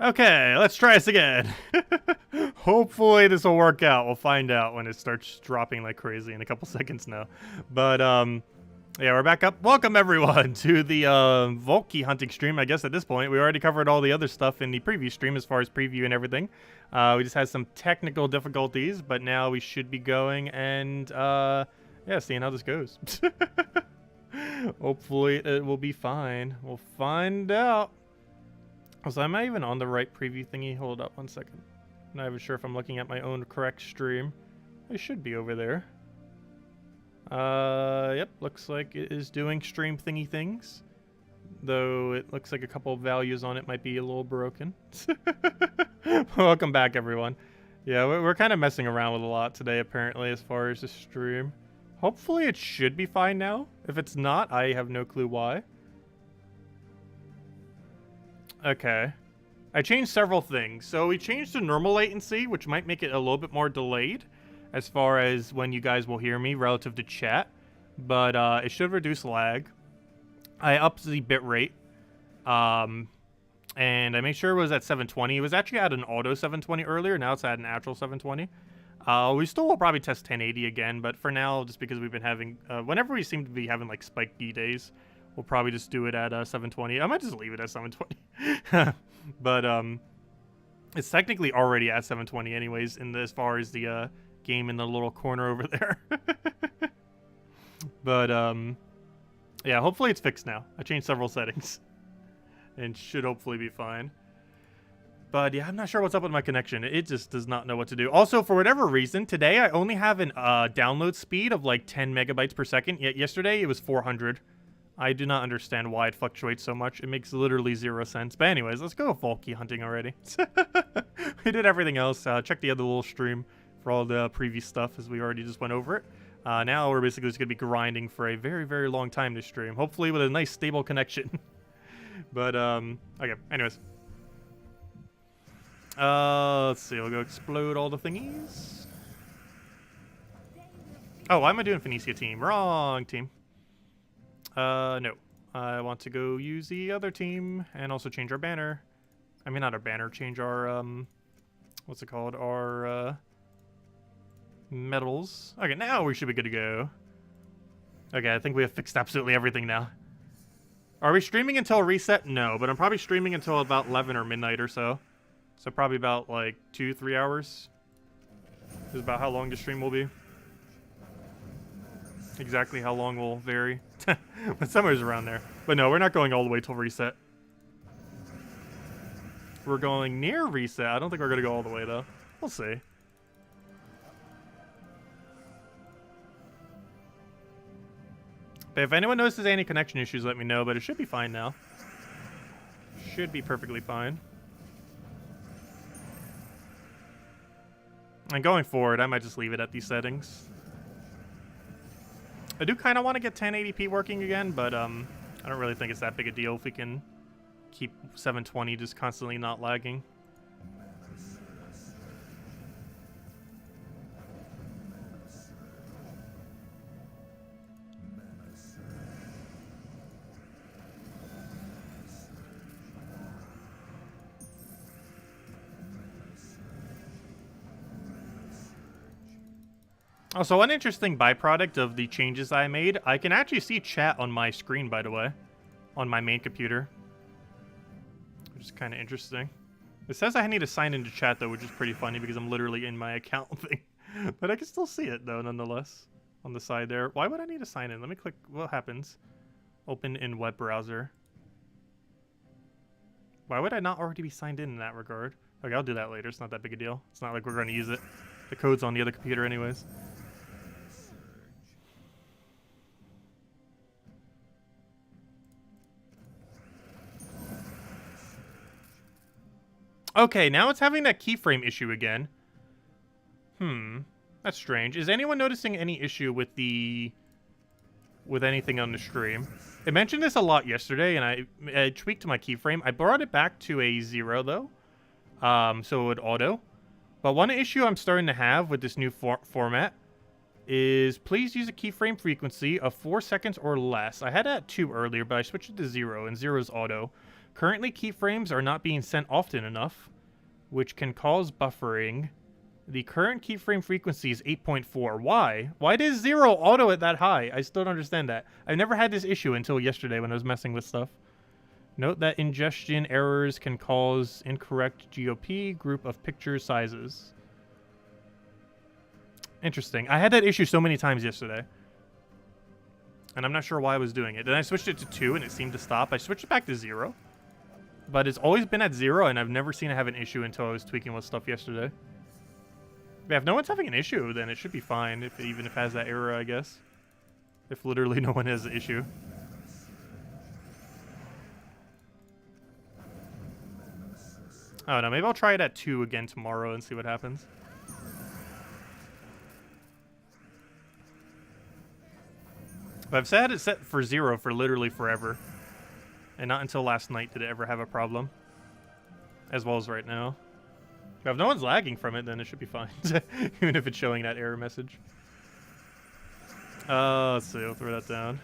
Okay, let's try this again. Hopefully this will work out. We'll find out when it starts dropping like crazy in a couple seconds now. But, yeah, we're back up. Welcome, everyone, to the Volky hunting stream. I guess at this point, we already covered all the other stuff in the previous stream as far as preview and everything. We just had some technical difficulties, but now we should be going and, yeah, seeing how this goes. Hopefully it will be fine. We'll find out. So am I even on the right preview thingy? Hold up 1 second. I'm not even sure if I'm looking at my own correct stream. I should be over there. Yep, looks like it is doing stream thingy things. Though it looks like a couple of values on it might be a little broken. Welcome back, everyone. Yeah, we're kind of messing around with a lot today, apparently, as far as the stream. Hopefully it should be fine now. If it's not, I have no clue why. Okay. I changed several things. So we changed the normal latency, which might make it a little bit more delayed as far as when you guys will hear me relative to chat. But it should reduce lag. I upped the bitrate. And I made sure it was at 720. It was actually at an auto 720 earlier. Now it's at an actual 720. We still will probably test 1080 again, but for now, just because we've been having... whenever we seem to be having like spiky days, we'll probably just do it at 720. I might just leave it at 720. But it's technically already at 720 anyways, as far as the game in the little corner over there. But yeah, hopefully it's fixed now. I changed several settings and should hopefully be fine. But yeah, I'm not sure what's up with my connection. It just does not know what to do. Also, for whatever reason, today I only have an download speed of like 10 megabytes per second. Yet yesterday it was 400. I do not understand why it fluctuates so much. It makes literally 0 sense. But anyways, let's go Volky hunting already. We did everything else. Check the other little stream for all the previous stuff as we already just went over it. Now we're basically just going to be grinding for a very, very long time to stream. Hopefully with a nice stable connection. But, okay. Anyways. Let's see. We'll go explode all the thingies. Oh, why am I doing Phoenicia team? Wrong team. No. I want to go use the other team and also change our banner. I mean, not our banner, change our, what's it called? Our, medals. Okay, now we should be good to go. Okay, I think we have fixed absolutely everything now. Are we streaming until reset? No, but I'm probably streaming until about 11 or midnight or so. So probably about, like, 2-3 hours. Is about how long the stream will be. Exactly how long will vary. But somewhere's around there. But no, we're not going all the way till reset. We're going near reset. I don't think we're going to go all the way, though. We'll see. But if anyone notices any connection issues, let me know. But it should be fine now. Should be perfectly fine. And going forward, I might just leave it at these settings. I do kind of want to get 1080p working again, but I don't really think it's that big a deal if we can keep 720 just constantly not lagging. Also, one interesting byproduct of the changes I made, I can actually see chat on my screen, by the way, on my main computer, which is kind of interesting. It says I need to sign into chat, though, which is pretty funny because I'm literally in my account thing. But I can still see it, though, nonetheless, on the side there. Why would I need to sign in? Let me click what happens. Open in web browser. Why would I not already be signed in that regard? Okay, I'll do that later. It's not that big a deal. It's not like we're going to use it. The code's on the other computer anyways. Okay, now it's having that keyframe issue again. That's strange. Is anyone noticing any issue with anything on the stream? I mentioned this a lot yesterday, and I tweaked my keyframe. I brought it back to a 0, though, so it would auto. But one issue I'm starting to have with this new format is please use a keyframe frequency of 4 seconds or less. I had it at 2 earlier, but I switched it to 0, and 0 is auto. Currently, keyframes are not being sent often enough, which can cause buffering. The current keyframe frequency is 8.4. Why? Why does 0 auto it that high? I still don't understand that. I've never had this issue until yesterday when I was messing with stuff. Note that ingestion errors can cause incorrect GOP group of picture sizes. Interesting. I had that issue so many times yesterday. And I'm not sure why I was doing it. Then I switched it to 2 and it seemed to stop. I switched it back to 0. But it's always been at 0 and I've never seen it have an issue until I was tweaking with stuff yesterday. Yeah, if no one's having an issue, then it should be fine, even if it has that error, I guess. If literally no one has an issue. Oh no, maybe I'll try it at 2 again tomorrow and see what happens. But I've had it set for 0 for literally forever. And not until last night did it ever have a problem. As well as right now. But if no one's lagging from it, then it should be fine. Even if it's showing that error message. Let's see, I'll throw that down.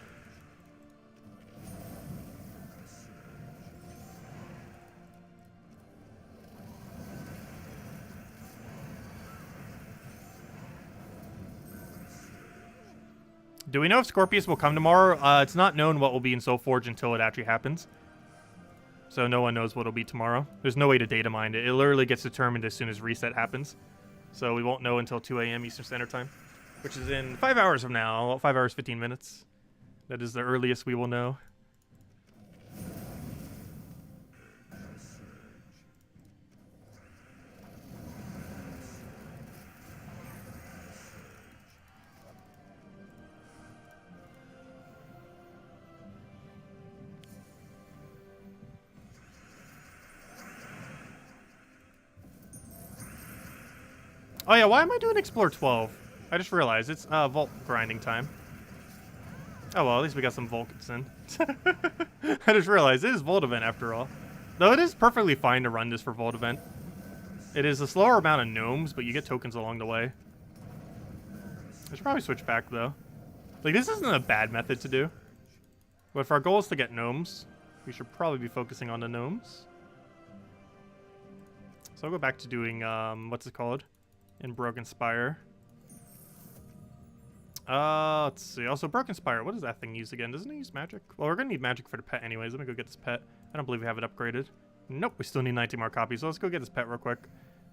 Do we know if Scorpius will come tomorrow? It's not known what will be in Soulforge until it actually happens. So no one knows what will be tomorrow. There's no way to data mine it. It literally gets determined as soon as reset happens. So we won't know until 2 a.m. Eastern Standard Time. Which is in 5 hours from now. 5 hours, 15 minutes. That is the earliest we will know. Oh yeah, why am I doing Explore 12? I just realized it's Vault grinding time. Oh well, at least we got some Volkets in. I just realized it is Vault event after all. Though it is perfectly fine to run this for Vault event. It is a slower amount of gnomes, but you get tokens along the way. I should probably switch back though. Like, this isn't a bad method to do. But if our goal is to get gnomes, we should probably be focusing on the gnomes. So I'll go back to doing, what's it called? In Broken Spire. Let's see. Also, Broken Spire, what does that thing use again? Doesn't it use magic? Well, we're gonna need magic for the pet anyways. Let me go get this pet. I don't believe we have it upgraded. Nope, we still need 19 more copies. So let's go get this pet real quick.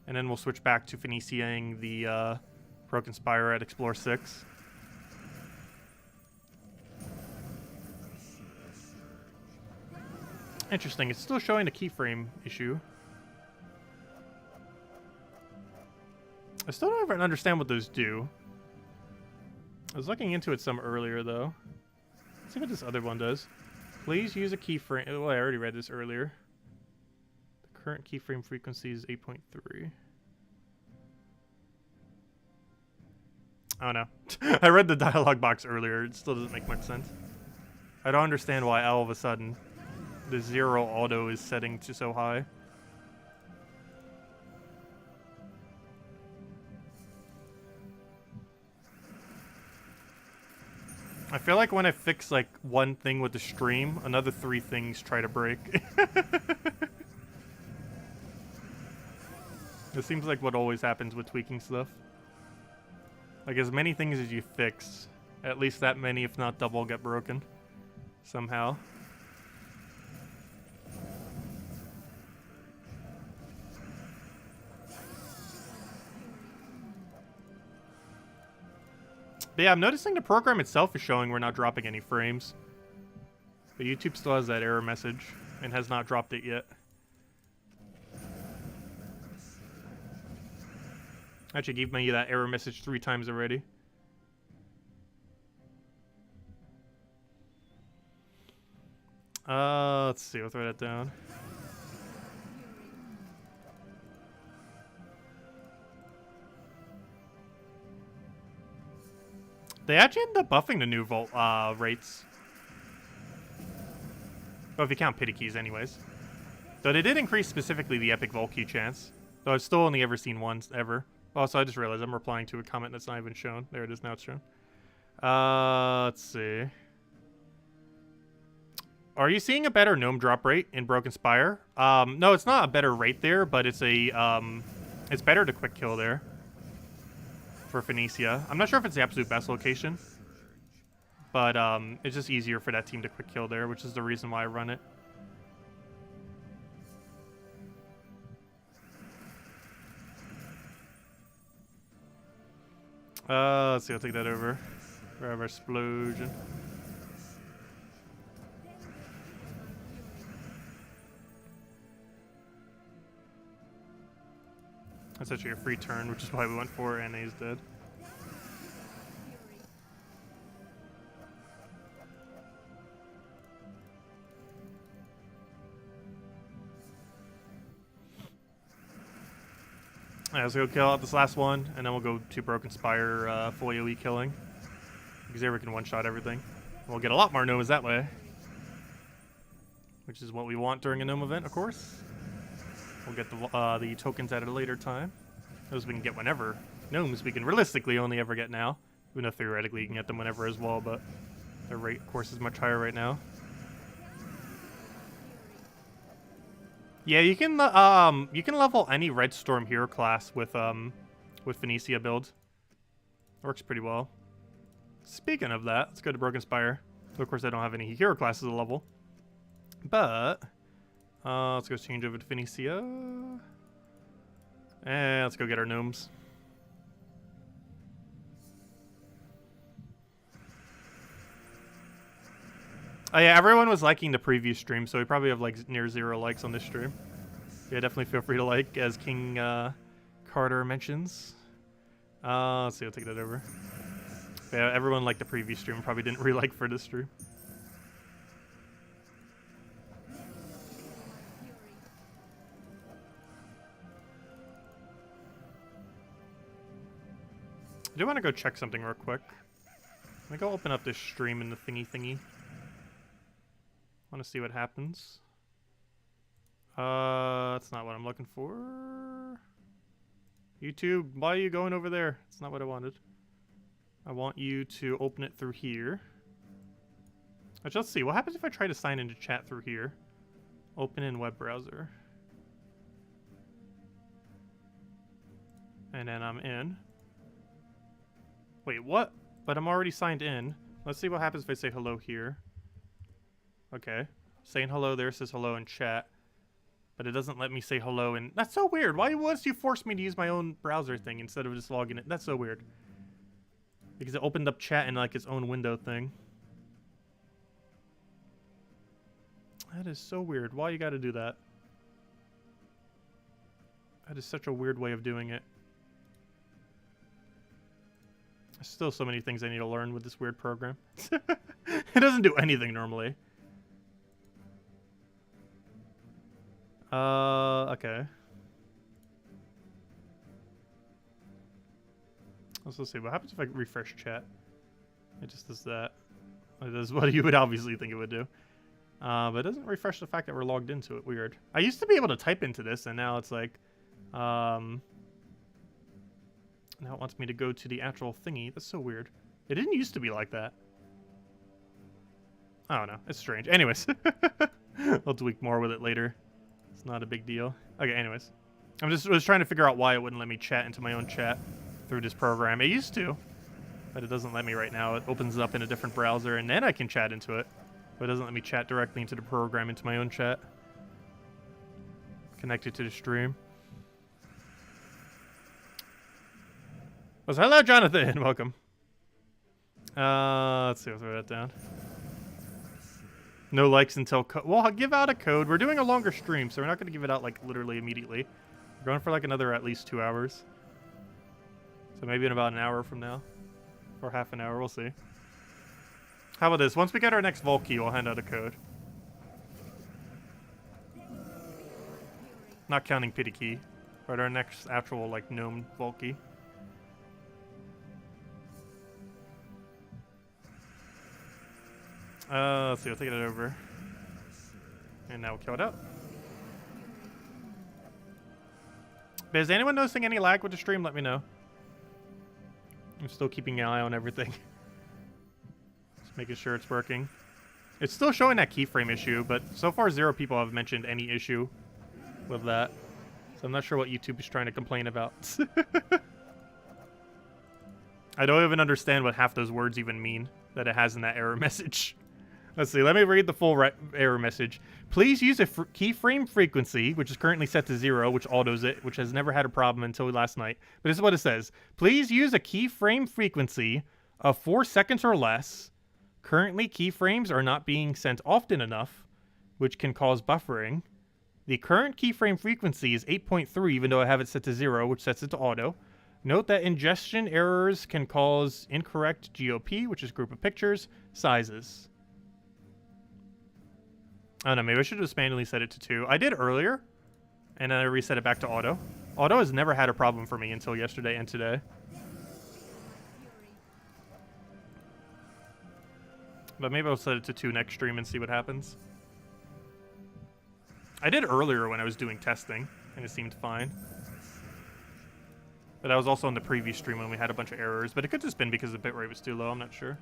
And then we'll switch back to Phoeniciaing the Broken Spire at Explore 6. Interesting, it's still showing the keyframe issue. I still don't even understand what those do. I was looking into it some earlier, though. Let's see what this other one does. Please use a keyframe. Well, I already read this earlier. The current keyframe frequency is 8.3. Oh, no. I read the dialogue box earlier. It still doesn't make much sense. I don't understand why all of a sudden the 0 auto is setting to so high. I feel like when I fix, like, one thing with the stream, another 3 things try to break. It seems like what always happens with tweaking stuff. Like, as many things as you fix, at least that many, if not double, get broken. Somehow. But yeah, I'm noticing the program itself is showing we're not dropping any frames. But YouTube still has that error message and has not dropped it yet. Actually gave me that error message 3 times already. Let's see, we'll throw that down. They actually end up buffing the new Vault rates. Well, if you count pity keys anyways. Though they did increase specifically the epic Vault key chance. Though I've still only ever seen one ever. Also, I just realized I'm replying to a comment that's not even shown. There it is, now it's shown. Let's see. Are you seeing a better gnome drop rate in Broken Spire? No, it's not a better rate there, but it's a it's better to quick kill there for Phoenicia. I'm not sure if it's the absolute best location, but it's just easier for that team to quick kill there, which is the reason why I run it. Let's see, I'll take that over. Grab our explosion. That's actually a free turn, which is why we went for it, and he's dead. Alright, let's go kill out this last one, and then we'll go to Broken Spire full AoE killing. Because there we can one-shot everything. We'll get a lot more gnomes that way. Which is what we want during a gnome event, of course. We'll get the tokens at a later time. Those we can get whenever. Gnomes we can realistically only ever get now. Even though theoretically you can get them whenever as well, but their rate, of course, is much higher right now. Yeah, you can level any Red Storm hero class with Phoenicia build. Works pretty well. Speaking of that, let's go to Broken Spire. So of course I don't have any hero classes to level. But let's go change over to Phoenicia. And let's go get our gnomes. Oh yeah, everyone was liking the previous stream, so we probably have like near 0 likes on this stream. Yeah, definitely feel free to like, as King Carter mentions. Let's see, I'll take that over. Yeah, everyone liked the previous stream, probably didn't re-like for this stream. I do want to go check something real quick. Let me go open up this stream in the thingy. Want to see what happens. That's not what I'm looking for. YouTube, why are you going over there? That's not what I wanted. I want you to open it through here. Let's see. What happens if I try to sign into chat through here? Open in web browser. And then I'm in. Wait, what? But I'm already signed in. Let's see what happens if I say hello here. Okay. Saying hello there says hello in chat. But it doesn't let me say hello in... That's so weird. Why once you force me to use my own browser thing instead of just logging it? That's so weird. Because it opened up chat in like its own window thing. That is so weird. Why you gotta do that? That is such a weird way of doing it. There's still so many things I need to learn with this weird program. It doesn't do anything normally. Okay. Let's see. What happens if I refresh chat? It just does that. It does what you would obviously think it would do. But it doesn't refresh the fact that we're logged into it. Weird. I used to be able to type into this, and now it's like... now it wants me to go to the actual thingy. That's so weird. It didn't used to be like that. I don't know. It's strange. Anyways. I'll tweak more with it later. It's not a big deal. Okay, anyways. I was trying to figure out why it wouldn't let me chat into my own chat through this program. It used to, but it doesn't let me right now. It opens it up in a different browser, and then I can chat into it. But it doesn't let me chat directly into the program, into my own chat. Connected to the stream. Well, hello, Jonathan. Welcome. Let's see. I'll throw that down. No likes until... Well, I'll give out a code. We're doing a longer stream, so we're not going to give it out, like, literally immediately. We're going for, like, another at least 2 hours. So maybe in about an hour from now. Or half an hour. We'll see. How about this? Once we get our next vault key, we'll hand out a code. Not counting pity key. But our next actual, like, gnome vault key. Let's see, I'll take it over. And now we'll kill it out. But is anyone noticing any lag with the stream? Let me know. I'm still keeping an eye on everything. Just making sure it's working. It's still showing that keyframe issue, but so far 0 people have mentioned any issue with that. So I'm not sure what YouTube is trying to complain about. I don't even understand what half those words even mean that it has in that error message. Let's see, let me read the full error message. Please use a keyframe frequency, which is currently set to 0, which autos it, which has never had a problem until last night. But this is what it says. Please use a keyframe frequency of 4 seconds or less. Currently, keyframes are not being sent often enough, which can cause buffering. The current keyframe frequency is 8.3, even though I have it set to 0, which sets it to auto. Note that ingestion errors can cause incorrect GOP, which is group of pictures, sizes. I don't know, maybe I should have just manually set it to 2. I did earlier, and then I reset it back to auto. Auto has never had a problem for me until yesterday and today. But maybe I'll set it to 2 next stream and see what happens. I did earlier when I was doing testing, and it seemed fine. But I was also on the previous stream when we had a bunch of errors, but it could have just been because the bitrate was too low, I'm not sure.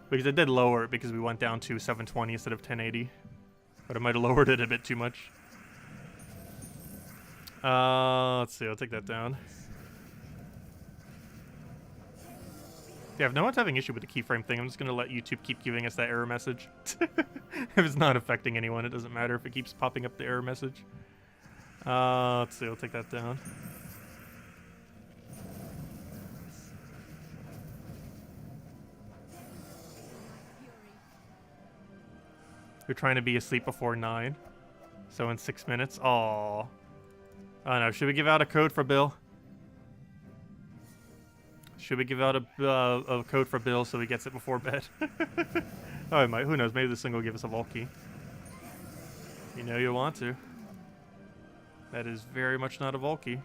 Because it did lower it because we went down to 720 instead of 1080. But I might have lowered it a bit too much. Let's see, I'll take that down. Yeah, if no one's having issue with the keyframe thing, I'm just going to let YouTube keep giving us that error message. If it's not affecting anyone, it doesn't matter if it keeps popping up the error message. Let's see, I'll take that down. You're trying to be asleep before 9. So in 6 minutes. Aww. I don't know. Should we give out a code for Bill? Should we give out a code for Bill so he gets it before bed? Oh, I might. Who knows? Maybe this thing will give us a vault key. You know you want to. That is very much not a vault key.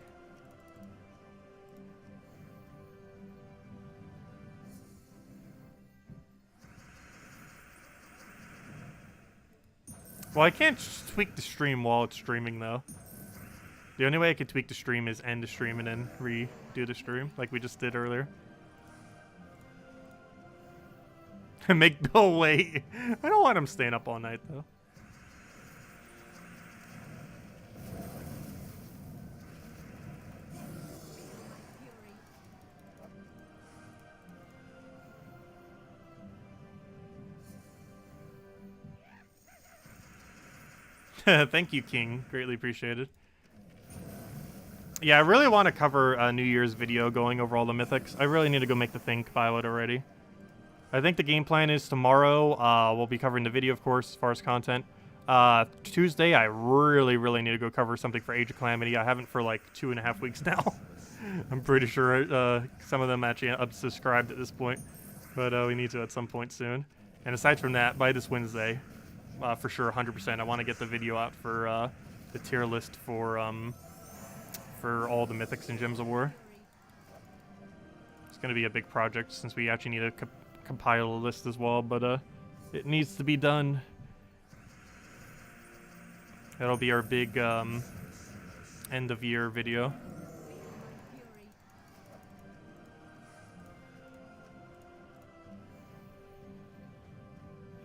Well, I can't tweak the stream while it's streaming, though. The only way I could tweak the stream is end the stream and then redo the stream, like we just did earlier. Make Bill wait. I don't want him staying up all night, though. Thank you, King. Greatly appreciated. Yeah, I really want to cover a New Year's video going over all the mythics. I really need to go make the thing pilot already. I think the game plan is tomorrow. We'll be covering the video, of course, as far as content. Tuesday, I really need to go cover something for Age of Calamity. I haven't for like 2.5 weeks now. I'm pretty sure some of them actually unsubscribed at this point. But we need to at some point soon. And aside from that, by this Wednesday, for sure, 100%, I want to get the video out for the tier list for all the Mythics and Gems of War. It's going to be a big project since we actually need to compile a list as well, but it needs to be done. That'll be our big end of year video.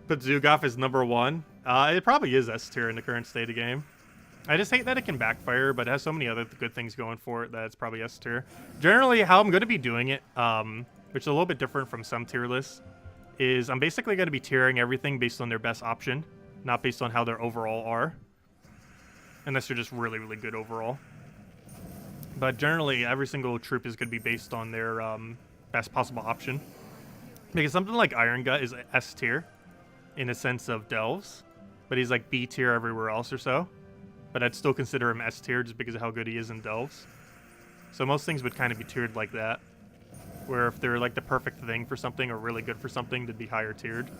But Zugoff is number 1. It probably is S tier in the current state of game. I just hate that it can backfire, but it has so many other good things going for it that it's probably S tier. Generally, how I'm going to be doing it, which is a little bit different from some tier lists, is I'm basically going to be tiering everything based on their best option, not based on how their overall are. Unless they're just really good overall. But generally, every single troop is going to be based on their best possible option. Because something like Iron Gut is S tier in a sense of delves, but he's like B tier everywhere else or so. But I'd still consider him S tier just because of how good he is in delves. So most things would kind of be tiered like that, where if they're like the perfect thing for something or really good for something, they'd be higher tiered.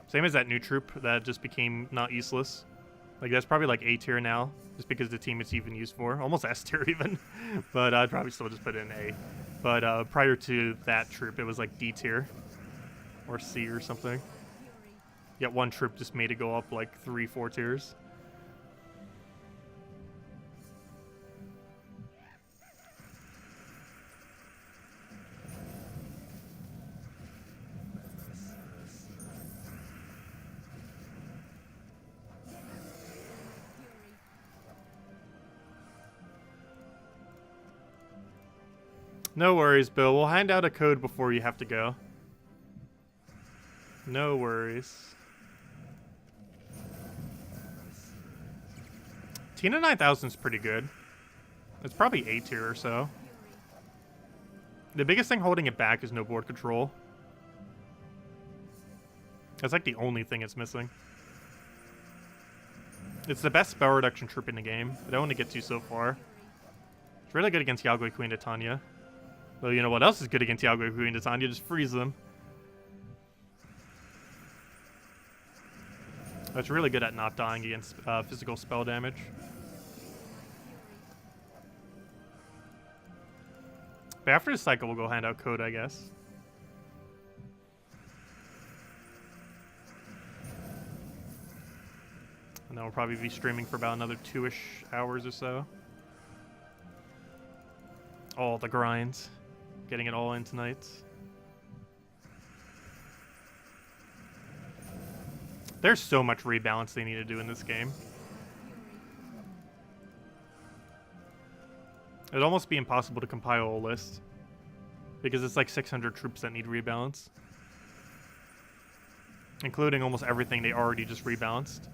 Same as that new troop that just became not useless. Like that's probably like A tier now, just because the team it's even used for. Almost S tier even, but I'd probably still just put it in A. But prior to that troop, it was like D tier or C or something. Yet one troop just made it go up like 3-4 tiers. No worries, Bill. We'll hand out a code before you have to go. No worries. Tina 9000 is pretty good. It's probably A tier or so. The biggest thing holding it back is no board control. That's like the only thing it's missing. It's the best spell reduction troop in the game. It only gets you so far. It's really good against Yagui Queen Titania. Well, you know what else is good against Yagui Queen Titania? Just freeze them. It's really good at not dying against physical spell damage. But after this cycle, we'll go hand out code, I guess. And then we'll probably be streaming for about another 2-ish hours or so. All the grinds. Getting it all in tonight. There's so much rebalance they need to do in this game. It'd almost be impossible to compile a list. Because it's like 600 troops that need rebalance. Including almost everything they already just rebalanced.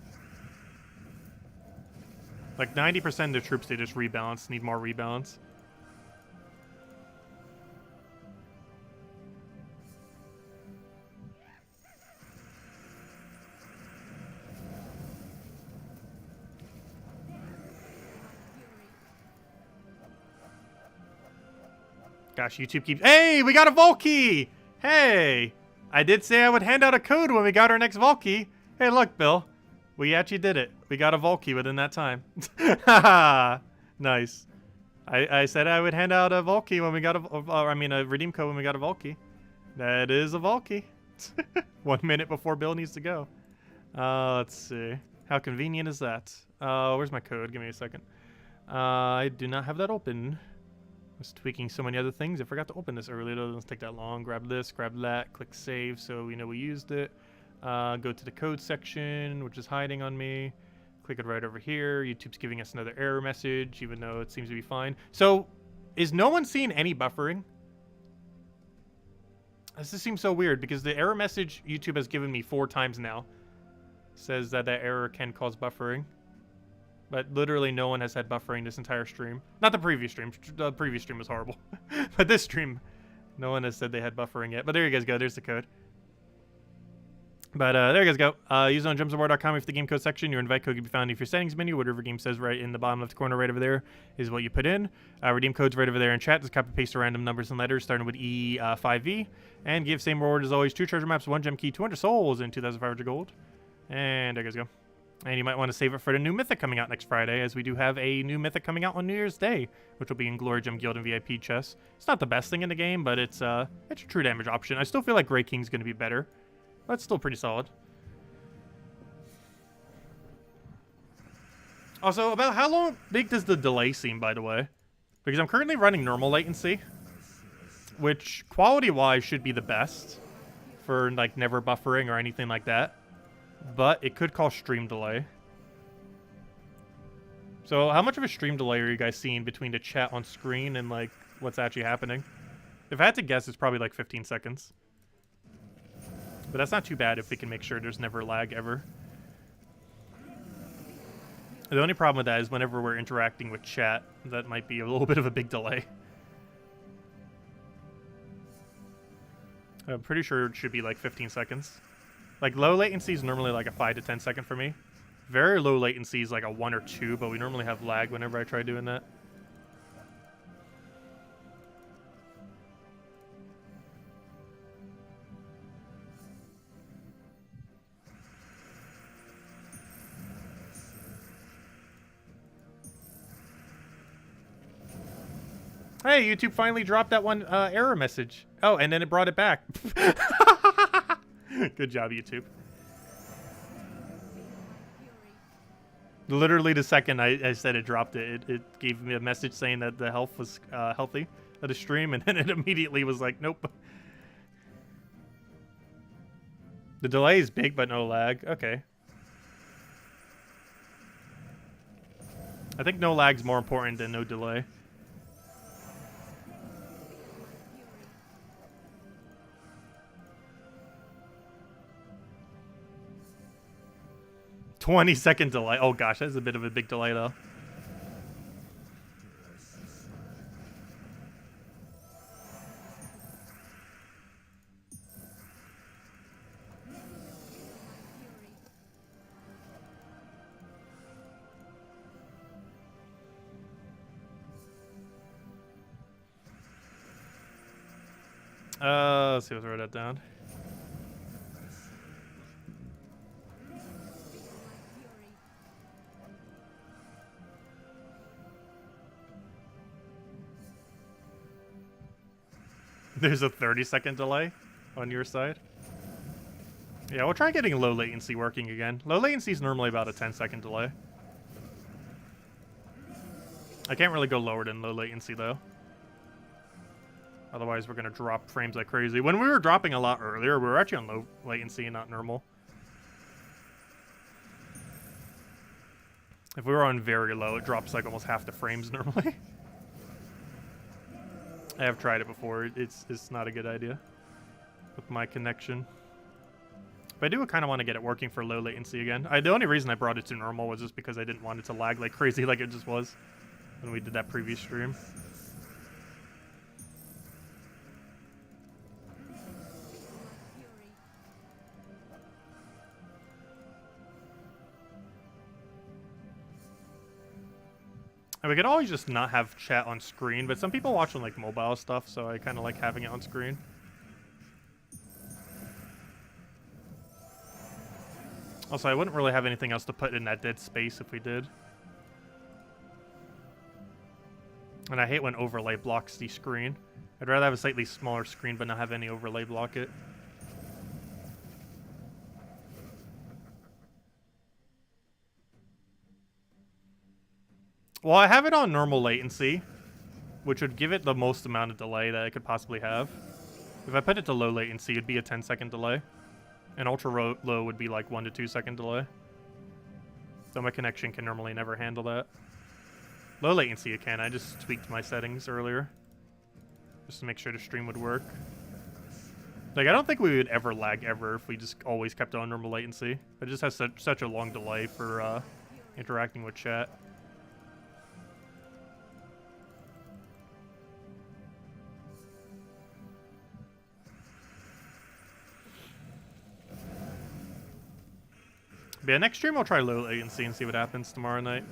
Like 90% of the troops they just rebalanced need more rebalance. Gosh, YouTube keeps... Hey, we got a vault key! Hey! I did say I would hand out a code when we got our next vault key. Hey, look, Bill. We actually did it. We got a vault key within that time. Haha! Nice. I said I would hand out a vault key when we got a redeem code when we got a vault key. That is a vault key. 1 minute before Bill needs to go. Let's see. How convenient is that? Where's my code? Give me a second. I do not have that open. I was tweaking so many other things. I forgot to open this earlier. It doesn't take that long. Grab this, grab that, click save so we know we used it. Go to the code section, which is hiding on me. Click it right over here. YouTube's giving us another error message, even though it seems to be fine. So, is no one seeing any buffering? This just seems so weird because the error message YouTube has given me 4 times now says that error can cause buffering. But literally no one has had buffering this entire stream. Not the previous stream. The previous stream was horrible. But this stream, no one has said they had buffering yet. But there you guys go. There's the code. But there you guys go. Use it on gemsofwar.com if the game code section. Your invite code can be found in your settings menu. Whatever game says right in the bottom left corner right over there is what you put in. Redeem code's right over there in chat. Just copy paste the random numbers and letters starting with E5V. And give same reward as always. 2 treasure maps, 1 gem key, 200 souls, and 2,500 gold. And there you guys go. And you might want to save it for the new Mythic coming out next Friday, as we do have a new Mythic coming out on New Year's Day, which will be in Glory Gem Guild and VIP chests. It's not the best thing in the game, but it's a true damage option. I still feel like Grey King's going to be better, but it's still pretty solid. Also, about how big does the delay seem, by the way? Because I'm currently running normal latency, which quality-wise should be the best for like never buffering or anything like that. But it could cause stream delay. So how much of a stream delay are you guys seeing between the chat on screen and like what's actually happening? If I had to guess, it's probably like 15 seconds. But that's not too bad if we can make sure there's never lag ever. The only problem with that is whenever we're interacting with chat, that might be a little bit of a big delay. I'm pretty sure it should be like 15 seconds. Like, low latency is normally like a 5 to 10 second for me. Very low latency is like a 1 or 2, but we normally have lag whenever I try doing that. Hey, YouTube finally dropped that one error message. Oh, and then it brought it back. Good job, YouTube. Literally the second I said it dropped it, it gave me a message saying that the health was healthy of the stream, and then it immediately was like, nope. The delay is big, but no lag. Okay. I think no lag's more important than no delay. 20-second delay. Oh gosh, that's a bit of a big delay though. Let's see, let's write that down. There's a 30-second delay on your side. Yeah, we'll try getting low latency working again. Low latency is normally about a 10-second delay. I can't really go lower than low latency though. Otherwise, we're going to drop frames like crazy. When we were dropping a lot earlier, we were actually on low latency and not normal. If we were on very low, it drops like almost half the frames normally. I have tried it before. It's not a good idea with my connection. But I do kind of want to get it working for low latency again. The only reason I brought it to normal was just because I didn't want it to lag like crazy like it just was when we did that previous stream. And we could always just not have chat on screen, but some people watch on like mobile stuff, so I kind of like having it on screen. Also, I wouldn't really have anything else to put in that dead space if we did. And I hate when overlay blocks the screen. I'd rather have a slightly smaller screen but not have any overlay block it. Well, I have it on normal latency, which would give it the most amount of delay that it could possibly have. If I put it to low latency, it'd be a 10-second delay. And ultra low would be like 1 to 2 second delay. So my connection can normally never handle that. Low latency it can. I just tweaked my settings earlier, just to make sure the stream would work. Like, I don't think we would ever lag ever if we just always kept it on normal latency. It just has such a long delay for interacting with chat. But yeah, next stream I'll try low latency and see what happens tomorrow night.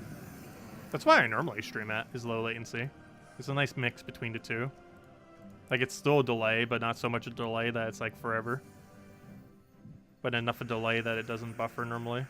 That's why I normally stream at, is low latency. It's a nice mix between the two. Like, it's still a delay, but not so much a delay that it's like forever. But enough a delay that it doesn't buffer normally.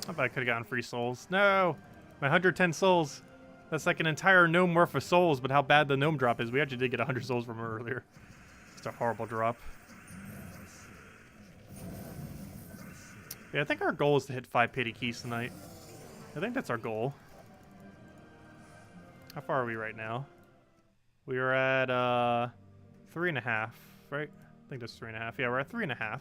I bet I could have gotten free souls. No! My 110 souls. That's like an entire gnome worth of souls, but how bad the gnome drop is. We actually did get 100 souls from her earlier. It's a horrible drop. Yeah, I think our goal is to hit 5 pity keys tonight. I think that's our goal. How far are we right now? We are at 3.5, right? I think that's 3.5. Yeah, we're at 3.5.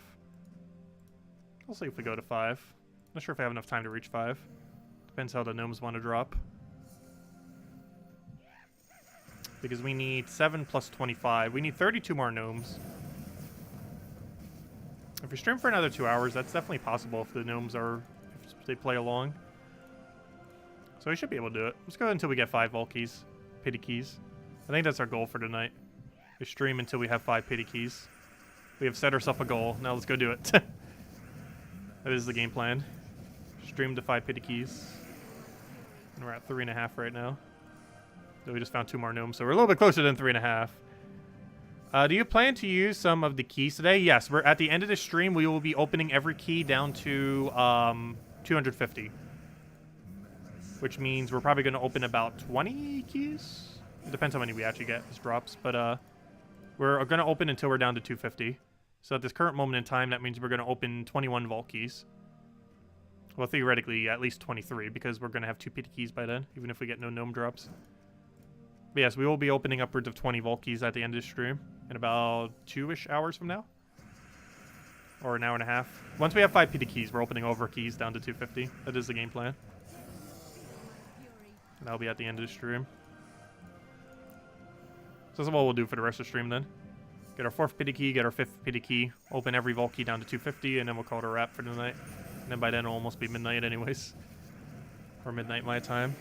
We'll see if we go to 5. Not sure if I have enough time to reach 5. Depends how the gnomes want to drop. Because we need 7 plus 25. We need 32 more gnomes. If we stream for another 2 hours, that's definitely possible if the gnomes are... if they play along. So we should be able to do it. Let's go until we get 5 vault keys. Pity keys. I think that's our goal for tonight. We stream until we have 5 pity keys. We have set ourselves a goal. Now let's go do it. That is the game plan. Stream to 5 pity keys. And we're at 3.5 right now. So we just found 2 more gnomes, so we're a little bit closer than 3.5. Do you plan to use some of the keys today? Yes, we're at the end of the stream. We will be opening every key down to 250. Which means we're probably going to open about 20 keys. It depends how many we actually get as drops, but We're going to open until we're down to 250. So at this current moment in time, that means we're going to open 21 vault keys. Well, theoretically, at least 23, because we're going to have 2 PD keys by then, even if we get no gnome drops. But yes, we will be opening upwards of 20 vault keys at the end of the stream in about 2-ish hours from now. Or an hour and a half. Once we have 5 PD keys, we're opening over keys down to 250. That is the game plan. And that'll be at the end of the stream. So that's what we'll do for the rest of the stream then. Get our 4th PD key, get our 5th PD key, open every vault key down to 250, and then we'll call it a wrap for the night. And then by then it'll almost be midnight anyways. Or midnight my time.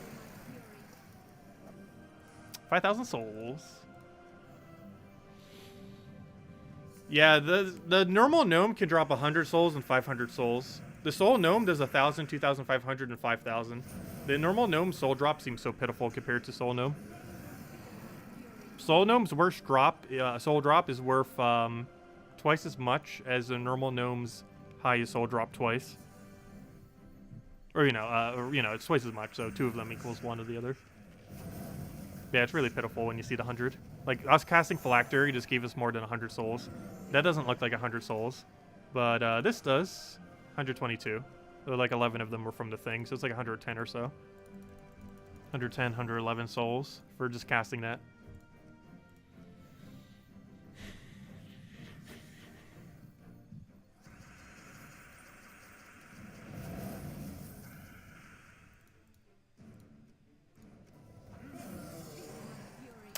5,000 souls. Yeah, the normal gnome can drop 100 souls and 500 souls. The soul gnome does 1,000, 2,500, and 5,000. The normal gnome soul drop seems so pitiful compared to soul gnome. Soul Gnome's worst drop, soul drop is worth twice as much as the normal gnome's highest soul drop twice. Or, you know, it's twice as much, so 2 of them equals 1 of the other. Yeah, it's really pitiful when you see the 100. Like, us casting Phylactery just gave us more than 100 souls. That doesn't look like 100 souls. But this does. 122. So, like, 11 of them were from the thing, so it's like 110 or so. 110, 111 souls for just casting that.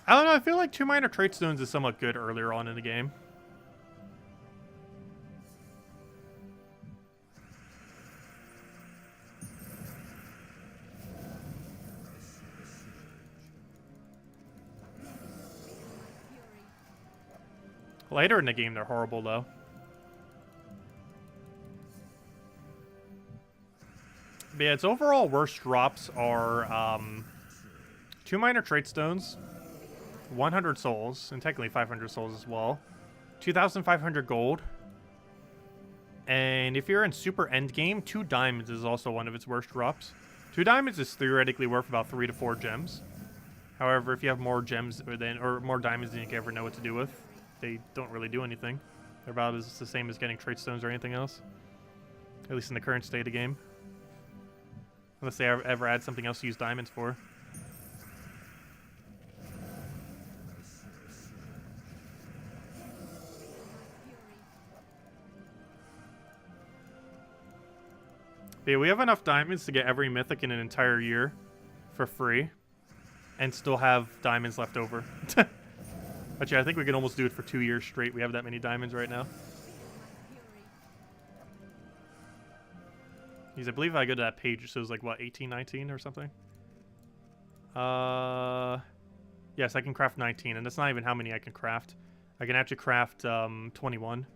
I don't know, I feel like 2 minor trait stones is somewhat good earlier on in the game. Later in the game, they're horrible, though. But yeah, its overall worst drops are 2 minor trait stones, 100 souls, and technically 500 souls as well, 2,500 gold, and if you're in super endgame, 2 diamonds is also one of its worst drops. 2 diamonds is theoretically worth about 3 to 4 gems. However, if you have more gems or more diamonds than you can ever know what to do with, they don't really do anything. They're about as the same as getting trait stones or anything else, at least in the current state of the game. Unless they ever add something else to use diamonds for. But yeah, we have enough diamonds to get every mythic in an entire year for free. And still have diamonds left over. But yeah, I think we can almost do it for 2 years straight. We have that many diamonds right now. Because I believe if I go to that page, it shows like, what, 18, 19 or something? Yes, I can craft 19, and that's not even how many I can craft. I can actually craft 21.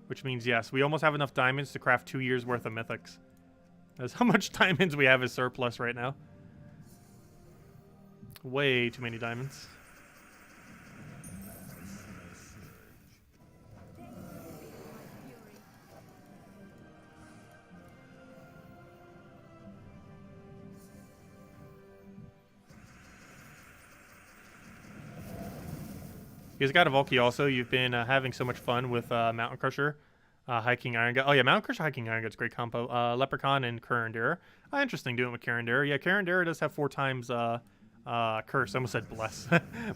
Which means, yes, we almost have enough diamonds to craft 2 years worth of mythics. That's how much diamonds we have as surplus right now. Way too many diamonds. You guys got a Volky also. You've been having so much fun with Mountain Crusher, Hiking Iron Gut. Oh yeah, Mountain Crusher, Hiking Iron Gut's a great combo. Leprechaun and Curandera. Interesting doing with Curandera. Yeah, Curandera does have 4 times Curse. I almost said Bless.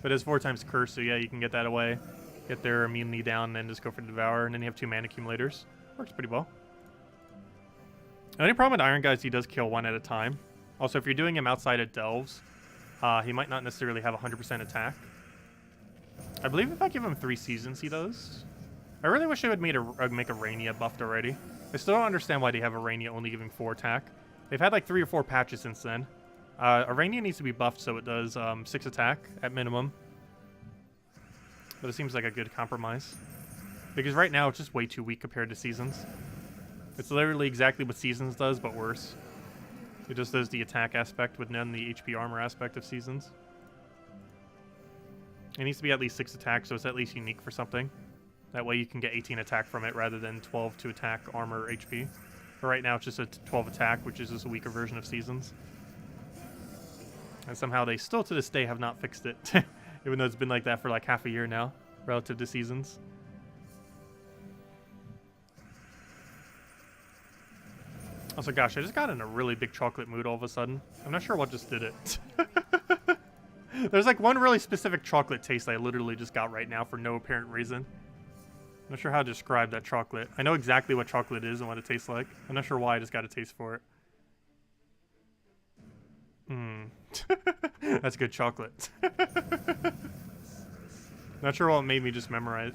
But it's 4 times Curse, so yeah, you can get that away. Get their immunity down and then just go for Devour. And then you have 2 mana accumulators. Works pretty well. The only problem with Iron Gut is he does kill 1 at a time. Also, if you're doing him outside of Delves, he might not necessarily have 100% attack. I believe if I give him 3 seasons, he does. I really wish they would make Arania buffed already. I still don't understand why they have Arania only giving 4 attack. They've had like 3 or 4 patches since then. Arania needs to be buffed so it does 6 attack at minimum. But it seems like a good compromise. Because right now it's just way too weak compared to Seasons. It's literally exactly what Seasons does, but worse. It just does the attack aspect with none the HP armor aspect of Seasons. It needs to be at least 6 attack, so it's at least unique for something. That way you can get 18 attack from it rather than 12 to attack, armor, HP. But right now it's just a 12 attack, which is just a weaker version of Seasons. And somehow they still to this day have not fixed it. Even though it's been like that for like half a year now. relative to seasons. Also, gosh, I just got in a really big chocolate mood all of a sudden. I'm not sure what just did it. There's like one really specific chocolate taste I literally just got right now for no apparent reason. I'm not sure how to describe that chocolate. I know exactly what chocolate is and what it tastes like. I'm not sure why I just got a taste for it. That's good chocolate. Not sure what made me just memorize?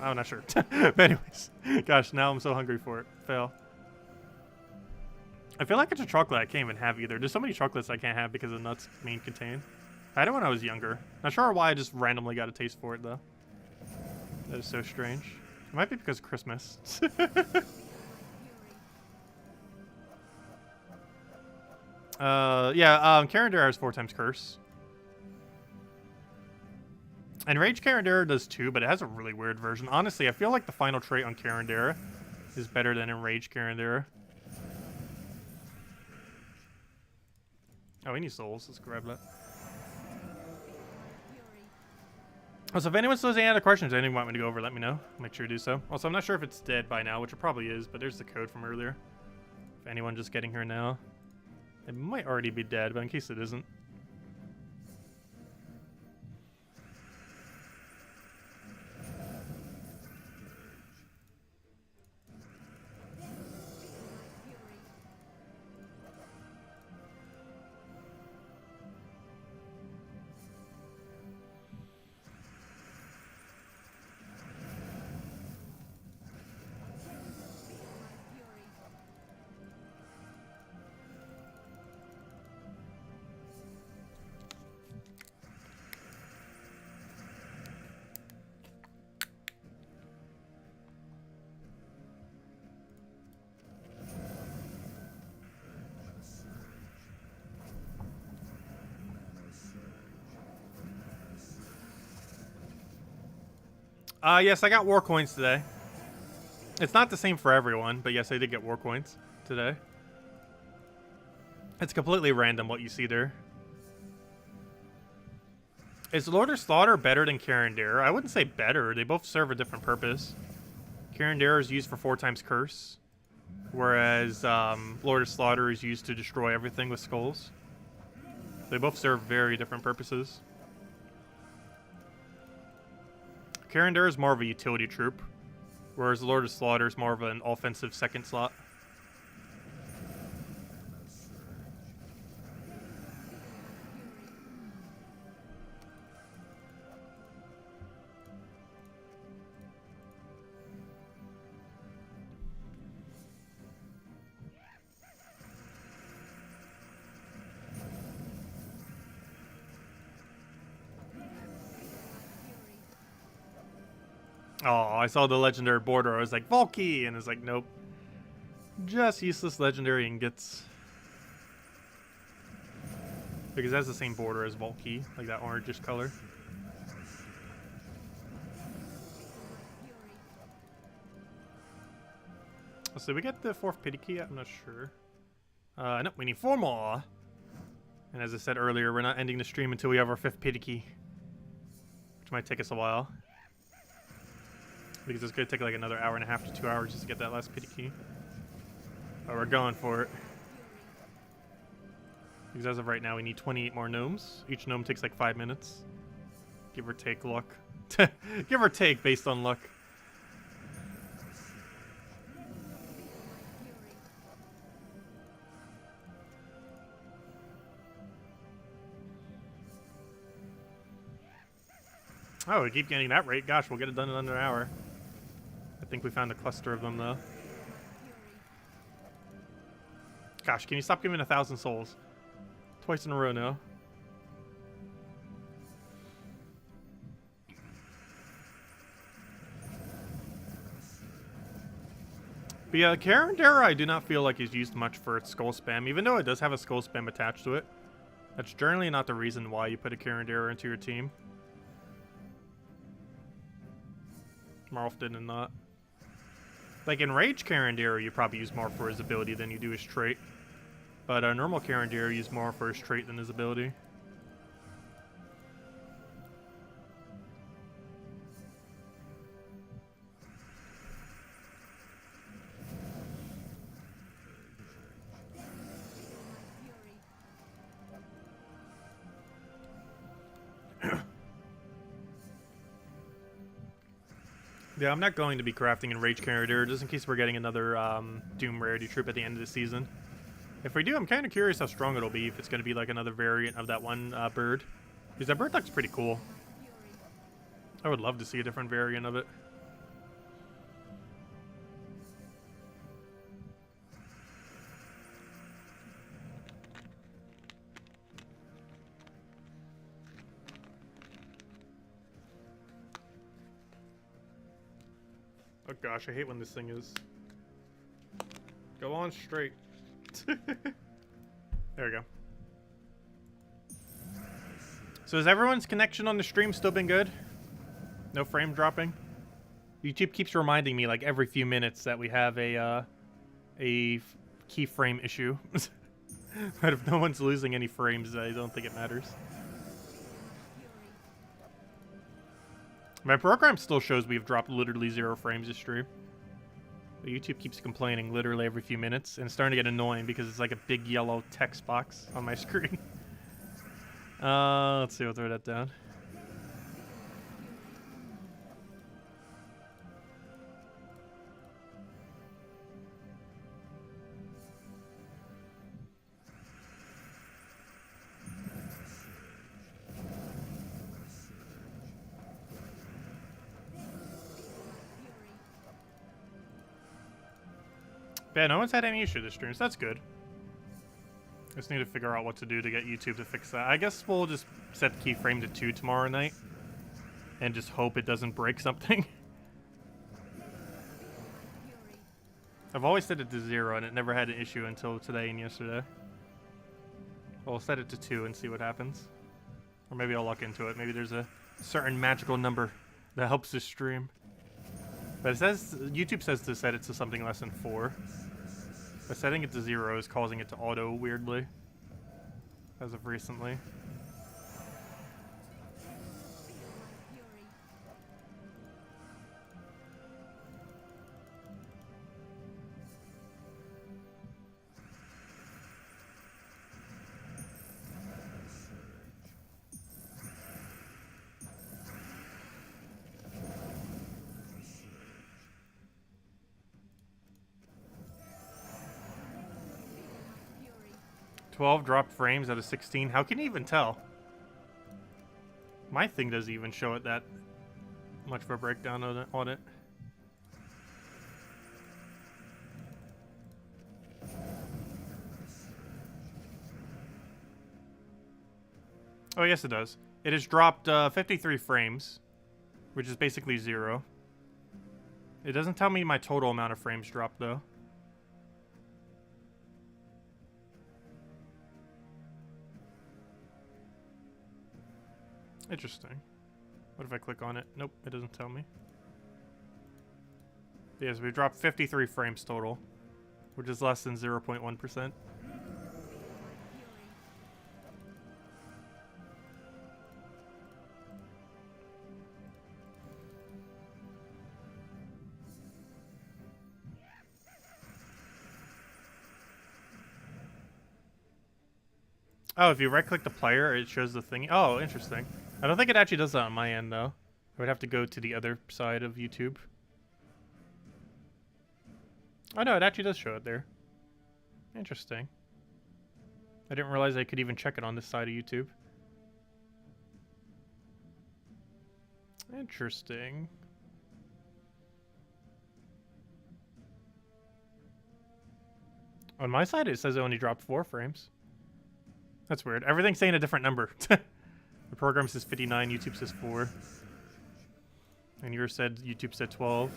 I'm not sure. But anyways, gosh, now I'm so hungry for it. Fail. I feel like it's a chocolate I can't even have either. There's so many chocolates I can't have because of nuts main contain. I had it when I was younger. Not sure why I just randomly got a taste for it though. That is so strange. It might be because of Christmas. Karendera has 4 times curse. And Rage Karendera does too, but it has a really weird version. Honestly, I feel like the final trait on Karendera is better than in Rage Karendera. Oh, we need souls. Let's grab that. Also, if anyone still has any other questions or anything want me to go over, let me know. Make sure to do so. Also, I'm not sure if it's dead by now, which it probably is, but there's the code from earlier. If anyone just getting here now. It might already be dead, but in case it isn't. Yes, I got war coins today. It's not the same for everyone, but yes, I did get war coins today. It's completely random what you see there. Is Lord of Slaughter better than Karendera? I wouldn't say better. They both serve a different purpose. Karendera is used for 4 times curse, whereas Lord of Slaughter is used to destroy everything with skulls. They both serve very different purposes. Karendera is more of a utility troop, whereas Lord of Slaughter is more of an offensive second slot. Oh, I saw the legendary border. I was like, Valky! And it's like, nope. Just useless legendary ingots. Because that's the same border as Valky, like that orangish color. So did we get the 4th pity key yet? I'm not sure. No, we need 4 more. And as I said earlier, we're not ending the stream until we have our 5th pity key. Which might take us a while. Because it's going to take like another 1.5 to 2 hours just to get that last pity key. But we're going for it. Because as of right now, we need 28 more gnomes. Each gnome takes like 5 minutes. Give or take luck. Give or take based on luck. Oh, we keep getting that rate. Gosh, we'll get it done in under an hour. I think we found a cluster of them, though. Gosh, can you stop giving 1,000 souls? Twice in a row now. But yeah, Karendera I do not feel like is used much for its skull spam, even though it does have a skull spam attached to it. That's generally not the reason why you put a Karendera into your team. More often than not. Like in Rage Karendera, you probably use more for his ability than you do his trait. But normal Karendera use more for his trait than his ability. Yeah, I'm not going to be crafting in Rage Carrier just in case we're getting another Doom Rarity troop at the end of the season. If we do, I'm kind of curious how strong it'll be, if it's going to be like another variant of that one bird. Because that bird looks pretty cool. I would love to see a different variant of it. Oh gosh, I hate when this thing is. Go on straight. There we go. So has everyone's connection on the stream still been good? No frame dropping? YouTube keeps reminding me like every few minutes that we have a keyframe issue. But if no one's losing any frames, I don't think it matters. My program still shows we've dropped literally 0 frames this stream. But YouTube keeps complaining literally every few minutes, and it's starting to get annoying because it's like a big yellow text box on my screen. Let's see, we'll throw that down. Yeah, no one's had any issue this stream, so that's good. I just need to figure out what to do to get YouTube to fix that. I guess we'll just set the keyframe to 2 tomorrow night. And just hope it doesn't break something. I've always set it to 0 and it never had an issue until today and yesterday. We'll set it to 2 and see what happens. Or maybe I'll look into it. Maybe there's a certain magical number that helps this stream. But it says, YouTube says to set it to something less than 4. But setting it to 0 is causing it to auto weirdly. As of recently. $12 dropped frames out of 16. How can you even tell? My thing doesn't even show it that much of a breakdown on it. Oh, yes, it does. It has dropped 53 frames, which is basically 0. It doesn't tell me my total amount of frames dropped, though. Interesting. What if I click on it? Nope, it doesn't tell me. Yes, we've dropped 53 frames total, which is less than 0.1%. Oh, if you right-click the player, it shows the thing. Oh, interesting. I don't think it actually does that on my end, though. I would have to go to the other side of YouTube. Oh, no, it actually does show it there. Interesting. I didn't realize I could even check it on this side of YouTube. Interesting. On my side, it says it only dropped 4 frames. That's weird. Everything's saying a different number. The program says 59, YouTube says 4. And yours said, YouTube said 12.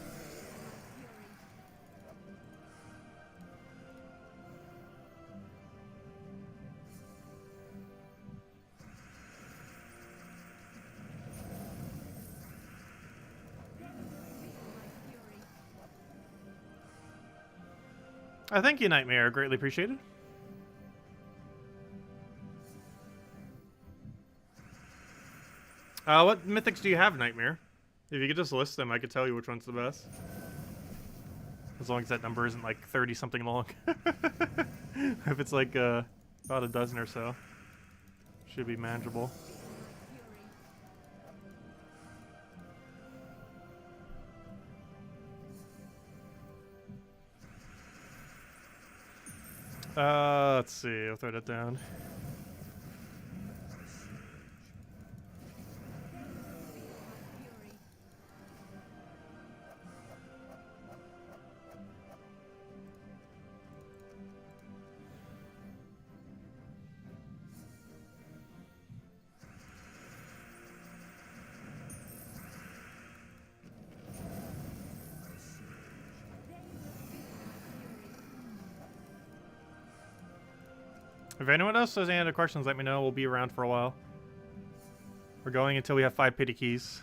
Thank you, Nightmare. Greatly appreciated. What mythics do you have, Nightmare? If you could just list them, I could tell you which one's the best. As long as that number isn't like 30-something long. If it's like about a dozen or so, should be manageable. Let's see. I'll throw that down. If anyone else has any other questions, let me know. We'll be around for a while. We're going until we have 5 pity keys.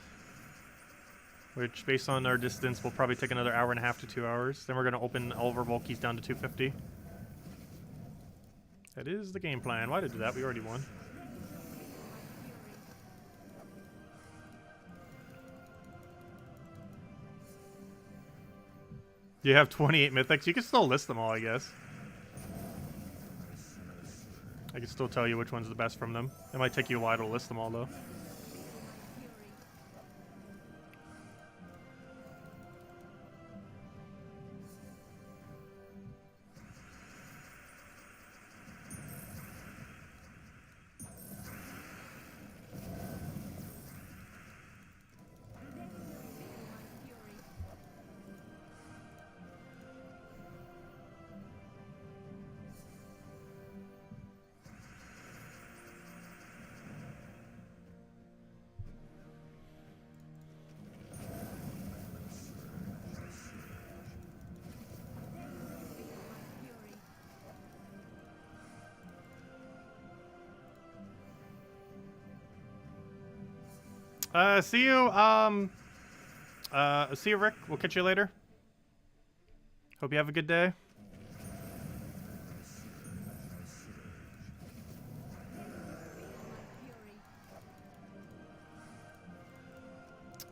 Which, based on our distance, will probably take another hour and a half to 2 hours. Then we're going to open all of our vault keys down to 250. That is the game plan. Why did I do that? We already won. You have 28 mythics. You can still list them all, I guess. I can still tell you which one's the best from them. It might take you a while to list them all, though. See you, see you, Rick. We'll catch you later. Hope you have a good day.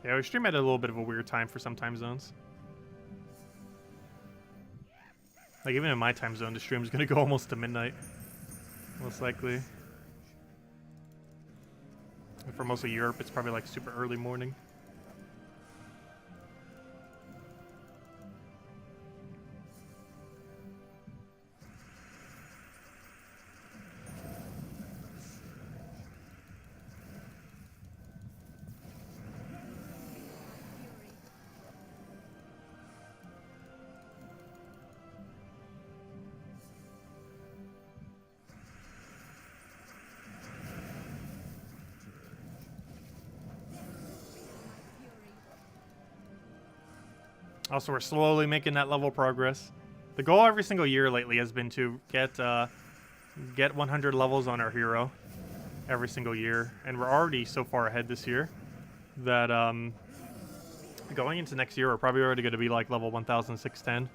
Yeah, we stream at a little bit of a weird time for some time zones. Like, even in my time zone, the stream's gonna go almost to midnight. Most likely. And for most of Europe, it's probably like super early morning. Also, we're slowly making that level progress. The goal every single year lately has been to get 100 levels on our hero every single year, and we're already so far ahead this year that going into next year we're probably already going to be like level 1,610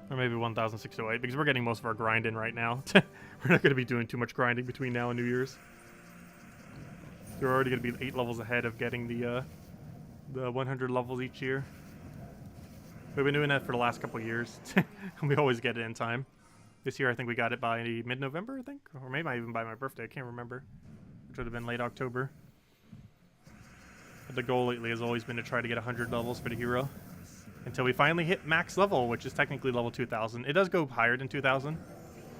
or maybe 1,608 because we're getting most of our grind in right now. We're not going to be doing too much grinding between now and New Year's. We're already going to be 8 levels ahead of getting the 100 levels each year. We've been doing that for the last couple of years, and we always get it in time. This year, I think we got it by mid-November, I think? Or maybe even by my birthday, I can't remember. Which would have been late October. But the goal lately has always been to try to get 100 levels for the hero. Until we finally hit max level, which is technically level 2,000. It does go higher than 2,000.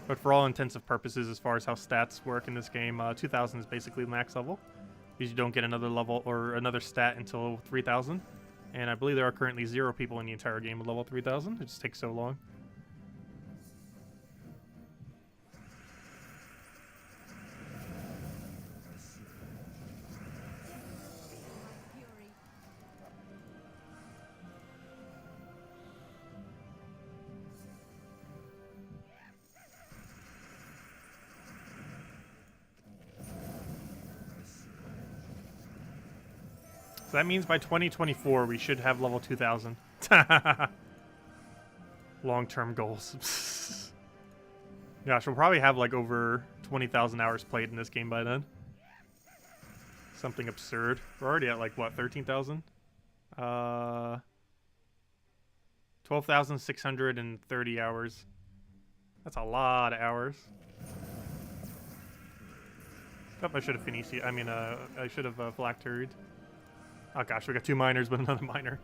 But for all intensive purposes, as far as how stats work in this game, 2,000 is basically max level. Because you don't get another level or another stat until 3,000. And I believe there are currently 0 people in the entire game with level 3,000. It just takes so long. So that means by 2024 we should have level 2,000. Long-term goals. Gosh, we'll probably have like over 20,000 hours played in this game by then. Something absurd. We're already at like, what, 13,000? 12,630 hours. That's a lot of hours. Oh, I should have finished. I mean, I should have black turried. Oh gosh, we got 2 miners, but another miner.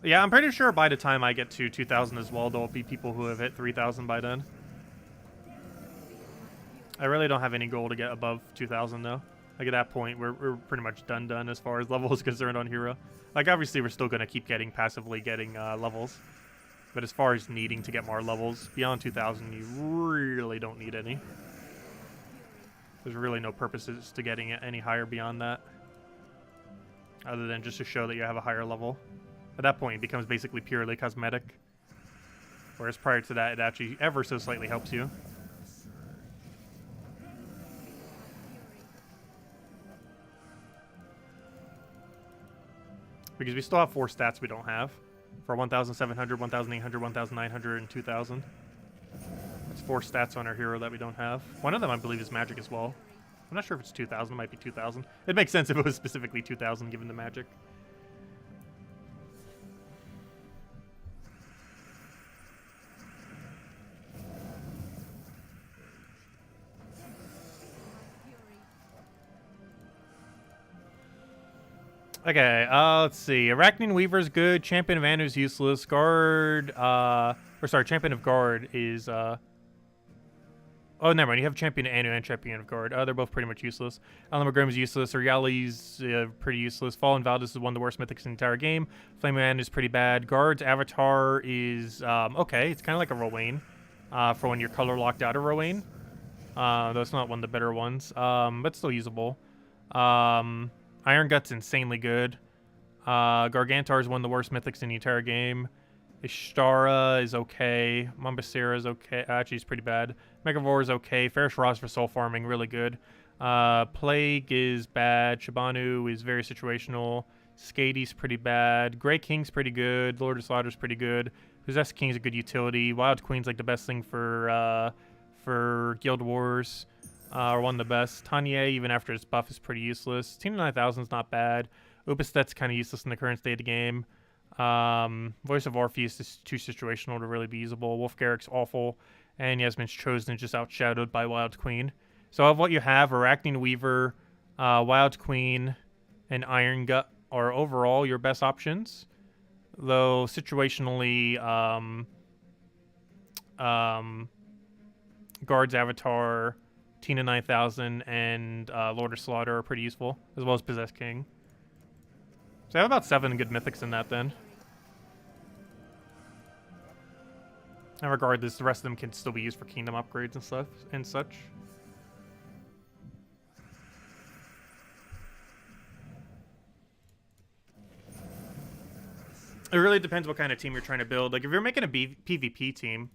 Yeah, I'm pretty sure by the time I get to 2,000 as well, there'll be people who have hit 3,000 by then. I really don't have any goal to get above 2,000 though. Like at that point, we're pretty much done as far as level is concerned on Hero. Like obviously we're still gonna keep passively getting levels, but as far as needing to get more levels beyond 2,000, you really don't need any. There's really no purposes to getting it any higher beyond that, other than just to show that you have a higher level. At that point, it becomes basically purely cosmetic. Whereas prior to that, it actually ever so slightly helps you. Because we still have 4 stats we don't have. For 1,700, 1,800, 1,900, and 2,000. That's 4 stats on our hero that we don't have. One of them, I believe, is magic as well. I'm not sure if it's 2,000. It might be 2,000. It makes sense if it was specifically 2,000 given the magic. Okay, let's see. Arachnian Weaver's good. Champion of Anu's useless. Guard, Champion of Guard is, oh, never mind. You have Champion of Anu and Champion of Guard. They're both pretty much useless. Alan McGrim's useless. Oriali's pretty useless. Fallen Valdez is one of the worst mythics in the entire game. Flame of Anu is pretty bad. Guard's Avatar is, okay. It's kind of like a Rowan, for when you're color locked out of Rowan. Though it's not one of the better ones, but still usable. Iron Gut's insanely good. Gargantar is one of the worst mythics in the entire game. Ishtara is okay. Mombasera is okay. Actually, it's pretty bad. Megavore is okay. Farish Ross for soul farming, really good. Plague is bad. Shabanu is very situational. Skady's pretty bad. Grey King's pretty good. Lord of Slaughter's pretty good. Possessed King's a good utility. Wild Queen's like the best thing for Guild Wars. Or one of the best. Tanya, even after its buff, is pretty useless. Tina 9000 is not bad. Opustet's kind of useless in the current state of the game. Voice of Orpheus is too situational to really be usable. Wolf Garrick's awful. And Yasmin's Chosen just outshadowed by Wild Queen. So of what you have, Arachnian Weaver, Wild Queen, and Iron Gut are overall your best options. Though situationally, Guard's Avatar, Tina 9000, and Lord of Slaughter are pretty useful, as well as Possessed King. So I have about 7 good mythics in that then. And regardless, the rest of them can still be used for kingdom upgrades and stuff and such. It really depends what kind of team you're trying to build. Like if you're making a PvP team,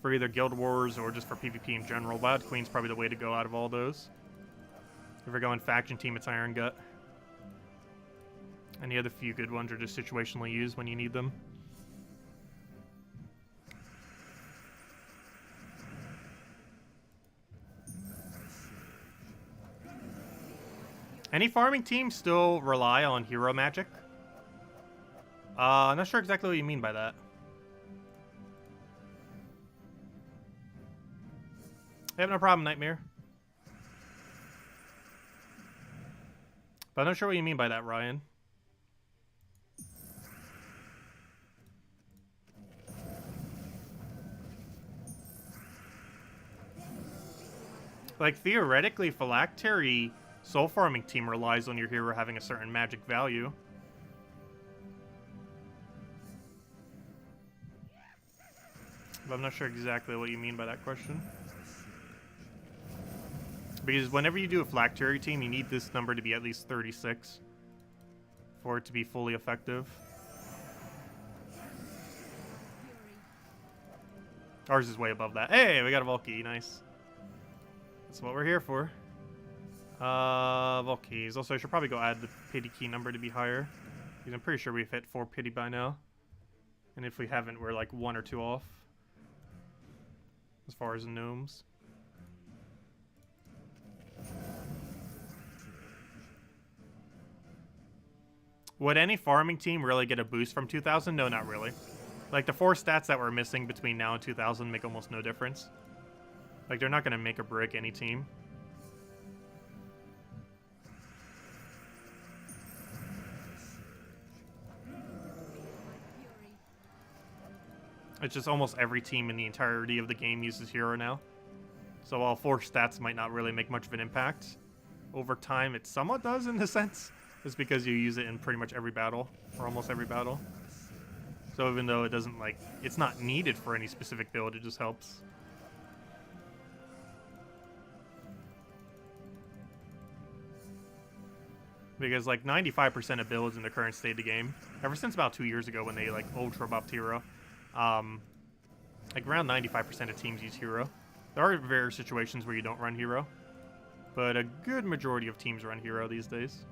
for either Guild Wars or just for PvP in general, Wild Queen's probably the way to go out of all those. If we're going faction team, it's Iron Gut. And the other few good ones are just situationally used when you need them. Any farming teams still rely on hero magic? I'm not sure exactly what you mean by that. I have no problem, Nightmare. But I'm not sure what you mean by that, Ryan. Like, theoretically, Phylactery soul farming team relies on your hero having a certain magic value. But I'm not sure exactly what you mean by that question. Because whenever you do a Phylactery team, you need this number to be at least 36 for it to be fully effective. Ours is way above that. Hey, we got a Valky, nice. That's what we're here for. Valkyries. Also, I should probably go add the pity key number to be higher. Because I'm pretty sure we've hit 4 pity by now. And if we haven't, we're like 1 or 2 off. As far as gnomes. Would any farming team really get a boost from 2000? No, not really. Like, the 4 stats that we're missing between now and 2000 make almost no difference. Like, they're not going to make or break any team. It's just almost every team in the entirety of the game uses hero now. So while 4 stats might not really make much of an impact, over time it somewhat does in a sense. It's because you use it in pretty much every battle, or almost every battle. So even though it doesn't, like, it's not needed for any specific build, it just helps. Because, like, 95% of builds in the current state of the game, ever since about 2 years ago when they, like, ultra buffed hero, like, around 95% of teams use hero. There are rare situations where you don't run hero, but a good majority of teams run hero these days.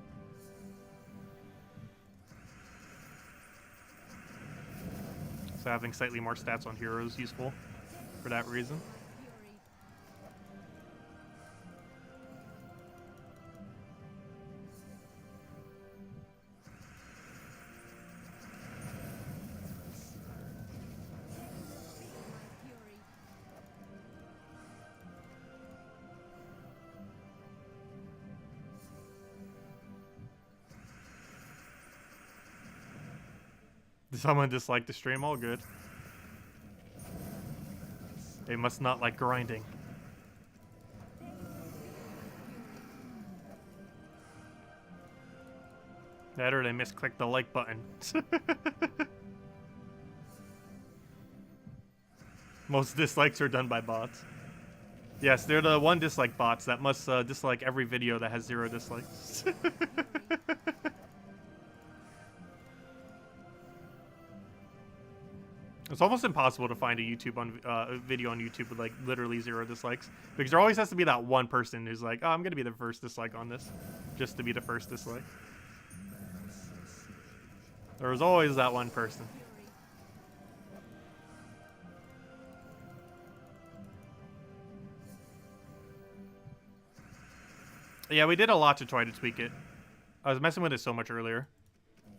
So having slightly more stats on hero is useful for that reason. Did someone dislike the stream? All good. They must not like grinding. That or they misclicked the like button. Most dislikes are done by bots. Yes, they're the one dislike bots that must dislike every video that has 0 dislikes. It's almost impossible to find a video on YouTube with like literally 0 dislikes, because there always has to be that one person who's like, "Oh, I'm gonna be the first dislike on this," just to be the first dislike. There was always that one person. Yeah, we did a lot to try to tweak it. I was messing with it so much earlier,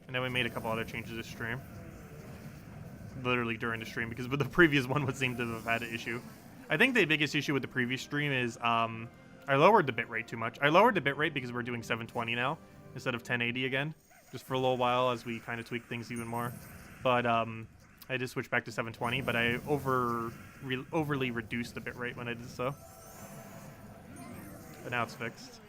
and then we made a couple other changes to stream. Literally during the stream, because with the previous one would seem to have had an issue. I think the biggest issue with the previous stream is I lowered the bitrate too much. I lowered the bitrate because we're doing 720 now instead of 1080 again, just for a little while as we kind of tweak things even more. But I just switched back to 720, but I overly reduced the bitrate when I did so. But now it's fixed.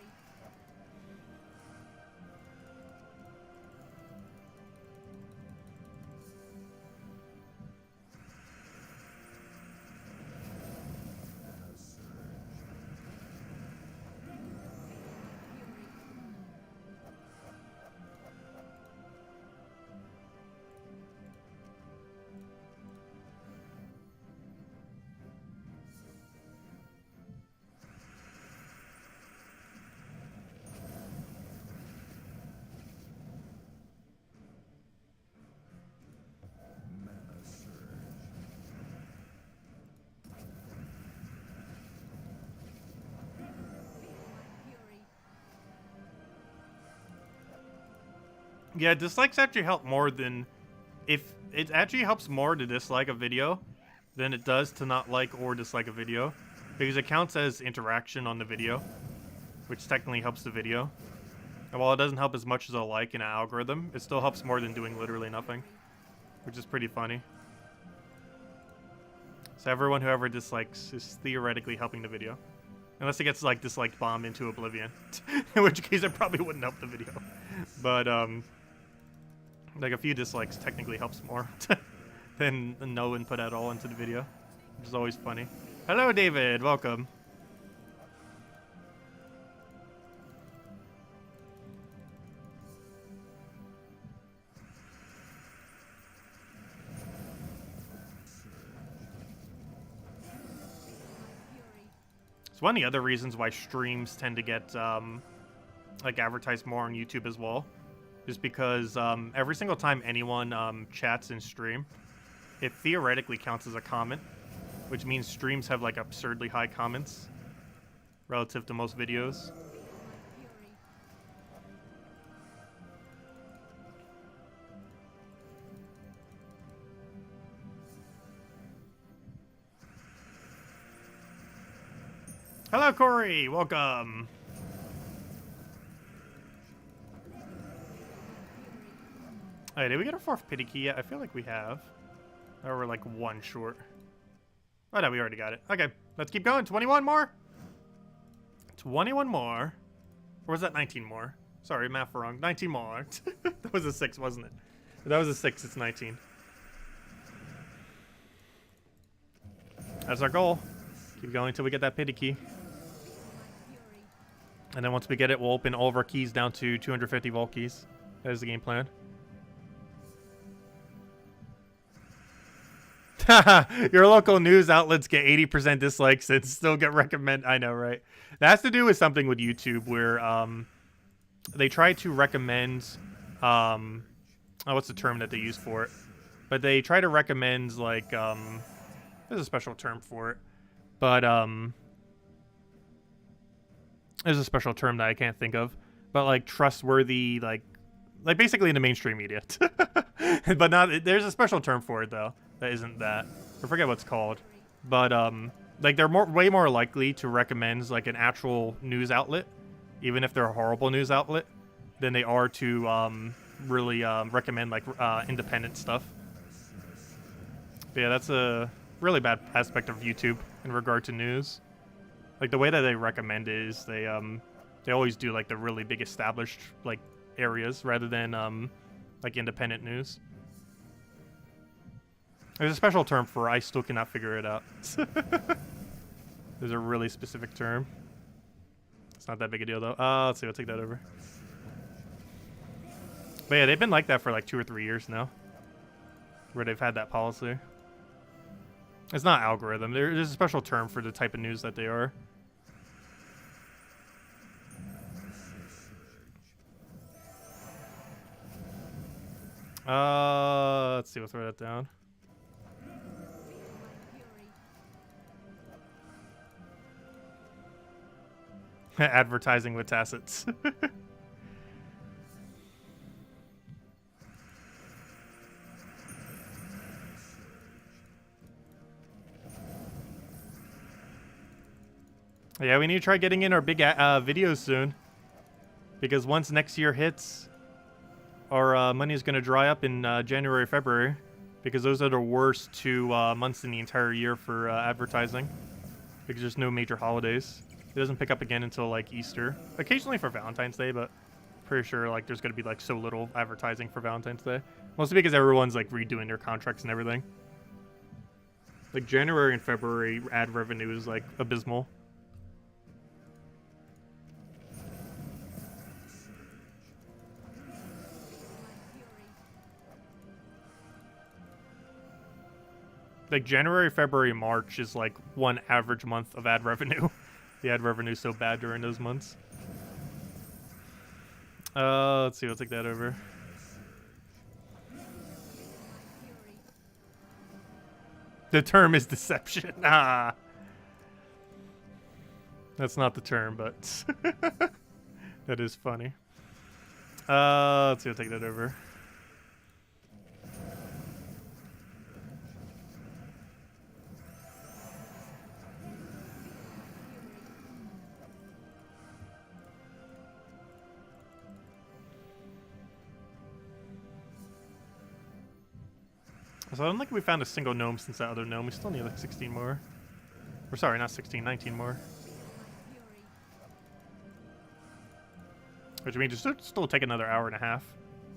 Yeah, dislikes actually help more than... If it actually helps more to dislike a video than it does to not like or dislike a video. Because it counts as interaction on the video, which technically helps the video. And while it doesn't help as much as a like in an algorithm, it still helps more than doing literally nothing. Which is pretty funny. So everyone who ever dislikes is theoretically helping the video. Unless it gets, like, disliked bomb into oblivion. In which case it probably wouldn't help the video. But, like, a few dislikes technically helps more than no input at all into the video, which is always funny. Hello, David. Welcome. It's one of the other reasons why streams tend to get, like, advertised more on YouTube as well. Just because every single time anyone chats in stream, it theoretically counts as a comment, which means streams have like absurdly high comments relative to most videos. Hello, Corey. Welcome. Hey, did we get our 4th pity key yet? I feel like we have. Or we're like 1 short. Oh no, we already got it. Okay, let's keep going. 21 more. 21 more. Or was that 19 more? Sorry, math wrong. 19 more. That was a 6, wasn't it? If that was a 6, it's 19. That's our goal. Keep going until we get that pity key. And then once we get it, we'll open all of our keys down to 250 vault keys. That is the game plan. Your local news outlets get 80% dislikes and still get recommend. I know, right? That has to do with something with YouTube where they try to recommend oh, what's the term that they use for it? But they try to recommend like there's a special term for it. But there's a special term that I can't think of. But like trustworthy, like basically in the mainstream media. But not, there's a special term for it though. That isn't that. I forget what it's called. But like they're way more likely to recommend like an actual news outlet, even if they're a horrible news outlet, than they are to really recommend like independent stuff. But yeah, that's a really bad aspect of YouTube in regard to news. Like the way that they recommend it is they always do like the really big established like areas rather than like independent news. There's a special term for it. I still cannot figure it out. There's a really specific term. It's not that big a deal though. Let's see, I'll take that over. But yeah, they've been like that for like 2 or 3 years now, where they've had that policy. It's not algorithm. There's a special term for the type of news that they are. Let's see. We'll throw that down. Advertising with tacits. Yeah, we need to try getting in our big videos soon. Because once next year hits, our money is going to dry up in January, February. Because those are the worst 2 months in the entire year for advertising. Because there's no major holidays. It doesn't pick up again until like Easter. Occasionally for Valentine's Day, but pretty sure like there's going to be like so little advertising for Valentine's Day. Mostly because everyone's like redoing their contracts and everything. Like January and February ad revenue is like abysmal. Like January, February, March is like one average month of ad revenue. The ad revenue is so bad during those months. Let's see, we'll take that over. The term is deception. Ah. That's not the term, but that is funny. Let's see, we'll take that over. So I don't think we found a single gnome since that other gnome. We still need like 16 more. Or sorry, not 16, 19 more. Which means it still take another hour and a half.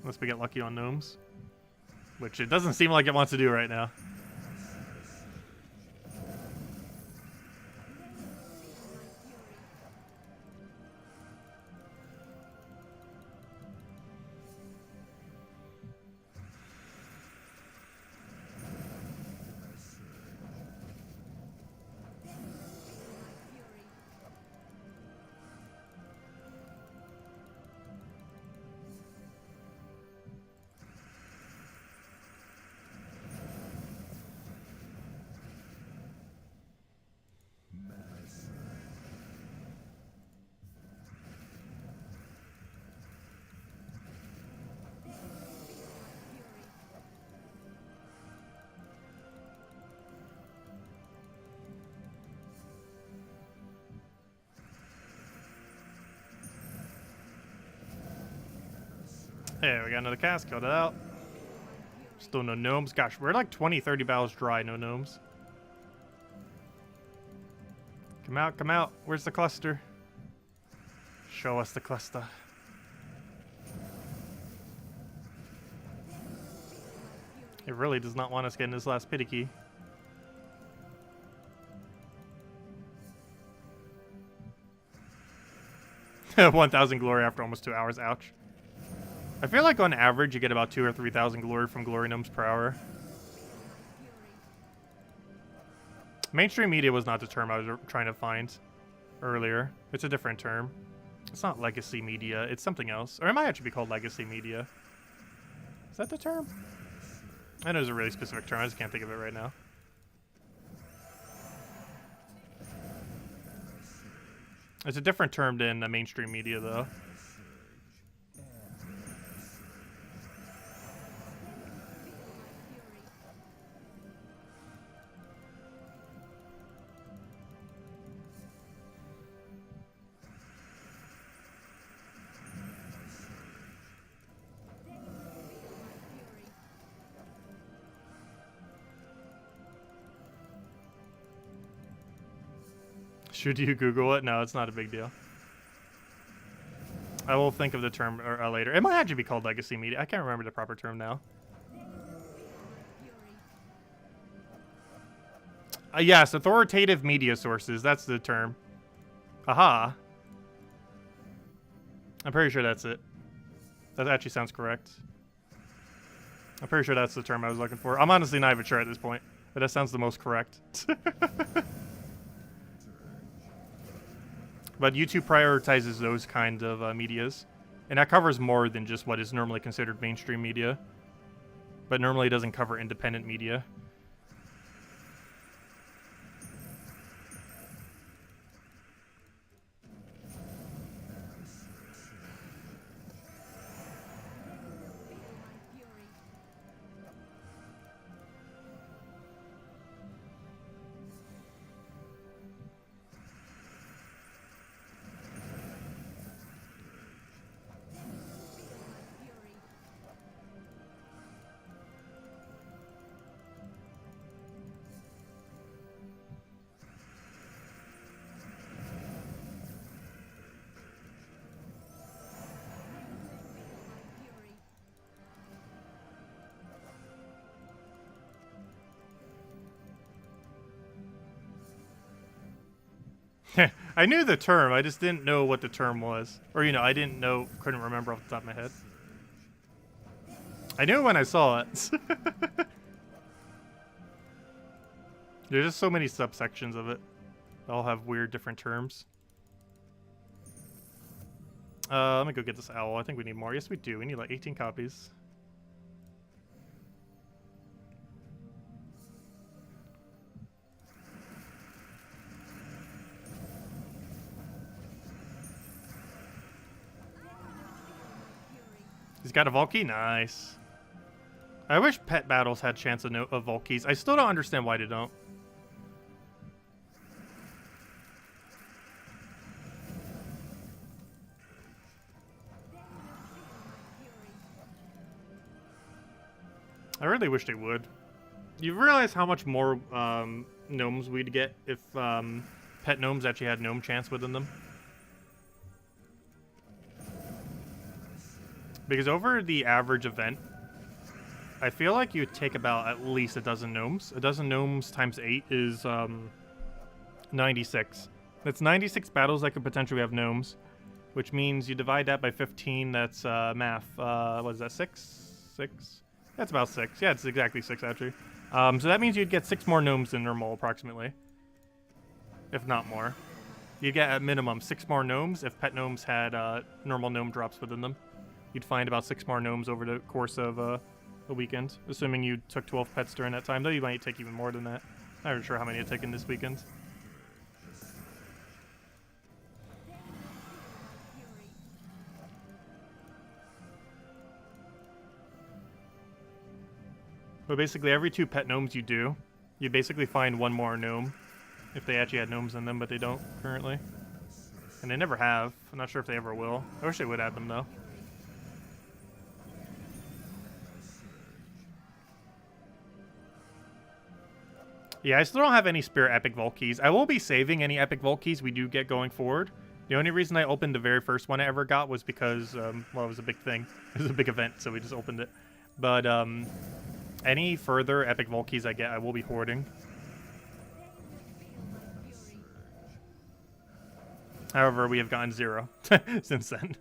Unless we get lucky on gnomes. Which it doesn't seem like it wants to do right now. Hey, we got another cast, got it out. Still no gnomes. Gosh, we're like 20, 30 battles dry, no gnomes. Come out, come out. Where's the cluster? Show us the cluster. It really does not want us getting this last pity key. $1,000 glory after almost 2 hours. Ouch. I feel like on average you get about 2,000 or 3,000 glory from glory gnomes per hour. Mainstream media was not the term I was trying to find earlier. It's a different term. It's not legacy media. It's something else. Or it might actually be called legacy media. Is that the term? I know there's a really specific term. I just can't think of it right now. It's a different term than the mainstream media, though. Should you Google it? No, it's not a big deal. I will think of the term later. It might actually be called legacy media. I can't remember the proper term now. Yes, authoritative media sources. That's the term. Aha. I'm pretty sure that's it. That actually sounds correct. I'm pretty sure that's the term I was looking for. I'm honestly not even sure at this point, but that sounds the most correct. But YouTube prioritizes those kind of medias. And that covers more than just what is normally considered mainstream media. But normally it doesn't cover independent media. I knew the term, I just didn't know what the term was. Or, you know, I didn't know, couldn't remember off the top of my head. I knew it when I saw it. There's just so many subsections of it. They all have weird different terms. Let me go get this owl. I think we need more. Yes, we do. We need like 18 copies. He's got a Volkey? Nice. I wish pet battles had chance of Volkeys. I still don't understand why they don't. I really wish they would. You realize how much more gnomes we'd get if pet gnomes actually had gnome chance within them? Because over the average event, I feel like you'd take about at least a dozen gnomes. A dozen gnomes times 8 is 96. That's 96 battles that could potentially have gnomes, which means you divide that by 15. That's math. What is that? 6? 6? That's about 6. Yeah, it's exactly 6 actually. So that means you'd get 6 more gnomes than normal, approximately, if not more. You'd get at minimum 6 more gnomes if pet gnomes had normal gnome drops within them. You'd find about 6 more gnomes over the course of a weekend, assuming you took 12 pets during that time. Though you might take even more than that. Not even sure how many you've taken this weekend. But basically, every 2 pet gnomes you do, you basically find 1 more gnome. If they actually had gnomes in them, but they don't currently. And they never have. I'm not sure if they ever will. I wish they would add them, though. Yeah, I still don't have any spare epic vault keys. I will be saving any epic vault keys we do get going forward. The only reason I opened the very first one I ever got was because, well, it was a big thing. It was a big event, so we just opened it. But, any further epic vault keys I get, I will be hoarding. However, we have gotten 0 since then.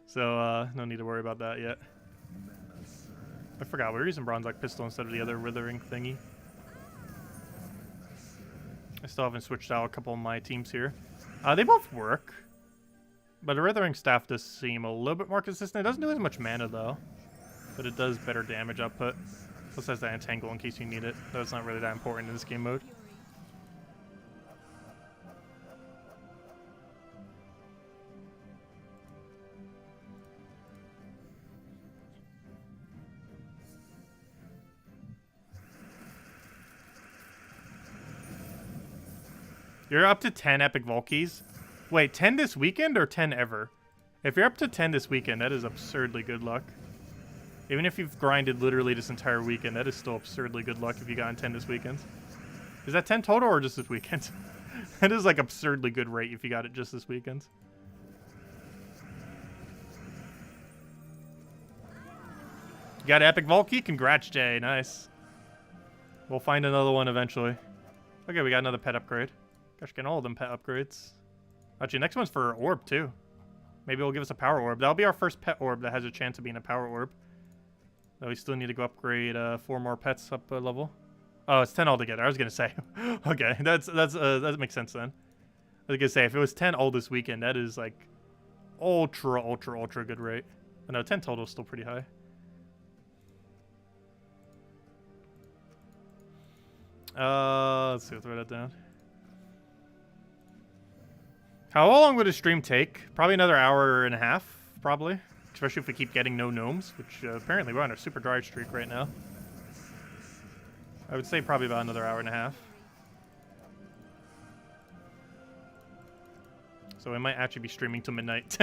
So, no need to worry about that yet. I forgot, we were using Bronze Like Pistol instead of the other withering thingy. I still haven't switched out a couple of my teams here. They both work. But the Withering Staff does seem a little bit more consistent. It doesn't do as much mana, though. But it does better damage output. Plus has that Entangle in case you need it. Though it's not really that important in this game mode. You're up to 10 epic vault keys. Wait, 10 this weekend or 10 ever? If you're up to 10 this weekend, that is absurdly good luck. Even if you've grinded literally this entire weekend, that is still absurdly good luck if you got 10 this weekend. Is that 10 total or just this weekend? That is like absurdly good rate if you got it just this weekend. You got an epic vault key? Congrats, Jay. Nice. We'll find another one eventually. Okay, we got another pet upgrade. Gosh, getting all of them pet upgrades. Actually, next one's for orb, too. Maybe it'll give us a power orb. That'll be our first pet orb that has a chance of being a power orb. Though we still need to go upgrade 4 more pets up a level. Oh, it's 10 altogether. I was going to say. Okay, that makes sense then. I was going to say, if it was 10 all this weekend, that is like ultra good rate. But no, 10 total is still pretty high. Let's see, we'll throw that down. How long would a stream take? Probably another hour and a half, probably. Especially if we keep getting no gnomes, which apparently we're on a super dry streak right now. I would say probably about another hour and a half. So we might actually be streaming till midnight.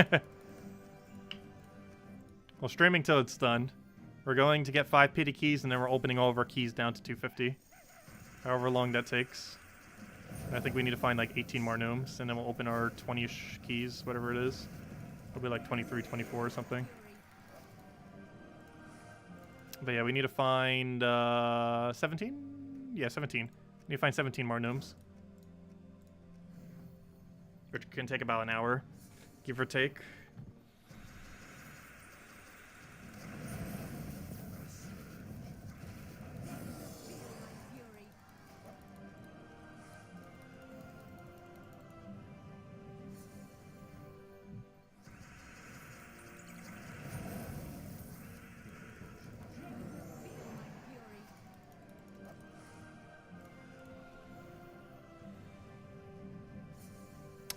Well, streaming till it's done. We're going to get 5 pity keys, and then we're opening all of our keys down to 250. However long that takes. I think we need to find like 18 more gnomes, and then we'll open our 20-ish keys, whatever it is. It'll be like 23, 24 or something. But yeah, we need to find 17? Yeah, 17. We need to find 17 more gnomes. Which can take about an hour, give or take.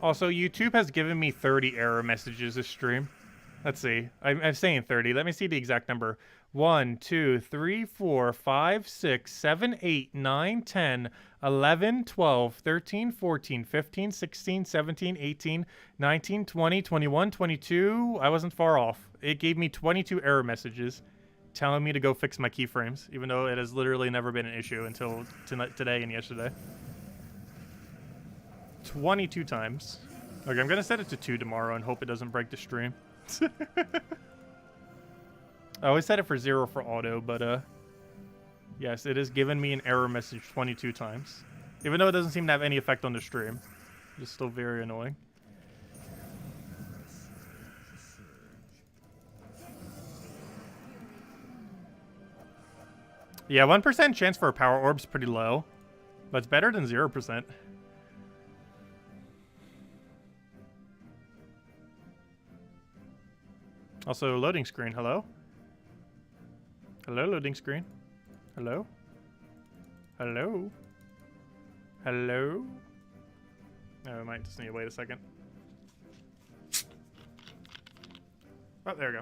Also, YouTube has given me 30 error messages this stream. Let's see. I'm saying 30. Let me see the exact number. 1, 2, 3, 4, 5, 6, 7, 8, 9, 10, 11, 12, 13, 14, 15, 16, 17, 18, 19, 20, 21, 22. I wasn't far off. It gave me 22 error messages telling me to go fix my keyframes, even though it has literally never been an issue until today and yesterday. 22 times. Okay, I'm gonna set it to 2 tomorrow and hope it doesn't break the stream. I always set it for 0 for auto, but yes, it has given me an error message 22 times. Even though it doesn't seem to have any effect on the stream. It's still very annoying. Yeah, 1% chance for a power orb's pretty low, but it's better than 0%. Also, loading screen. Hello? Hello, loading screen. Hello? Hello? Hello? Oh, I might just need to wait a second. Oh, there we go.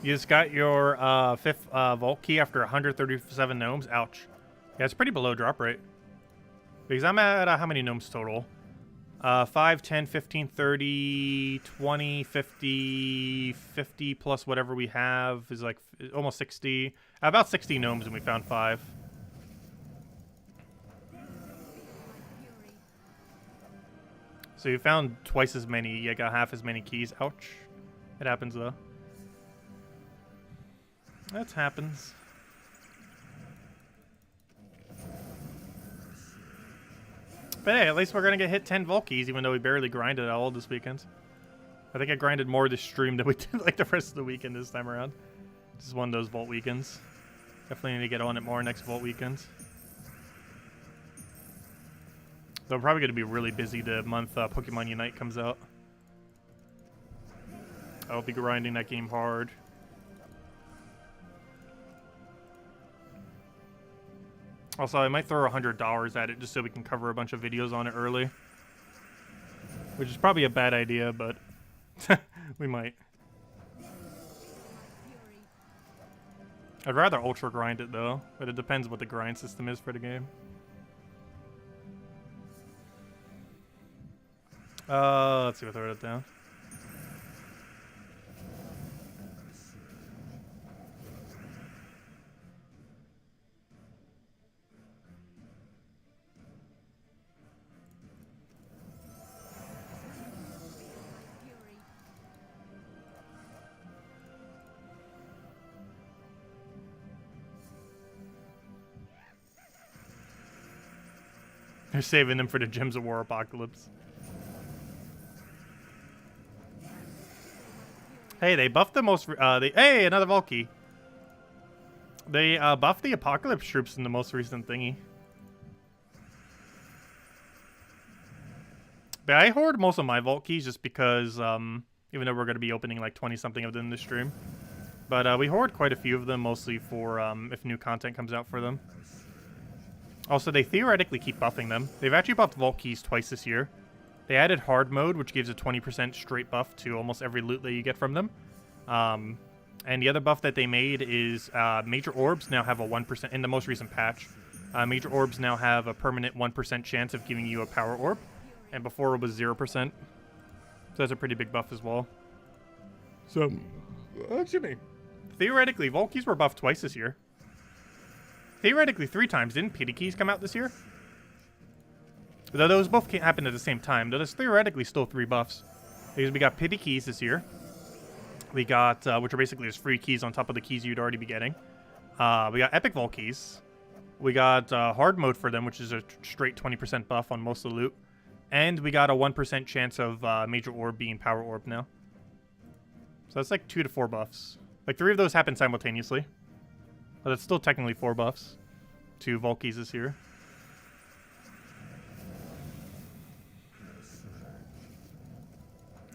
You just got your 5th vault key after 137 gnomes. Ouch. Yeah, it's pretty below drop rate. Because I'm at how many gnomes total? 5, 10, 15, 30, 20, 50, 50 plus whatever we have is like almost 60. About 60 gnomes and we found 5. So you found twice as many, you got half as many keys. Ouch. It happens though. That happens. But hey, at least we're gonna get hit 10 vault keys, even though we barely grinded at all this weekend. I think I grinded more this stream than we did like the rest of the weekend this time around. This is one of those vault weekends. Definitely need to get on it more next vault weekend. So I'm probably gonna be really busy the month Pokemon Unite comes out. I'll be grinding that game hard. Also, I might throw $100 at it just so we can cover a bunch of videos on it early. Which is probably a bad idea, but we might. I'd rather ultra grind it though, but it depends what the grind system is for the game. Let's see if I throw it down. They're saving them for the Gems of War Apocalypse. Hey, they buffed the most... hey, another Volkey. They buffed the Apocalypse troops in the most recent thingy. But I hoard most of my Vault keys just because, even though we're going to be opening like 20-something of them this stream. But we hoard quite a few of them, mostly for if new content comes out for them. Also, they theoretically keep buffing them. They've actually buffed Vault keys twice this year. They added hard mode, which gives a 20% straight buff to almost every loot that you get from them. And the other buff that they made is major orbs now have a 1%, in the most recent patch. Major orbs now have a permanent 1% chance of giving you a power orb. And before it was 0%. So that's a pretty big buff as well. So, excuse me. Theoretically, Vault keys were buffed twice this year. Theoretically 3 times. Didn't Pity keys come out this year? Though those both can't happen at the same time. Though there's theoretically still 3 buffs. Because we got Pity keys this year. We got, which are basically just free keys on top of the keys you'd already be getting. We got Epic Vault keys. We got hard mode for them, which is a straight 20% buff on most of the loot. And we got a 1% chance of major orb being power orb now. So that's like 2 to 4 buffs. Like 3 of those happen simultaneously. But it's still technically 4 buffs to Vault keys this year.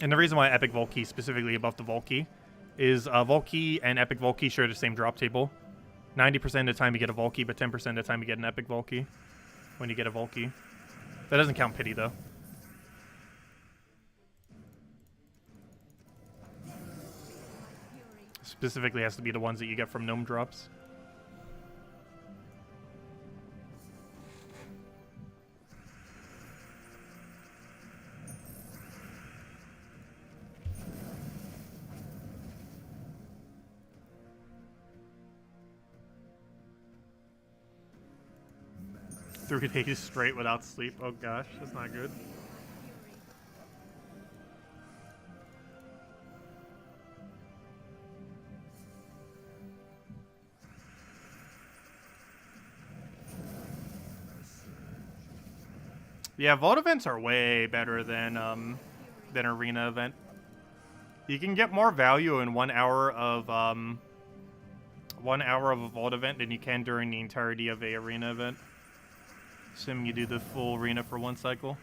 And the reason why Epic Vault Key specifically above the Vault Key is Vault Key and Epic Vault Key share the same drop table. 90% of the time you get a Vault Key, but 10% of the time you get an Epic Vault Key when you get a Vault Key. That doesn't count Pity, though. Specifically has to be the ones that you get from Gnome drops. Three days straight without sleep. Oh gosh, that's not good. Yeah, Vault events are way better than Arena event. You can get more value in 1 hour of a Vault event than you can during the entirety of a Arena event. Assuming you do the full arena for 1 cycle.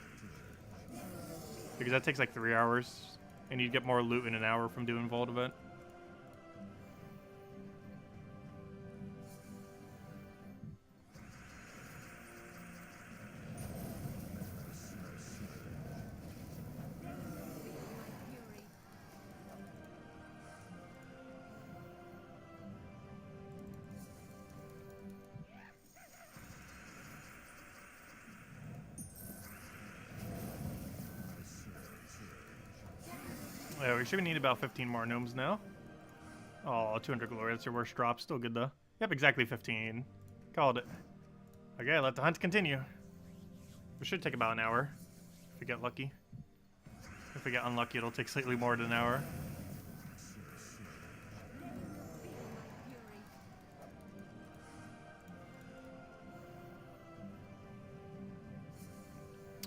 Because that takes like 3 hours. And you get more loot in an hour from doing Vault event. We should need about 15 more gnomes now. Oh, 200 glory. That's your worst drop. Still good, though. Yep, exactly 15. Called it. Okay, let the hunt continue. We should take about an hour. If we get lucky. If we get unlucky, it'll take slightly more than an hour.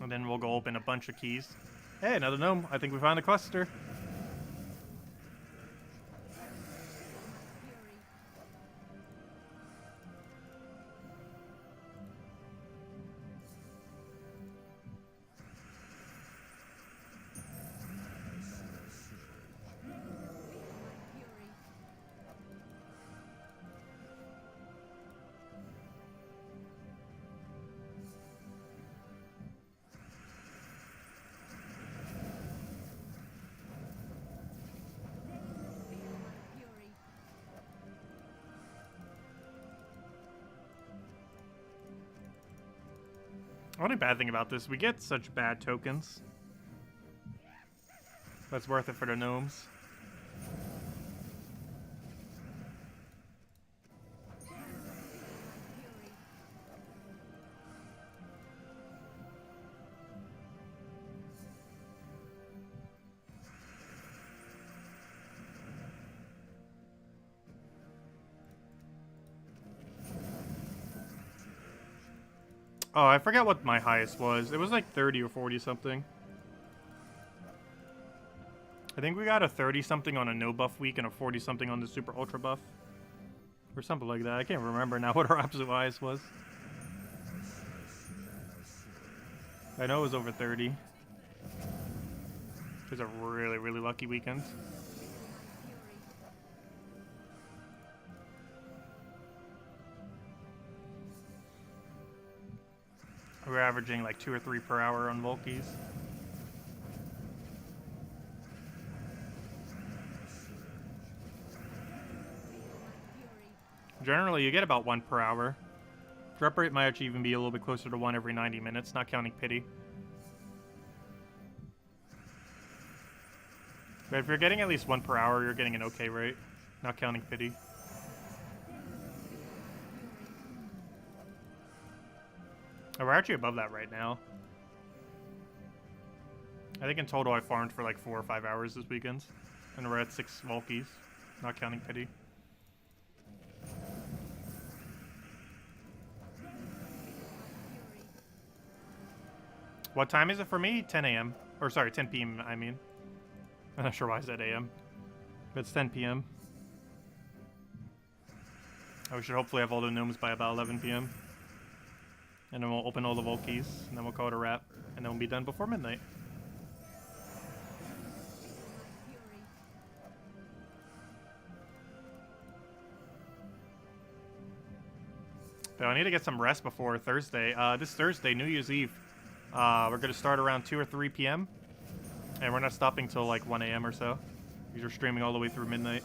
And then we'll go open a bunch of keys. Hey, another gnome. I think we found a cluster. Only bad thing about this, we get such bad tokens. That's worth it for the gnomes. Oh, I forget what my highest was. It was like 30 or 40 something. I think we got a 30 something on a no buff week and a 40 something on the super ultra buff. Or something like that. I can't remember now what our absolute highest was. I know it was over 30. It was a really, really lucky weekend. We're averaging like 2 or 3 per hour on Volkies. Generally, you get about 1 per hour. Drop rate might actually even be a little bit closer to 1 every 90 minutes, not counting pity. But if you're getting at least 1 per hour, you're getting an okay rate, not counting pity. Oh, we're actually above that right now. I think in total I farmed for like 4 or 5 hours this weekend. And we're at 6 Volkies, not counting pity. What time is it for me? 10 a.m. Or sorry, 10 p.m. I mean. I'm not sure why I said a.m. But it's 10 p.m. We should hopefully have all the gnomes by about 11 p.m. And then we'll open all the Volkies, and then we'll call it a wrap, and then we'll be done before midnight. But I need to get some rest before Thursday. This Thursday, New Year's Eve, we're going to start around 2 or 3 p.m. And we're not stopping till like 1 a.m. or so. Because we're streaming all the way through midnight.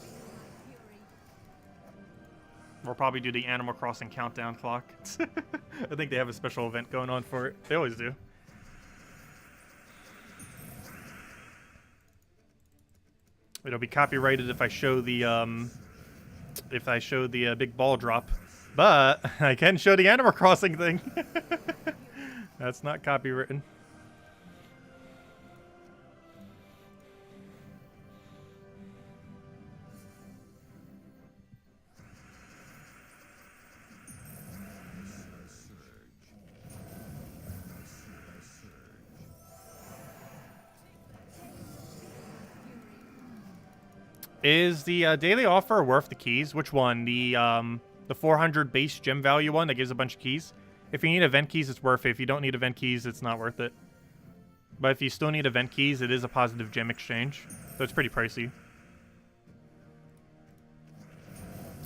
We'll probably do the Animal Crossing countdown clock. I think they have a special event going on for it. They always do. It'll be copyrighted if I show the big ball drop, but I can show the Animal Crossing thing. That's not copywritten. Is the daily offer worth the keys? Which one? The 400 base gem value one that gives a bunch of keys? If you need event keys, it's worth it. If you don't need event keys, it's not worth it. But if you still need event keys, it is a positive gem exchange. So it's pretty pricey.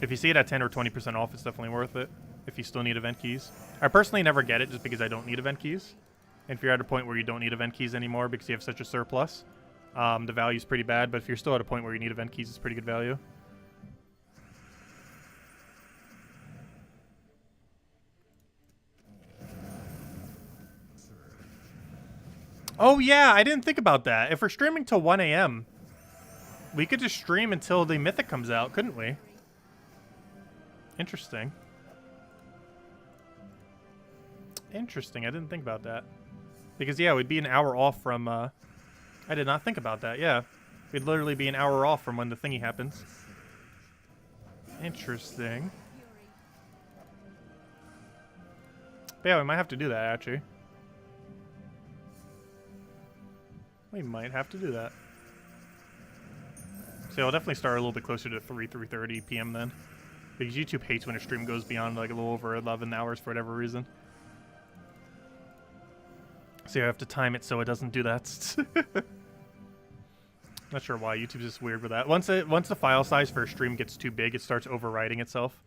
If you see it at 10 or 20% off, it's definitely worth it. If you still need event keys. I personally never get it just because I don't need event keys. And if you're at a point where you don't need event keys anymore because you have such a surplus, the value's pretty bad, but if you're still at a point where you need event keys, it's pretty good value. Oh yeah, I didn't think about that. If we're streaming till 1 a.m., We could just stream until the mythic comes out, couldn't we? Interesting. Interesting. I didn't think about that. Because, yeah, we'd be an hour off from... I did not think about that, yeah. We'd literally be an hour off from when the thingy happens. Interesting. But yeah, we might have to do that, actually. We might have to do that. So I'll definitely start a little bit closer to 3:30 p.m. then. Because YouTube hates when a stream goes beyond like a little over 11 hours for whatever reason. So I have to time it so it doesn't do that. Not sure why. YouTube's just weird with that. Once the file size for a stream gets too big, it starts overwriting itself.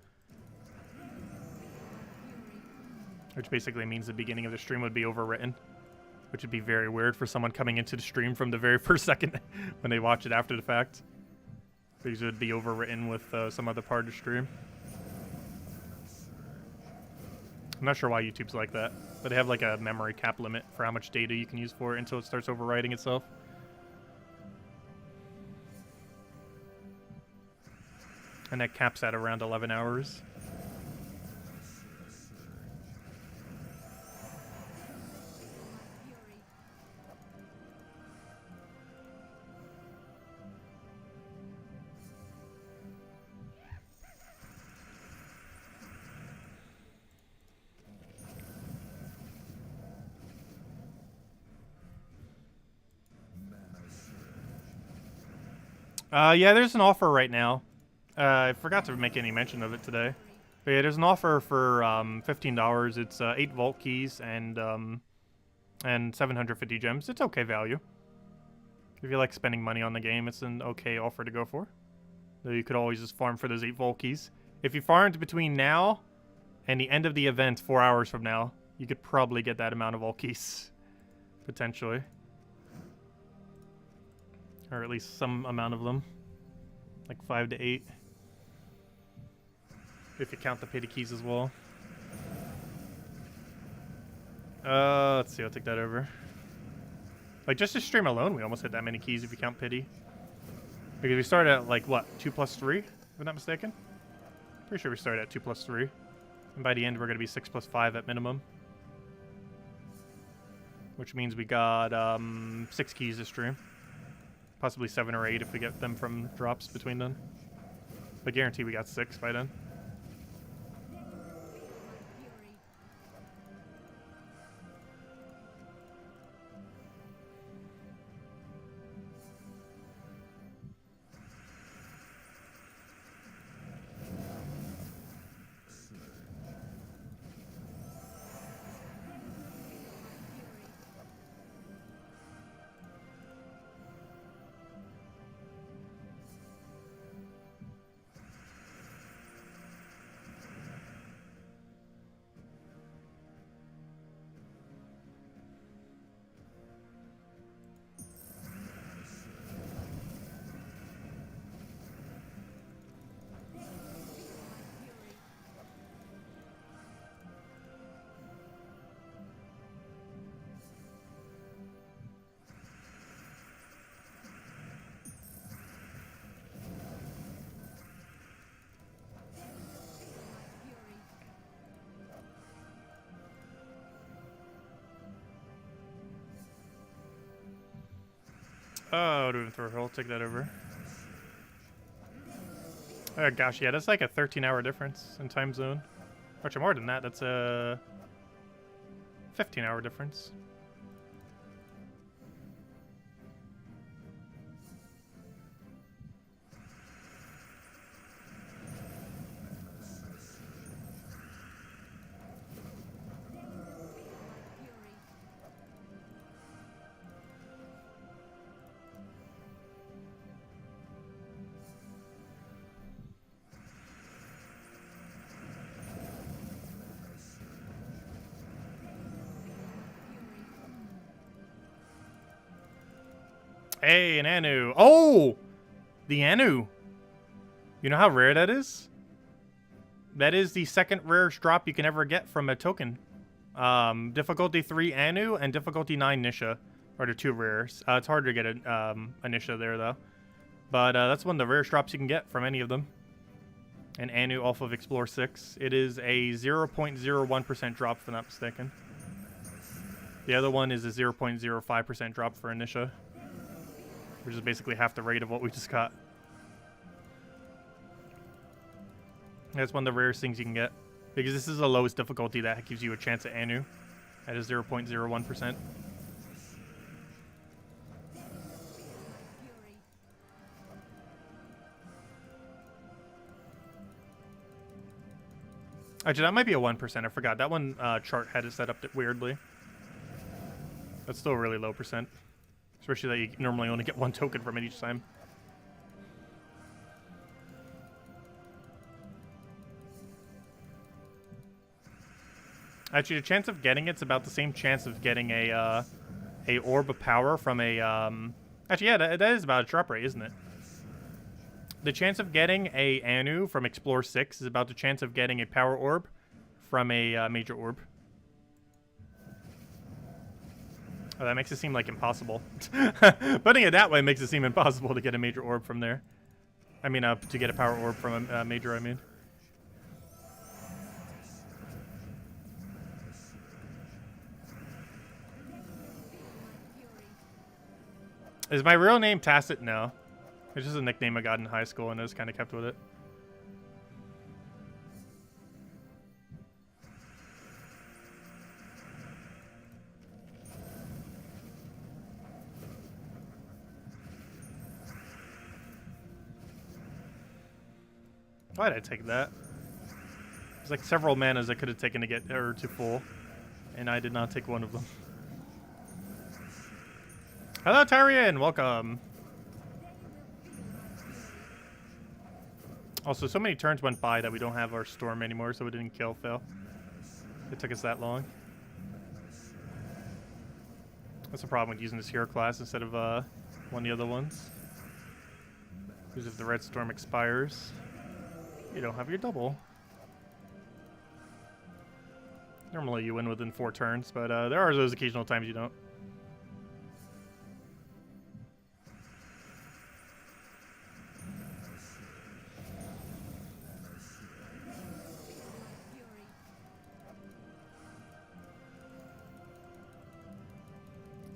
Which basically means the beginning of the stream would be overwritten. Which would be very weird for someone coming into the stream from the very first second when they watch it after the fact. Because it would be overwritten with some other part of the stream. I'm not sure why YouTube's like that. But they have like a memory cap limit for how much data you can use for it until it starts overwriting itself. And that caps at around 11 hours. Yeah, there's an offer right now. I forgot to make any mention of it today. But yeah, there's an offer for $15. It's 8 vault keys and 750 gems. It's okay value. If you like spending money on the game, it's an okay offer to go for. Though you could always just farm for those 8 vault keys. If you farmed between now and the end of the event, 4 hours from now, you could probably get that amount of vault keys. Potentially. Or at least some amount of them. Like 5 to 8. If you count the pity keys as well. Let's see, I'll take that over. Like, just to stream alone, we almost hit that many keys if you count pity. Because we started at, like, what, 2 plus 3? If I'm not mistaken? Pretty sure we started at 2 plus 3. And by the end, we're going to be 6 plus 5 at minimum. Which means we got 6 keys to stream. Possibly 7 or 8 if we get them from drops between them. But guarantee we got 6 by then. Oh, do throw I'll take that over. Oh gosh, yeah, that's like a 13-hour difference in time zone. Actually, more than that, that's a 15-hour difference. Hey, an Anu. Oh! The Anu. You know how rare that is? That is the second rarest drop you can ever get from a token. Difficulty 3 Anu and difficulty 9 Nisha are the 2 rares. It's hard to get a Nisha there, though. But that's one of the rarest drops you can get from any of them. An Anu off of Explore 6. It is a 0.01% drop, if I'm not mistaken. The other one is a 0.05% drop for Initia, which is basically half the rate of what we just got. That's one of the rarest things you can get, because this is the lowest difficulty that gives you a chance at Anu at a 0.01%. Actually, that might be a 1%. I forgot. That one chart had it set up weirdly. That's still a really low percent. Especially that you normally only get one token from it each time. Actually, the chance of getting it's about the same chance of getting a orb of power from a... Actually, yeah, that is about a drop rate, isn't it? The chance of getting a Anu from Explore 6 is about the chance of getting a Power Orb from a Major Orb. Oh, that makes it seem like impossible. Putting it that way makes it seem impossible to get a Major Orb from there. I mean, to get a Power Orb from a Major, I mean. Is my real name Tacit? No. It's just a nickname I got in high school, and I just kind of kept with it. Why did I take that? There's like several manas I could have taken to get her to full, and I did not take one of them. Hello, Tyrian! Welcome! Also, so many turns went by that we don't have our Storm anymore, so we didn't kill Phil. It took us that long. That's the problem with using this hero class instead of one of the other ones. Because if the Red Storm expires, you don't have your double. Normally you win within 4 turns, but there are those occasional times you don't.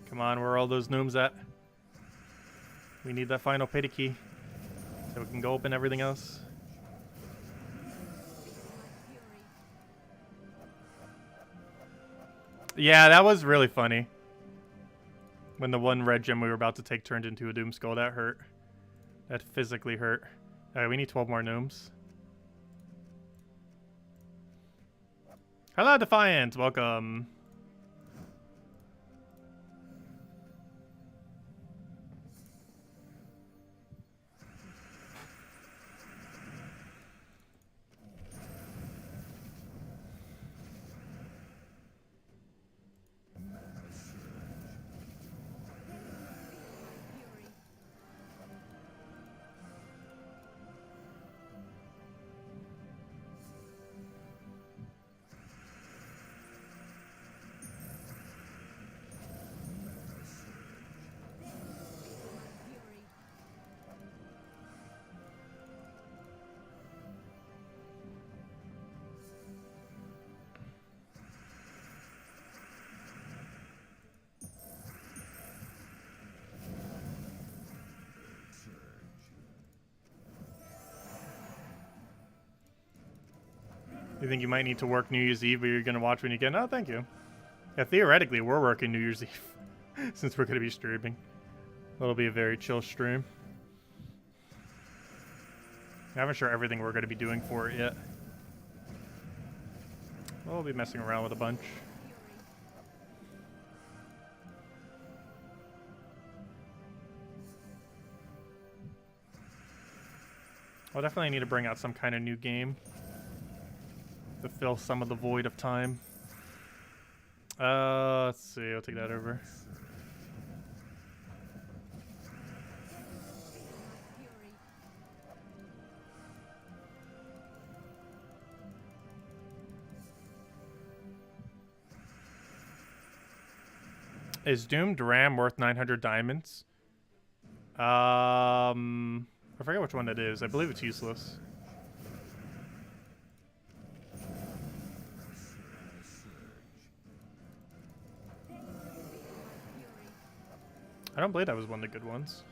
Come on, where are all those gnomes at? We need that final pity key so we can go open everything else. Yeah, that was really funny. When the one red gem we were about to take turned into a Doom Skull, that hurt. That physically hurt. Alright, we need 12 more gnomes. Hello, Defiant! Welcome. You think you might need to work New Year's Eve, but you're going to watch when you can? Oh, thank you. Yeah, theoretically, we're working New Year's Eve since we're going to be streaming. It'll be a very chill stream. I'm not sure everything we're going to be doing for it yet. We'll be messing around with a bunch. I'll definitely need to bring out some kind of new game to fill some of the void of time. Let's see, I'll take that over. Is Doomed Ram worth 900 diamonds? I forget which one it is. I believe it's useless. I don't believe that was one of the good ones.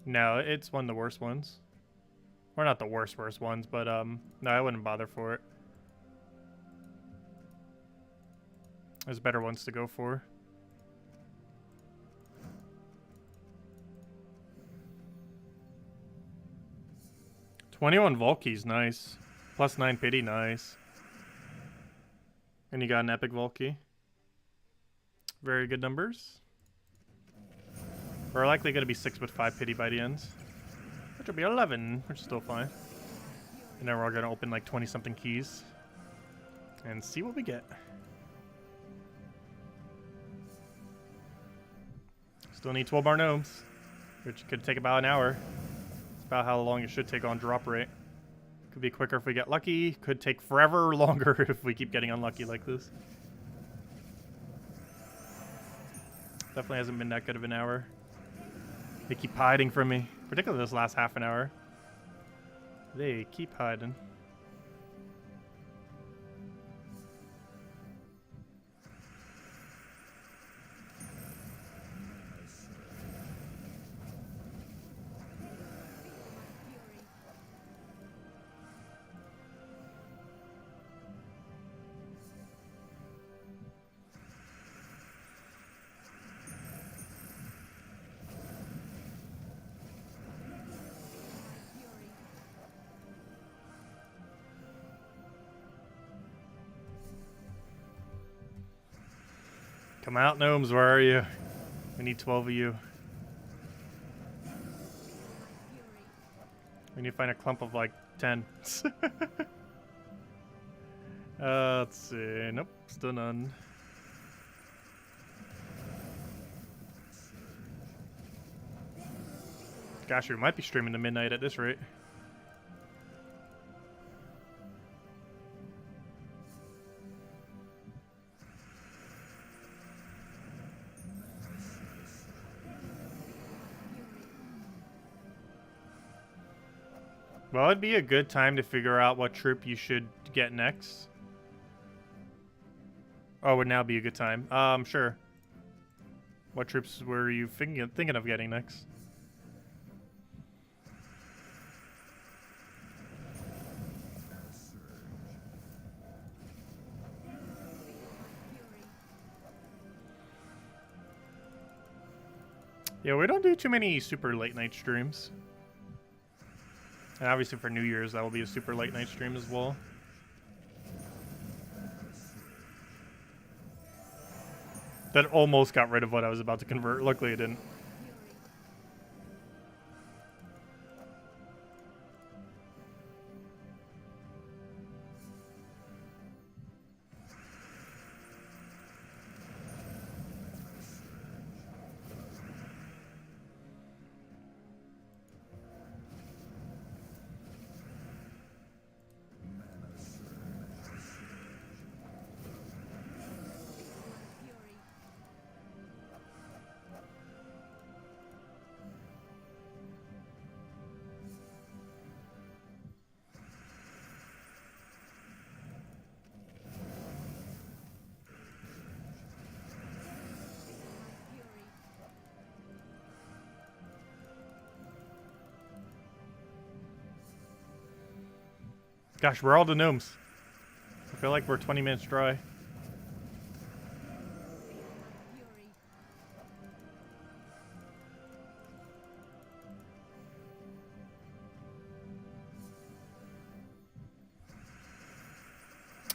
No, it's one of the worst ones. Or not the worst ones, but no, I wouldn't bother for it. There's better ones to go for. +21 Volkey's nice. +9 pity, nice. And you got an epic Volkey. Very good numbers. We're likely going to be 6 with 5 pity by the end. Which will be 11, which is still fine. And then we're going to open like 20 something keys. And see what we get. Still need 12 more gnomes, which could take about an hour. It's about how long it should take on drop rate. Could be quicker if we get lucky. Could take forever longer if we keep getting unlucky like this. Definitely hasn't been that good of an hour. They keep hiding from me, particularly this last half an hour. They keep hiding. Come out, gnomes, where are you? We need 12 of you. We need to find a clump of like 10. Let's see. Nope, still none. Gosh, we might be streaming to midnight at this rate. Well, it'd be a good time to figure out what troop you should get next. Oh, would now be a good time. Sure. What troops were you thinking of getting next? Yeah, we don't do too many super late night streams. And obviously for New Year's, that will be a super late night stream as well. That almost got rid of what I was about to convert. Luckily it didn't. Gosh, where are all the gnomes? I feel like we're 20 minutes dry.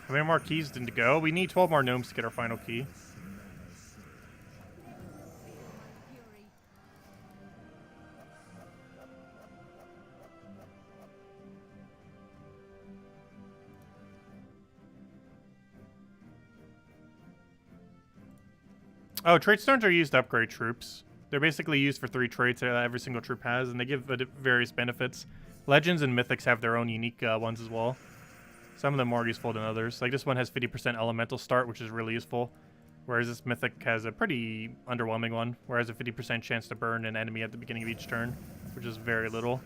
How many more keys to go? We need 12 more gnomes to get our final key. Oh, trait stones are used to upgrade troops. They're basically used for 3 traits that every single troop has, and they give various benefits. Legends and mythics have their own unique ones as well. Some of them more useful than others. Like this one has 50% elemental start, which is really useful. Whereas this mythic has a pretty underwhelming one, where it has a 50% chance to burn an enemy at the beginning of each turn, which is very little.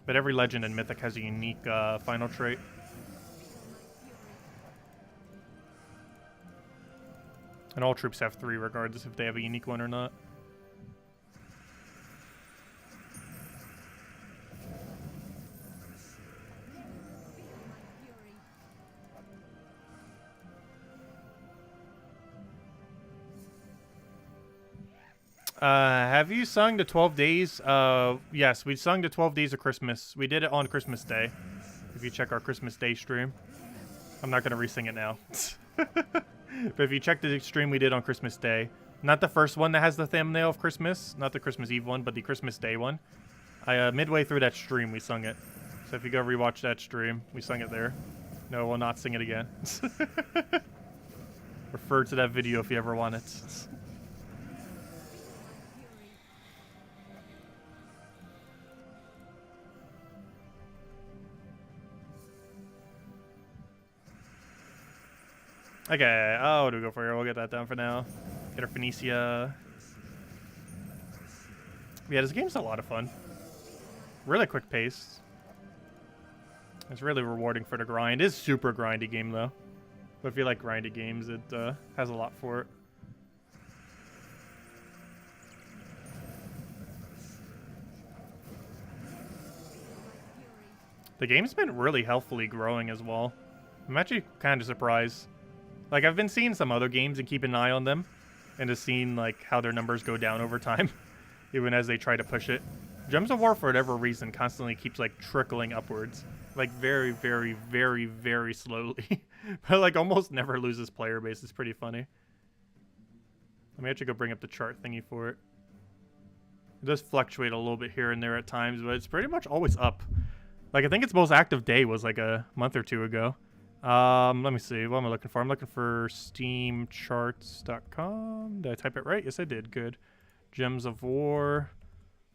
But every legend and mythic has a unique final trait. And all troops have 3 regardless if they have a unique one or not. Have you sung the 12 days? Yes, we sung the 12 days of Christmas. We did it on Christmas Day. If you check our Christmas Day stream. I'm not going to re-sing it now. But if you check the stream we did on Christmas Day, not the first one that has the thumbnail of Christmas, not the Christmas Eve one, but the Christmas Day one. Midway through that stream, we sung it. So if you go rewatch that stream, we sung it there. No, we'll not sing it again. Refer to that video if you ever want it. Okay, what do we go for here? We'll get that down for now. Get our Phoenicia. Yeah, this game's a lot of fun. Really quick pace. It's really rewarding for the grind. It is super grindy game though. But if you like grindy games, it has a lot for it. The game's been really healthily growing as well. I'm actually kind of surprised. Like, I've been seeing some other games and keep an eye on them, and just seeing, like, how their numbers go down over time, even as they try to push it. Gems of War, for whatever reason, constantly keeps, like, trickling upwards. Like, very, very, very, very slowly. But, like, almost never loses player base. It's pretty funny. Let me actually go bring up the chart thingy for it. It does fluctuate a little bit here and there at times, but it's pretty much always up. Like, I think its most active day was, like, a month or 2 ago. Let me see. What am I looking for? I'm looking for steamcharts.com. Did I type it right? Yes, I did. Good. Gems of War.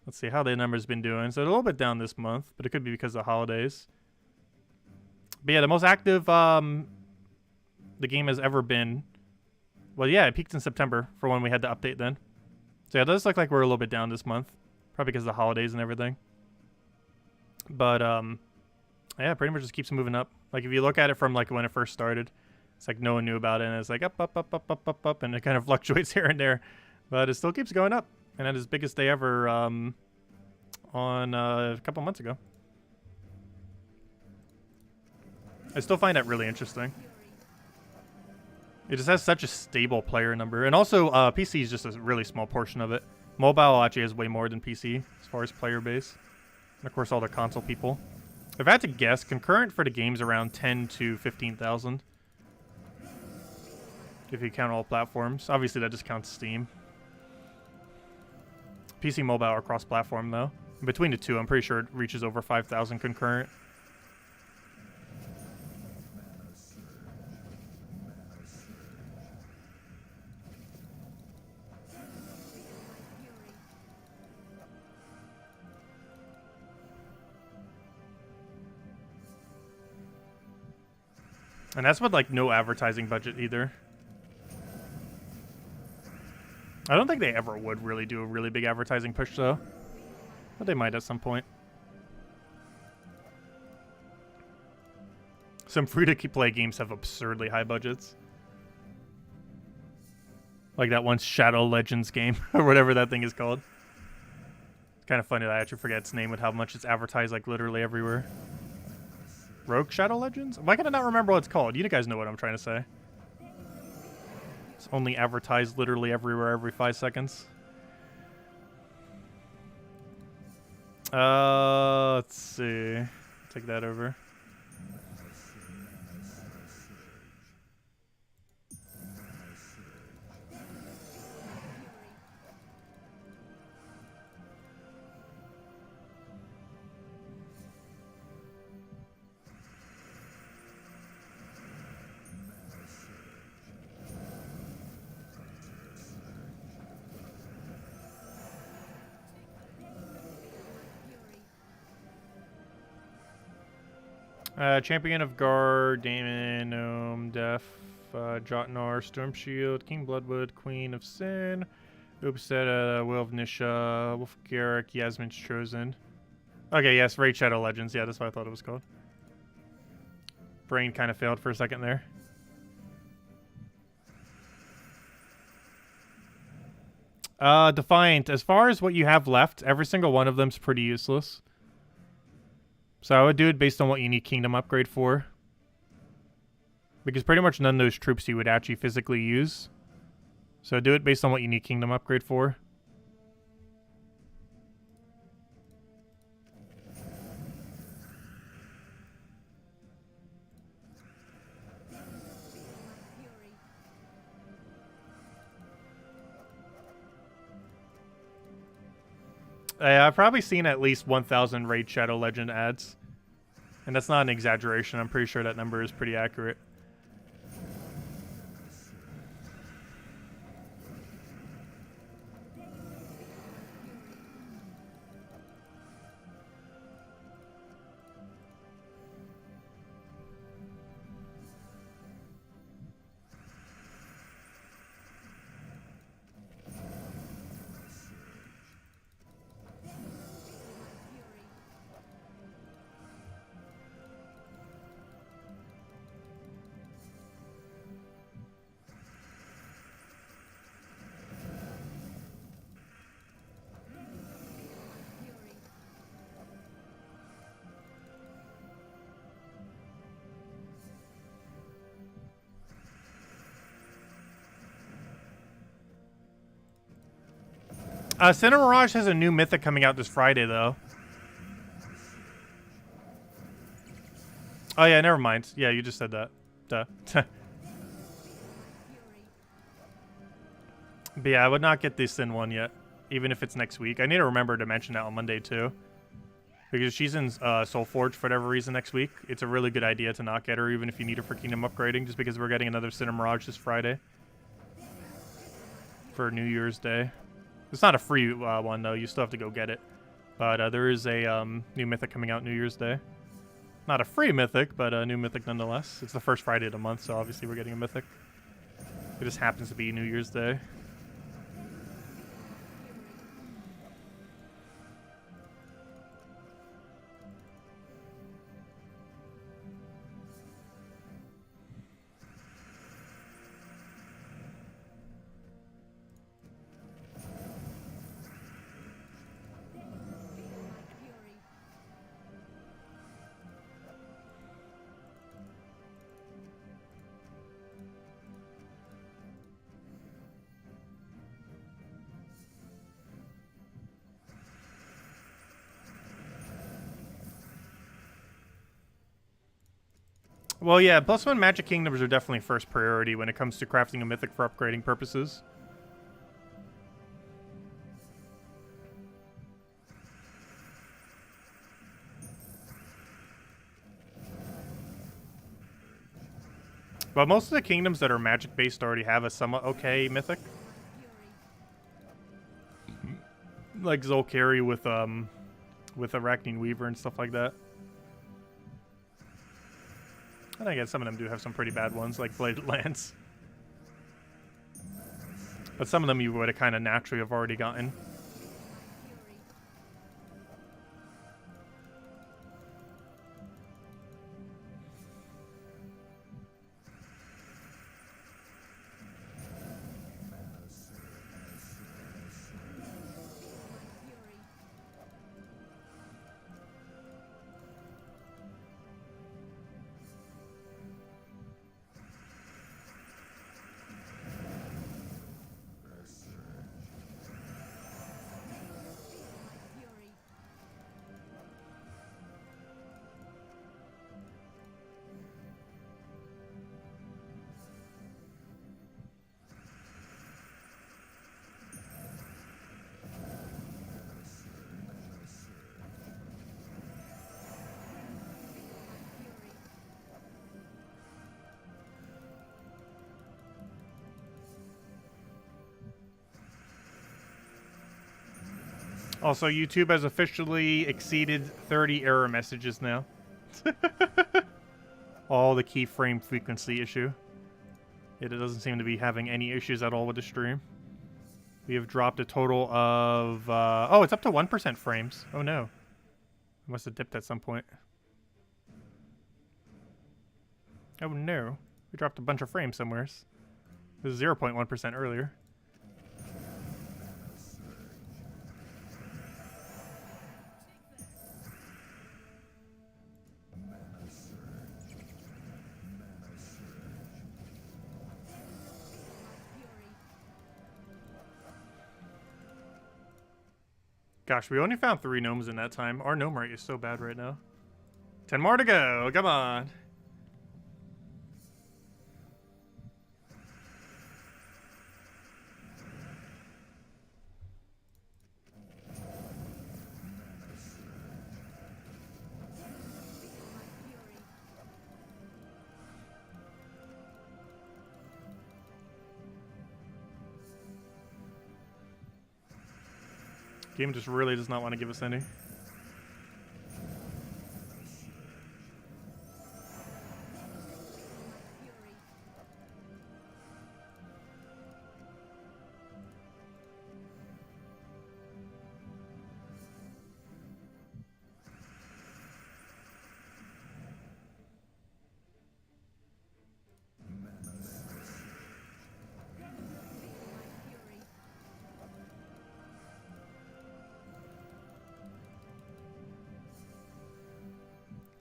Let's see how the numbers been doing. So a little bit down this month, but it could be because of the holidays. But yeah, the most active the game has ever been. Well, yeah, it peaked in September for when we had the update then. So yeah, it does look like we're a little bit down this month, probably because of the holidays and everything. But yeah, pretty much just keeps moving up. Like, if you look at it from, like, when it first started, it's like no one knew about it, and it's like up, up, up, up, up, up, up, and it kind of fluctuates here and there. But it still keeps going up. And at its biggest day ever on a couple months ago. I still find that really interesting. It just has such a stable player number. And also, PC is just a really small portion of it. Mobile actually has way more than PC as far as player base. And, of course, all the console people. If I had to guess, concurrent for the game's around 10 to 15,000. If you count all platforms. Obviously, that just counts Steam. PC mobile are cross-platform, though. Between the two, I'm pretty sure it reaches over 5,000 concurrent. And that's with, like, no advertising budget either. I don't think they ever would really do a really big advertising push, though. But they might at some point. Some free-to-play games have absurdly high budgets. Like that one Shadow Legends game, or whatever that thing is called. It's kind of funny that I actually forget its name with how much it's advertised, like, literally everywhere. Rogue Shadow Legends? Why can I not remember what it's called? You guys know what I'm trying to say. It's only advertised literally everywhere every 5 seconds. Let's see. Take that over. Champion of Guard, Damon, Gnome, Def, JoeConnors, Storm Shield, King Bloodwood, Queen of Sin, Upseta, Will of Nisha, Wolf Garrick, Yasmin's Chosen. Okay, yes, Raid Shadow Legends. Yeah, that's what I thought it was called. Brain kind of failed for a second there. Defiant. As far as what you have left, every single one of them's pretty useless. So I would do it based on what you need Kingdom upgrade for. Because pretty much none of those troops you would actually physically use. So do it based on what you need Kingdom upgrade for. I've probably seen at least 1,000 Raid Shadow Legend ads. And that's not an exaggeration. I'm pretty sure that number is pretty accurate. Center Mirage has a new mythic coming out this Friday, though. Oh, yeah, never mind. Yeah, you just said that. Duh. But yeah, I would not get this Sin one yet, even if it's next week. I need to remember to mention that on Monday, too. Because she's in Soulforge for whatever reason next week. It's a really good idea to not get her, even if you need her for Kingdom upgrading, just because we're getting another Center Mirage this Friday. For New Year's Day. It's not a free one, though. You still have to go get it. But there is a new mythic coming out New Year's Day. Not a free mythic, but a new mythic nonetheless. It's the first Friday of the month, so obviously we're getting a mythic. It just happens to be New Year's Day. Well, yeah, +1 Magic Kingdoms are definitely first priority when it comes to crafting a mythic for upgrading purposes. But most of the kingdoms that are magic-based already have a somewhat okay mythic. Like Zolkari with Arachnine Weaver and stuff like that. And I guess some of them do have some pretty bad ones, like Bladed Lance. But some of them you would have kind of naturally have already gotten. Also, YouTube has officially exceeded 30 error messages now. all the keyframe frequency issue. It doesn't seem to be having any issues at all with the stream. We have dropped a total of... oh, it's up to 1% frames. Oh, no. It must have dipped at some point. Oh, no. We dropped a bunch of frames somewhere. It was 0.1% earlier. Gosh, we only found 3 gnomes in that time. Our gnome rate is so bad right now. 10 more to go. Come on. Game just really does not want to give us any.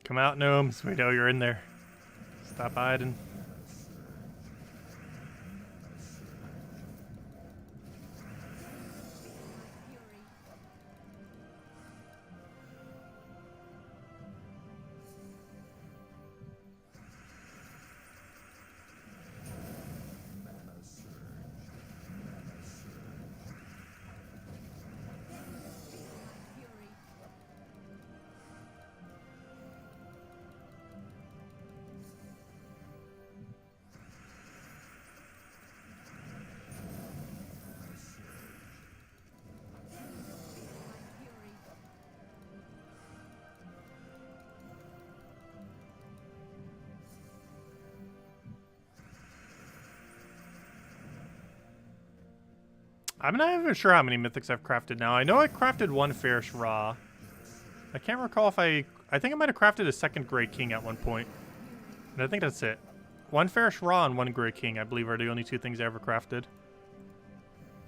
Come out, gnomes. We know you're in there. Stop hiding. I'm not even sure how many mythics I've crafted now. I know I crafted 1 Fairish Ra. I can't recall if I think I might have crafted a 2nd Grey King at one point. And I think that's it. 1 Fairish Ra and 1 Grey King, I believe, are the only 2 things I ever crafted.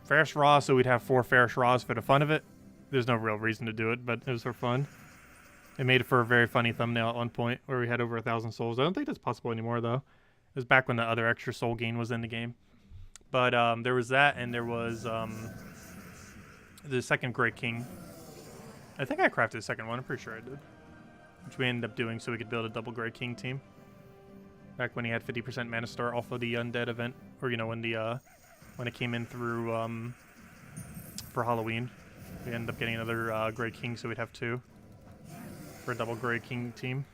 Fairish Ra, so we'd have 4 Fairish Ras for the fun of it. There's no real reason to do it, but it was for fun. It made it for a very funny thumbnail at one point where we had over 1,000 souls. I don't think that's possible anymore, though. It was back when the other extra soul gain was in the game. But there was that, and there was the 2nd Grey King. I think I crafted the 2nd one. I'm pretty sure I did. Which we ended up doing so we could build a double Grey King team. Back when he had 50% Mana Star off of the Undead event. Or, you know, when it came in through for Halloween. We ended up getting another Grey King, so we'd have 2 for a double Grey King team.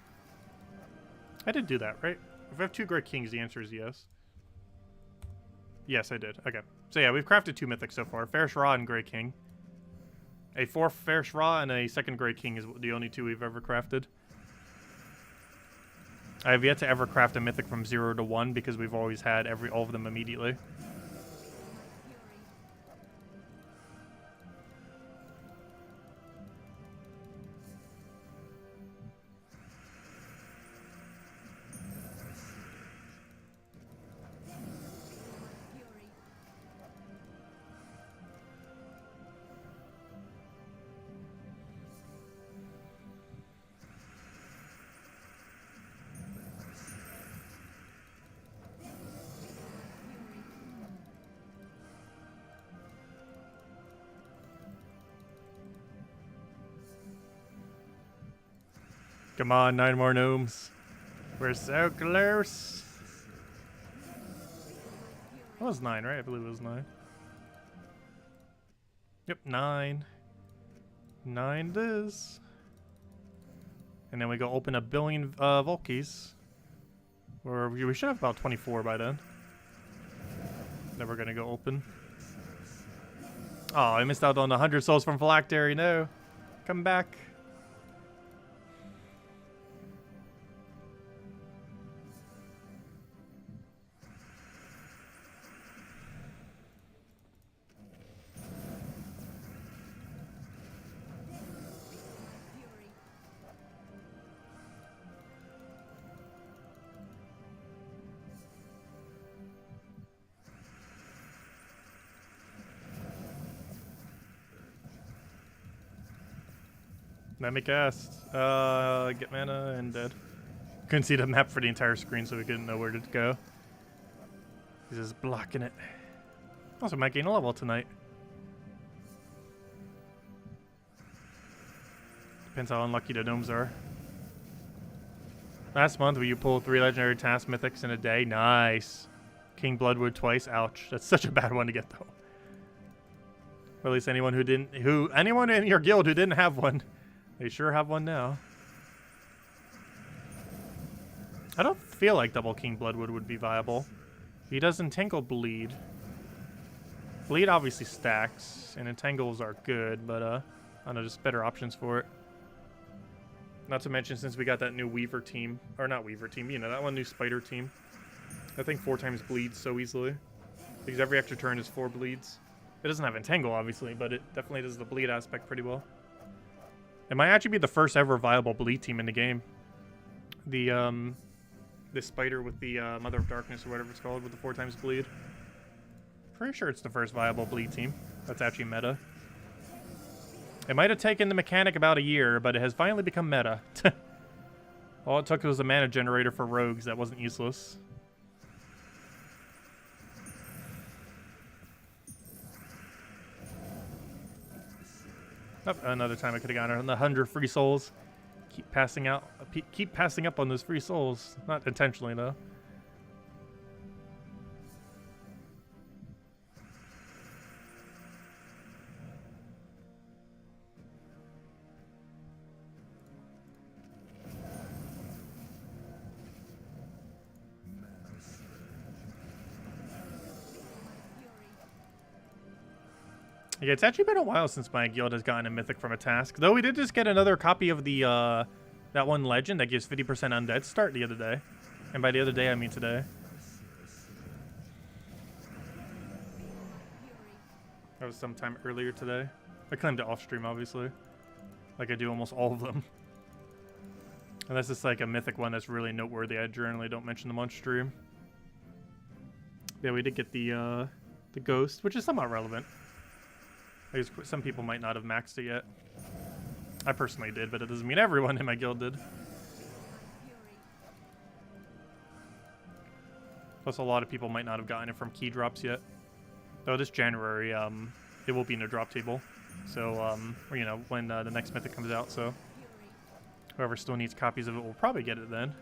I did do that, right? If I have 2 Grey Kings, the answer is yes. Yes, I did. Okay. So yeah, we've crafted 2 mythics so far. Fairish Ra and Grey King. A 4th Fairish Ra and a 2nd Grey King is the only 2 we've ever crafted. I have yet to ever craft a mythic from 0 to 1 because we've always had all of them immediately. Come on, 9 more gnomes. We're so close. That was 9, right? I believe it was 9. Yep, 9. 9 it is. And then we go open a billion Volkies. Or we should have about 24 by then. Then we're gonna go open. Oh, I missed out on 100 souls from Phylactery. No. Come back. Let me cast. Get mana and dead. Couldn't see the map for the entire screen, so we couldn't know where to go. He's just blocking it. Also, might gain a level tonight. Depends how unlucky the gnomes are. Last month, will you pull 3 legendary task mythics in a day? Nice. King Bloodwood twice. Ouch. That's such a bad one to get, though. Or at least anyone anyone in your guild who didn't have one. They sure have one now. I don't feel like double King Bloodwood would be viable. He does Entangle Bleed. Bleed obviously stacks, and Entangles are good, but I don't know, just better options for it. Not to mention, since we got that new Weaver team, or not Weaver team, you know, that one new Spider team. I think 4 times bleeds so easily. Because every extra turn is 4 bleeds. It doesn't have Entangle, obviously, but it definitely does the bleed aspect pretty well. It might actually be the first ever viable bleed team in the game. The Spider with the Mother of Darkness, or whatever it's called, with the 4 times bleed. Pretty sure it's the first viable bleed team. That's actually meta. It might have taken the mechanic about a year, but it has finally become meta. All it took was a mana generator for rogues that wasn't useless. Oh, another time I could have gotten on the 100 free souls. Keep passing up on those free souls. Not intentionally, though. Yeah, it's actually been a while since my guild has gotten a mythic from a task. Though we did just get another copy of the that one legend that gives 50% undead start the other day. And by the other day, I mean today. That was sometime earlier today. I claimed it off stream, obviously. Like I do almost all of them. Unless it's like a mythic one that's really noteworthy, I generally don't mention them on stream. Yeah, we did get the ghost, which is somewhat relevant. I guess some people might not have maxed it yet. I personally did, but it doesn't mean everyone in my guild did. Plus, a lot of people might not have gotten it from key drops yet. Though this January, it will be in a drop table. So, or, you know, when the next mythic comes out. So, whoever still needs copies of it will probably get it then.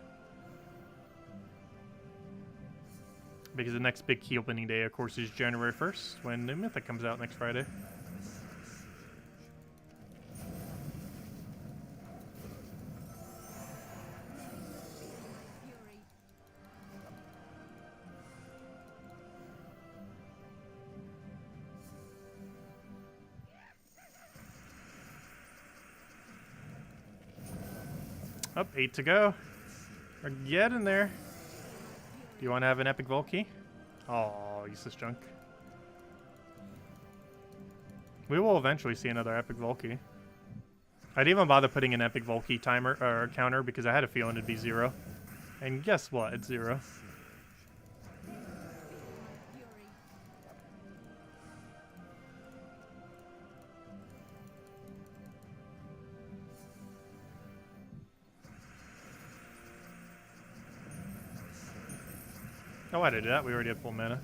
Because the next big key opening day, of course, is January 1st, when the mythic comes out next Friday. Up, 8 to go. We're getting there. Do you want to have an epic Volkey? Oh, useless junk. We will eventually see another epic Volkey. I didn't even bother putting an epic Volkey timer or counter because I had a feeling it'd be 0. And guess what? It's 0. Oh, why did I do that? We already had full mana.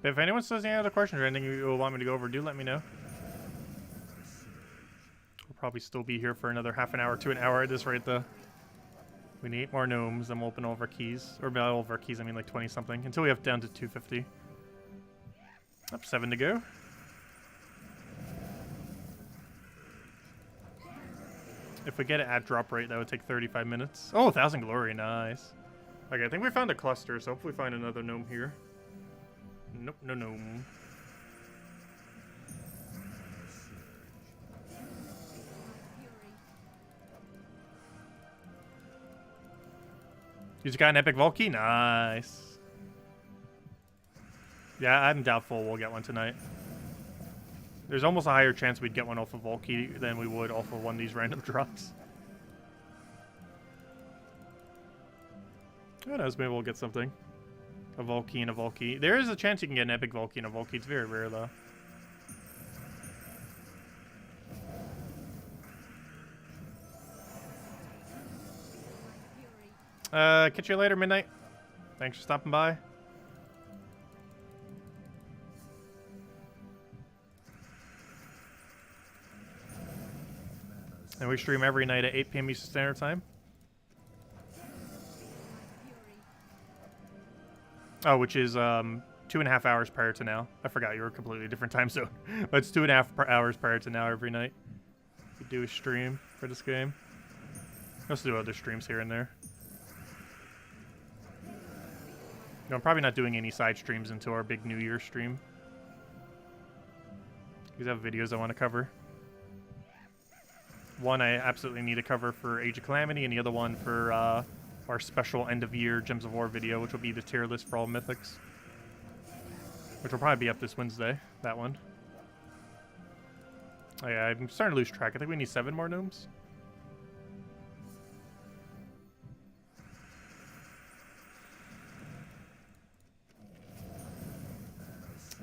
But if anyone says any other questions or anything you want me to go over, do let me know. We'll probably still be here for another half an hour to an hour at this rate, though. We need 8 more gnomes, then we'll open all of our keys. Or by all of our keys, I mean like 20-something. Until we have down to 250. Up, 7 to go. If we get it at drop rate, that would take 35 minutes. Oh, 1,000 glory, nice. Okay, I think we found a cluster, so hopefully find another gnome here. Nope, no gnome. You just got an epic Volkey? Nice. Yeah, I'm doubtful we'll get one tonight. There's almost a higher chance we'd get one off of Volkey than we would off of one of these random drops. Who knows, maybe we'll get something. A Volkey and a Volkey. There is a chance you can get an epic Volkey and a Volkey. It's very rare, though. Catch you later, Midnight. Thanks for stopping by. And we stream every night at 8 p.m. Eastern Standard Time. Oh, which is 2.5 hours prior to now. I forgot you were a completely different time zone. But it's 2.5 hours prior to now every night. We do a stream for this game. We also do other streams here and there. No, I'm probably not doing any side streams until our big New Year stream. These have videos I want to cover. One I absolutely need to cover for Age of Calamity, and the other one for our special end-of-year Gems of War video, which will be the tier list for all mythics. Which will probably be up this Wednesday, that one. Oh yeah, I'm starting to lose track. I think we need 7 more gnomes.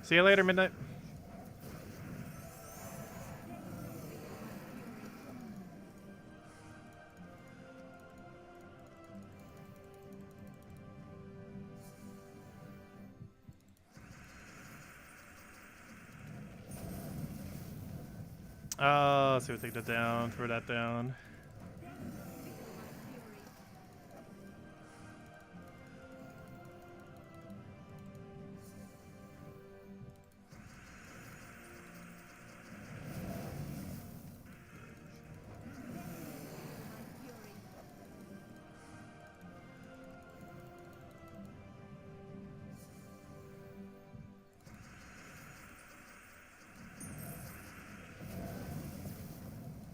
See you later, Midnight. Let's see if we take that down, throw that down.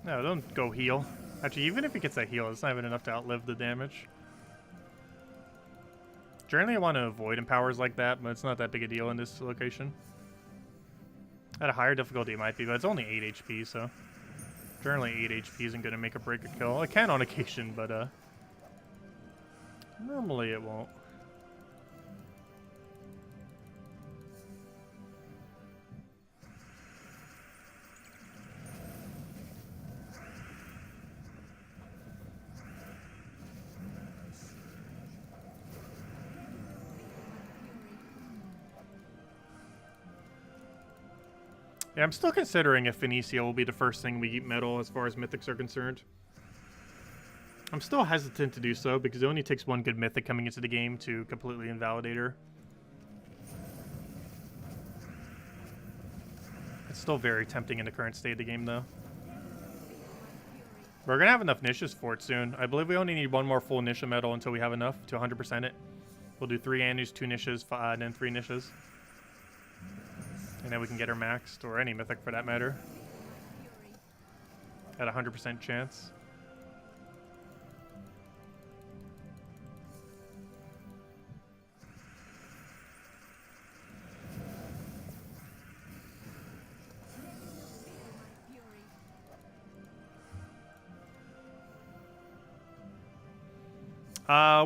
No, don't go heal. Actually, even if he gets that heal, it's not even enough to outlive the damage. Generally, I want to avoid empowers like that, but it's not that big a deal in this location. At a higher difficulty, it might be, but it's only 8 HP, so... Generally, 8 HP isn't going to make or break a kill. It can on occasion, but, normally it won't. Yeah, I'm still considering if Phoenicia will be the first thing we medal as far as mythics are concerned. I'm still hesitant to do so because it only takes one good mythic coming into the game to completely invalidate her. It's still very tempting in the current state of the game, though. We're going to have enough niches for it soon. I believe we only need one more full Nisha medal until we have enough to 100% it. We'll do 3 Anus, 2 niches, and then 3 niches. And then we can get her maxed, or any mythic for that matter. At 100% chance.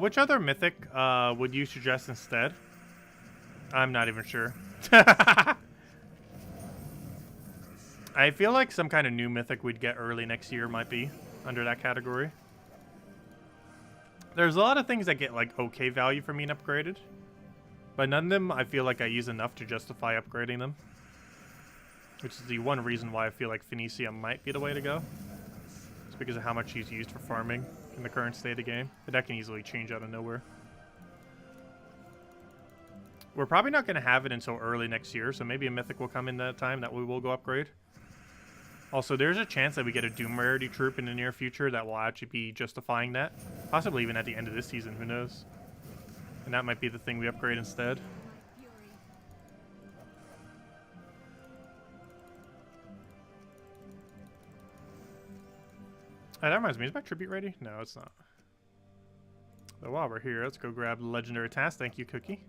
Which other mythic would you suggest instead? I'm not even sure. I feel like some kind of new mythic we'd get early next year might be under that category. There's a lot of things that get like okay value for being upgraded, but none of them I feel like I use enough to justify upgrading them. Which is the one reason why I feel like Phoenicia might be the way to go. It's because of how much she's used for farming in the current state of the game. But that can easily change out of nowhere. We're probably not going to have it until early next year, so maybe a mythic will come in that time that we will go upgrade. Also, there's a chance that we get a Doom rarity troop in the near future that will actually be justifying that. Possibly even at the end of this season, who knows. And that might be the thing we upgrade instead. Oh, that reminds me, is my tribute ready? No, it's not. But while we're here, let's go grab the legendary task. Thank you, Cookie.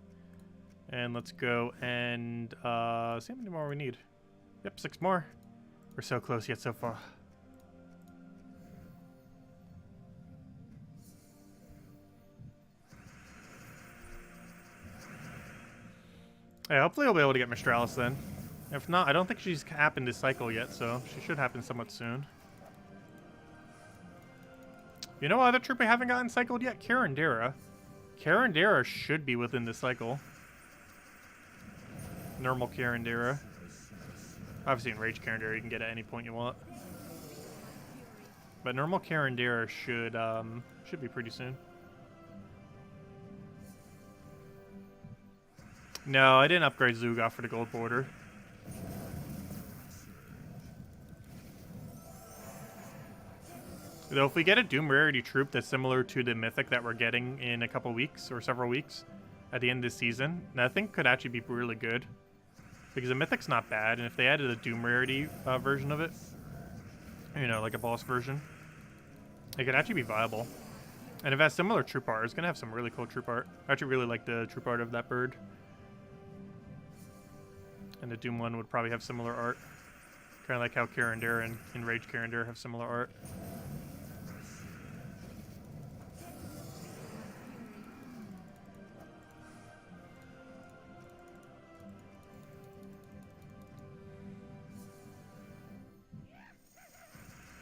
And let's go and see how many more we need. Yep, 6 more. We're so close yet so far. Yeah, hopefully we'll be able to get Mistralis then. If not, I don't think she's happened this cycle yet, so she should happen somewhat soon. You know what other troop we haven't gotten cycled yet? Karandera. Karandera should be within this cycle. Normal Karandera. Obviously in Rage Karandera you can get at any point you want. But normal Karandera should be pretty soon. No, I didn't upgrade Zugoff for the gold border. Though if we get a Doom Rarity troop that's similar to the Mythic that we're getting in a couple weeks or several weeks at the end of this season, I think could actually be really good. Because the Mythic's not bad, and if they added a Doom Rarity version of it, you know, like a boss version, it could actually be viable. And if it has similar troop art, it's going to have some really cool troop art. I actually really like the troop art of that bird. And the Doom one would probably have similar art. Kind of like how Karandera and Enraged Karandera have similar art.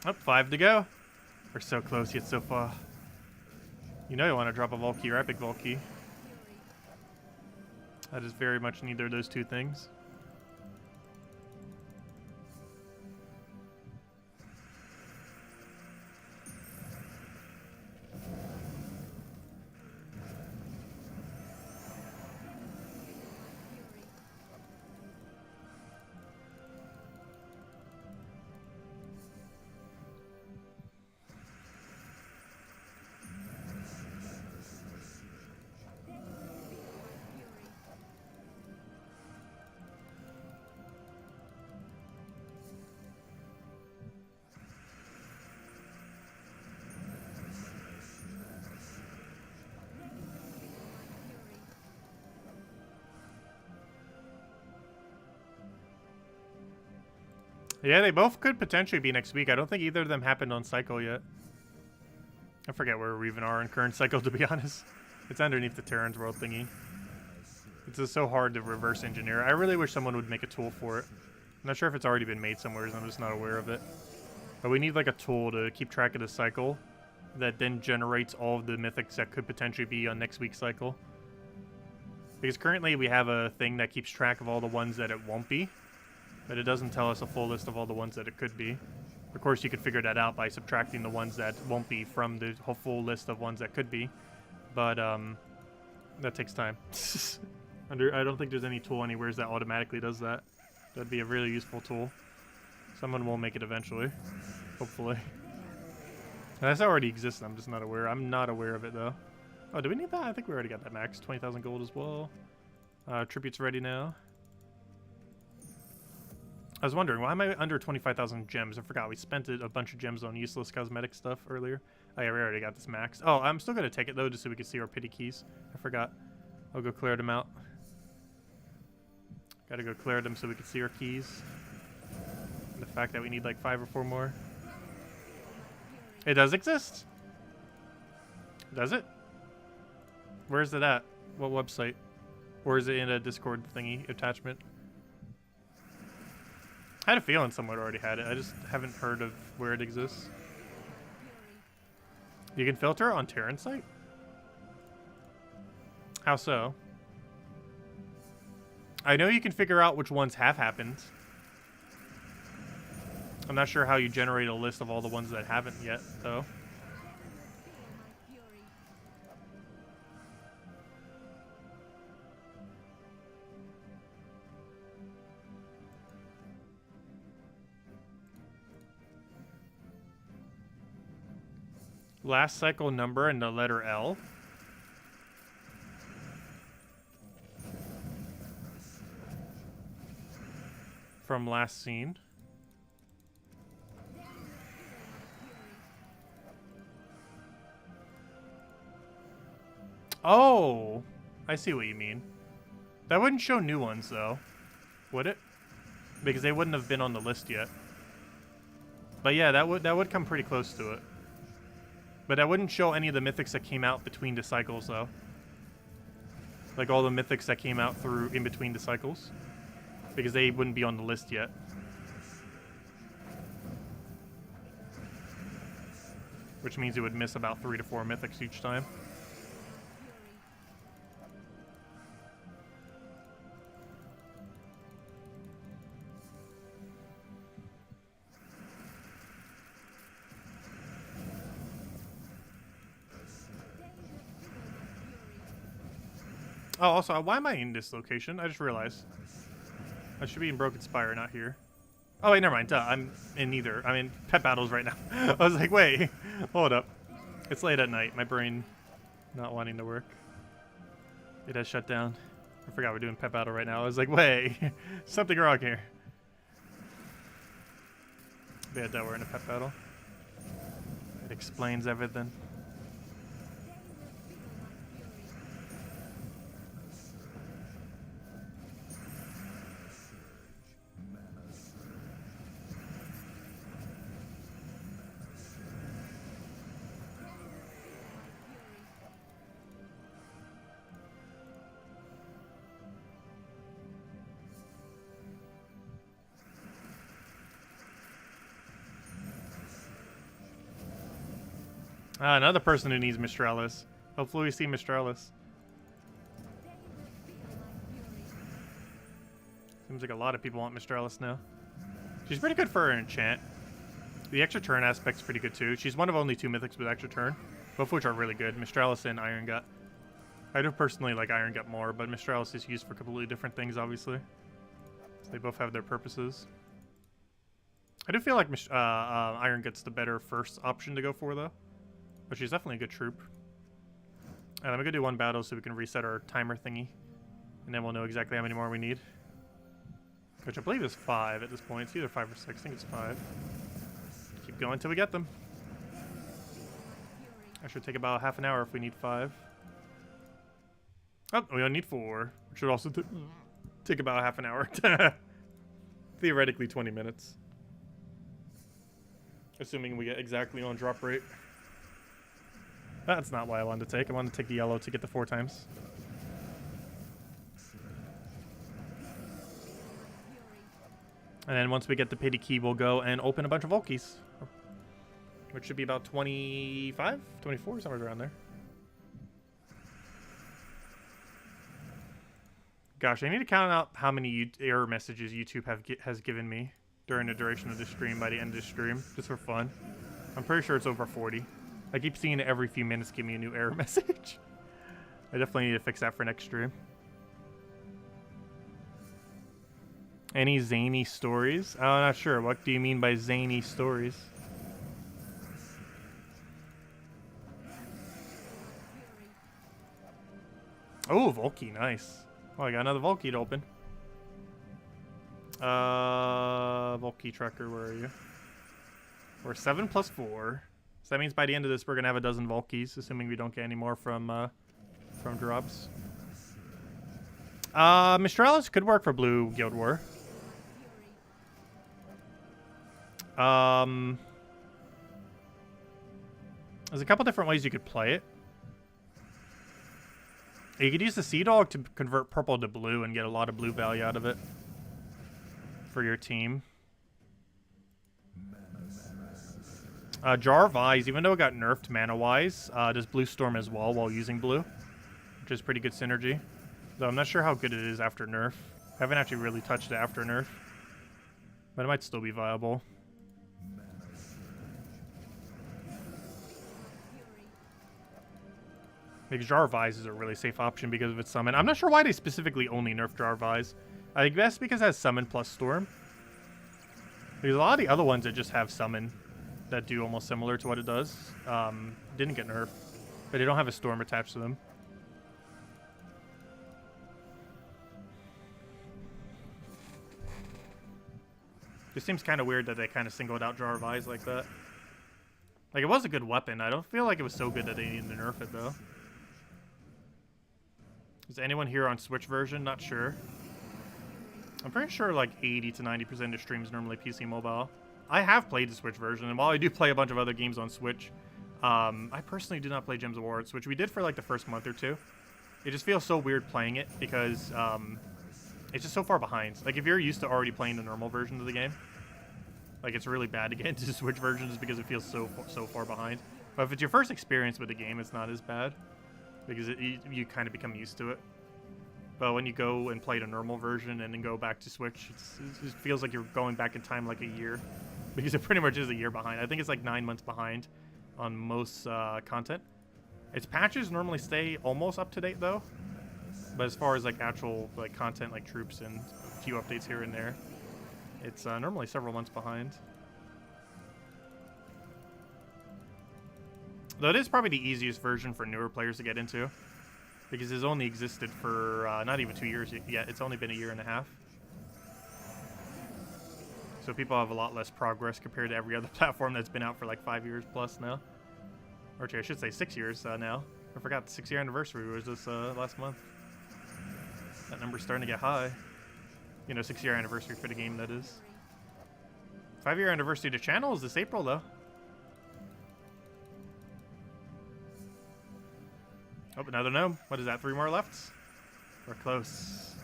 Oh, 5 to go. We're so close yet so far. You know you want to drop a Valky or Epic Valky. That is very much neither of those two things. Yeah, they both could potentially be next week. I don't think either of them happened on cycle yet. I forget where we even are in current cycle, to be honest. It's underneath the Terran's World thingy. It's just so hard to reverse engineer. I really wish someone would make a tool for it. I'm not sure if it's already been made somewhere, so I'm just not aware of it. But we need like a tool to keep track of the cycle that then generates all of the mythics that could potentially be on next week's cycle. Because currently we have a thing that keeps track of all the ones that it won't be. But it doesn't tell us a full list of all the ones that it could be. Of course, you could figure that out by subtracting the ones that won't be from the whole full list of ones that could be. But that takes time. I don't think there's any tool anywhere that automatically does that. That'd be a really useful tool. Someone will make it eventually, hopefully. That's already exists. I'm just not aware. I'm not aware of it though. Oh, do we need that? I think we already got that max. 20,000 gold as well. Tribute's ready now. I was wondering, why am I under 25,000 gems? I forgot we spent a bunch of gems on useless cosmetic stuff earlier. Oh yeah, we already got this max. Oh, I'm still going to take it though, just so we can see our pity keys. I forgot. I'll go clear them out. Gotta go clear them so we can see our keys. And the fact that we need like 5 or 4 more. It does exist. Does it? Where is it at? What website? Or is it in a Discord thingy attachment? I had a feeling someone already had it. I just haven't heard of where it exists. You can filter on Terran site? How so? I know you can figure out which ones have happened. I'm not sure how you generate a list of all the ones that haven't yet, though. Last cycle number and the letter L. From last scene. Oh, I see what you mean. That wouldn't show new ones though, would it? Because they wouldn't have been on the list yet. But yeah, that would come pretty close to it. But that wouldn't show any of the mythics that came out between the cycles, though. Like all the mythics that came out through in between the cycles. Because they wouldn't be on the list yet. Which means it would miss about 3 to 4 mythics each time. Oh, also, why am I in this location? I just realized. I should be in Broken Spire, not here. Oh, wait, never mind. Duh, I'm in neither. I'm in pet battles right now. I was like, wait, hold up. It's late at night. My brain not wanting to work. It has shut down. I forgot we're doing pet battle right now. I was like, wait, something wrong here. Yeah, that we're in a pet battle. It explains everything. Another person who needs Mistralis. Hopefully we see Mistralis. Seems like a lot of people want Mistralis now. She's pretty good for her enchant. The extra turn aspect's pretty good too. She's one of only 2 mythics with extra turn, both of which are really good. Mistralis and Iron Gut. I do personally like Iron Gut more, but Mistralis is used for completely different things, obviously. So they both have their purposes. I do feel like Iron Gut's the better first option to go for, though. But she's definitely a good troop. And I'm going to do one battle so we can reset our timer thingy. And then we'll know exactly how many more we need. Which I believe is 5 at this point. It's either 5 or 6. I think it's 5. Keep going until we get them. That should take about half an hour if we need 5. Oh, we only need 4. Which should also take about half an hour. Theoretically 20 minutes. Assuming we get exactly on drop rate. That's not what I wanted to take. I wanted to take the yellow to get the 4 times. And then once we get the pity key, we'll go and open a bunch of Volkies. Which should be about 25? 24? Somewhere around there. Gosh, I need to count out how many error messages YouTube has given me during the duration of the stream by the end of the stream. Just for fun. I'm pretty sure it's over 40. I keep seeing it every few minutes give me a new error message. I definitely need to fix that for next stream. Any zany stories? I'm not sure. What do you mean by zany stories? Oh, Volky, nice. Oh, I got another Volky to open. Volky Trucker, where are you? We're 7 plus 4. So that means by the end of this, we're going to have a dozen Volkies, assuming we don't get any more from drops. Mistralis could work for Blue Guild War. There's a couple different ways you could play it. You could use the Sea Dog to convert purple to blue and get a lot of blue value out of it for your team. Jar of Eyes, even though it got nerfed mana-wise, does Blue Storm as well while using blue, which is pretty good synergy. Though I'm not sure how good it is after nerf. I haven't actually really touched it after nerf, but it might still be viable. Because Jar of Eyes is a really safe option because of its summon. I'm not sure why they specifically only nerfed Jar of Eyes. I guess because it has summon plus storm. Because a lot of the other ones that just have summon that do almost similar to what it does didn't get nerfed, but they don't have a storm attached to them. It seems kind of weird that they kind of singled out Jar of Eyes like that. Like, it was a good weapon. I don't feel like it was so good that they needed to nerf it, though. Is anyone here on Switch version? Not sure. I'm pretty sure like 80 to 90% of streams normally PC mobile. I have played the Switch version, and while I do play a bunch of other games on Switch, I personally do not play Gems of War on Switch. We did for like the first month or two. It just feels so weird playing it because it's just so far behind. Like, if you're used to already playing the normal version of the game, like, it's really bad to get into the Switch version just because it feels so far behind. But if it's your first experience with the game, it's not as bad because you kind of become used to it. But when you go and play the normal version and then go back to Switch, it feels like you're going back in time like a year because it pretty much is a year behind. I think it's like 9 months behind on most content. Its patches normally stay almost up to date though, but as far as like actual like content like troops and a few updates here and there, it's normally several months behind. Though it is probably the easiest version for newer players to get into because it's only existed for not even 2 years yet. It's only been a year and a half. So people have a lot less progress compared to every other platform that's been out for like 5 years plus now. Or I should say 6 years now. I forgot the 6-year anniversary was this last month. That number's starting to get high. You know, 6-year anniversary for the game, that is. 5-year anniversary to channel is this April, though. Oh, another gnome. What is that, 3 more left? We're close.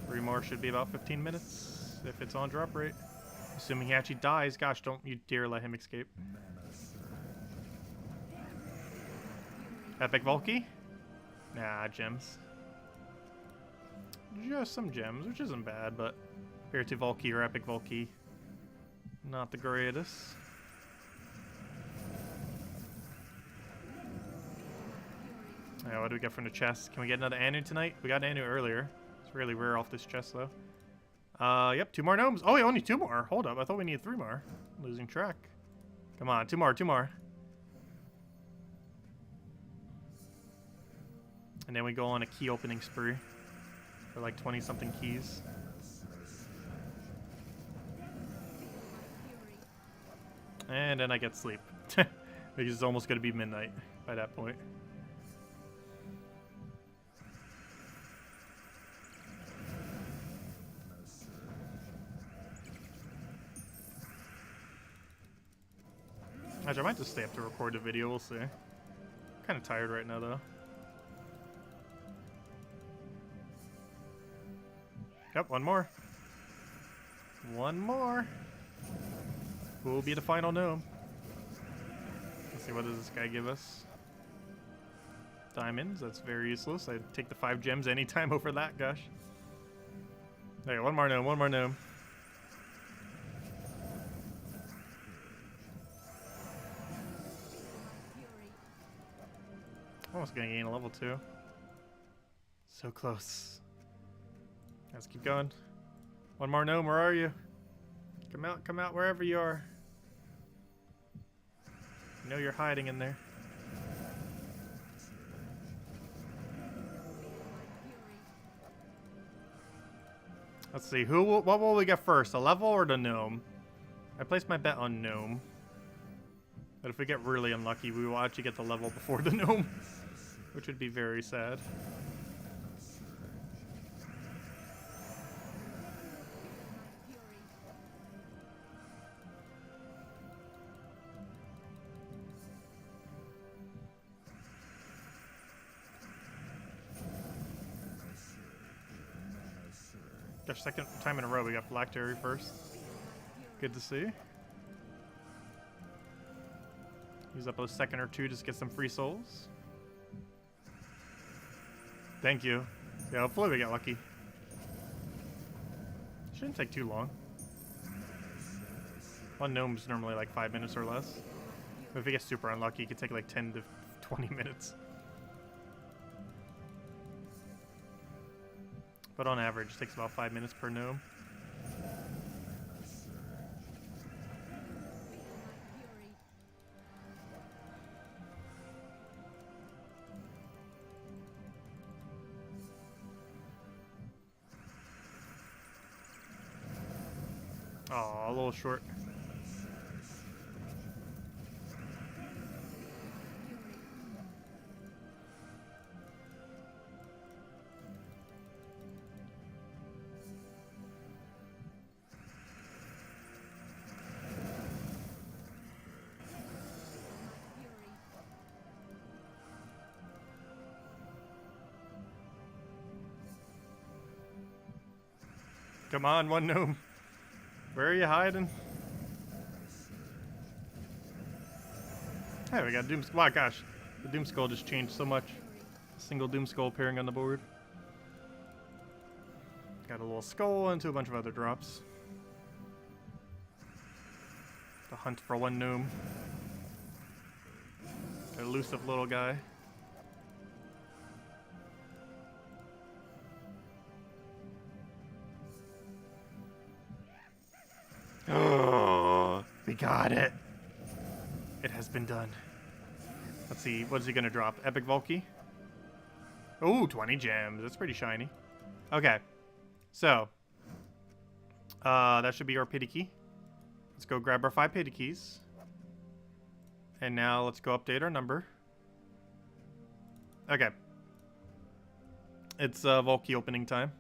3 more should be about 15 minutes if it's on drop rate. Assuming he actually dies. Gosh, don't you dare let him escape. Epic Volky? Nah, gems. Just some gems, which isn't bad, but compared to Volky or Epic Volky, not the greatest. Yeah, what do we get from the chest? Can we get another Anu tonight? We got Anu earlier. It's really rare off this chest, though. Yep, 2 more gnomes. Oh, wait, only 2 more. Hold up, I thought we needed 3 more. I'm losing track. Come on, 2 more, 2 more. And then we go on a key opening spree for like 20-something keys. And then I get sleep. Because it's almost going to be midnight by that point. Actually, I might just stay up to record the video, we'll see. Kind of tired right now, though. Yep, 1 more. 1 more. Who will be the final gnome? Let's see, what does this guy give us? Diamonds, that's very useless. I'd take the 5 gems anytime over that, gosh. There, 1 more gnome, 1 more gnome. Almost gonna gain a level 2. So close. Let's keep going. 1 more gnome, where are you? Come out wherever you are. I know you're hiding in there. Let's see, what will we get first, a level or the gnome? I placed my bet on gnome. But if we get really unlucky, we will actually get the level before the gnome. Which would be very sad. Gosh, 2nd time in a row we got Phylactery first. Good to see. Use up a 2nd or 2 just to get some free souls. Thank you. Yeah, hopefully we get lucky. Shouldn't take too long. 1 gnome's normally like 5 minutes or less. But if he gets super unlucky, it could take like 10 to 20 minutes. But on average, it takes about 5 minutes per gnome. Oh, a little short. Come on, one gnome. Where are you hiding? Hey, we got Doom Skull. Wow, gosh. The Doom Skull just changed so much. A single Doom Skull appearing on the board. Got a little skull into a bunch of other drops. The hunt for one gnome. Elusive little guy. Oh, we got it. It has been done. Let's see, what is he gonna drop? Epic Volky? Ooh, 20 gems. That's pretty shiny. Okay. So, that should be our pity key. Let's go grab our 5 pity keys. And now let's go update our number. Okay. It's Volky opening time.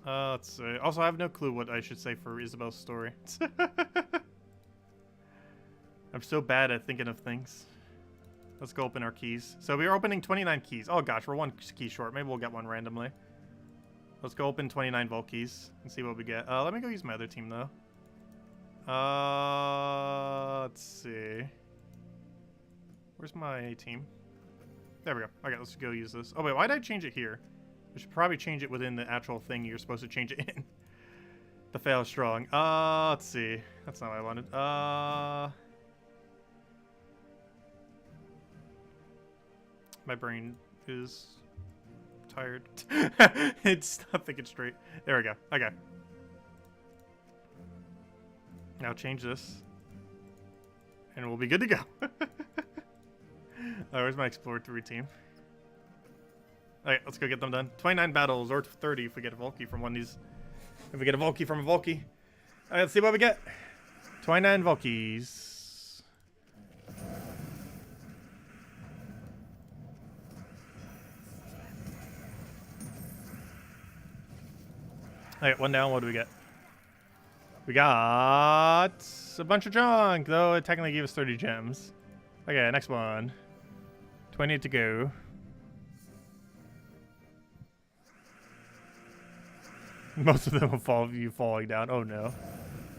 Let's see. Also, I have no clue what I should say for Isabel's story. I'm so bad at thinking of things. Let's go open our keys. So we are opening 29 keys. Oh gosh, we're 1 key short. Maybe we'll get one randomly. Let's go open 29 Vault keys and see what we get. Let me go use my other team though. Let's see. Where's my team? There we go. Okay, let's go use this. Oh wait, why did I change it here? I should probably change it within the actual thing you're supposed to change it in. The fail is strong. Let's see. That's not what I wanted. My brain is tired. It's not thinking straight. There we go. Okay. Now change this. And we'll be good to go. Where's my exploratory team? Alright, let's go get them done. 29 battles, or 30 if we get a Volky from one of these. If we get a Volky from a Volky. Alright, let's see what we get. 29 Volkies. Alright, one down. What do we get? We got a bunch of junk, though it technically gave us 30 gems. Okay, next one. 20 to go. Most of them will fall you falling down. Oh no.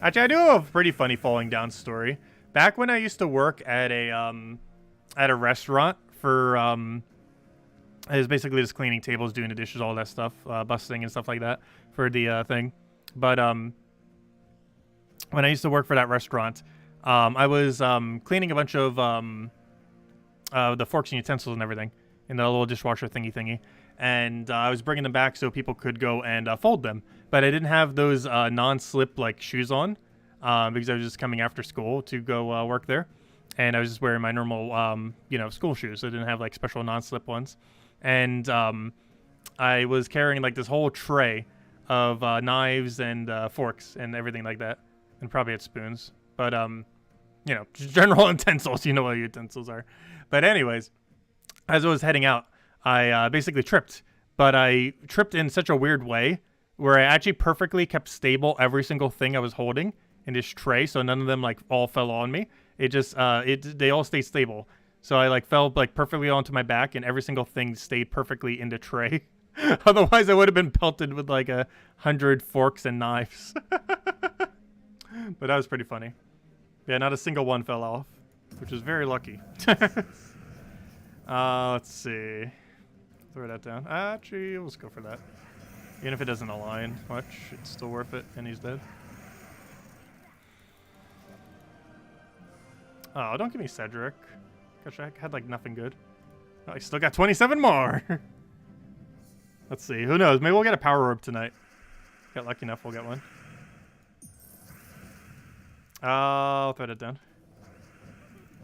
Actually, I do have a pretty funny falling down story. Back when I used to work at a restaurant for it was basically just cleaning tables, doing the dishes, all that stuff, busting and stuff like that for the thing. But when I used to work for that restaurant, I was cleaning a bunch of the forks and utensils and everything in the little dishwasher thingy. And I was bringing them back so people could go and fold them. But I didn't have those non-slip like shoes on because I was just coming after school to go work there. And I was just wearing my normal, school shoes. So I didn't have like special non-slip ones. And I was carrying like this whole tray of knives and forks and everything like that. And probably had spoons. But, general utensils. You know what utensils are. But anyways, as I was heading out, I basically tripped. But I tripped in such a weird way where I actually perfectly kept stable every single thing I was holding in this tray. So none of them like all fell on me. It just, they all stayed stable. So I like fell like perfectly onto my back and every single thing stayed perfectly in the tray. Otherwise I would have been pelted with like 100 forks and knives. But that was pretty funny. Yeah, not a single one fell off, which is very lucky. Let's see. Throw that down. Actually, let's go for that. Even if it doesn't align much, it's still worth it, and he's dead. Oh, don't give me Cedric. Gosh, I had, like, nothing good. Oh, I still got 27 more! Let's see. Who knows? Maybe we'll get a power orb tonight. Got lucky enough, we'll get one. I'll throw that down.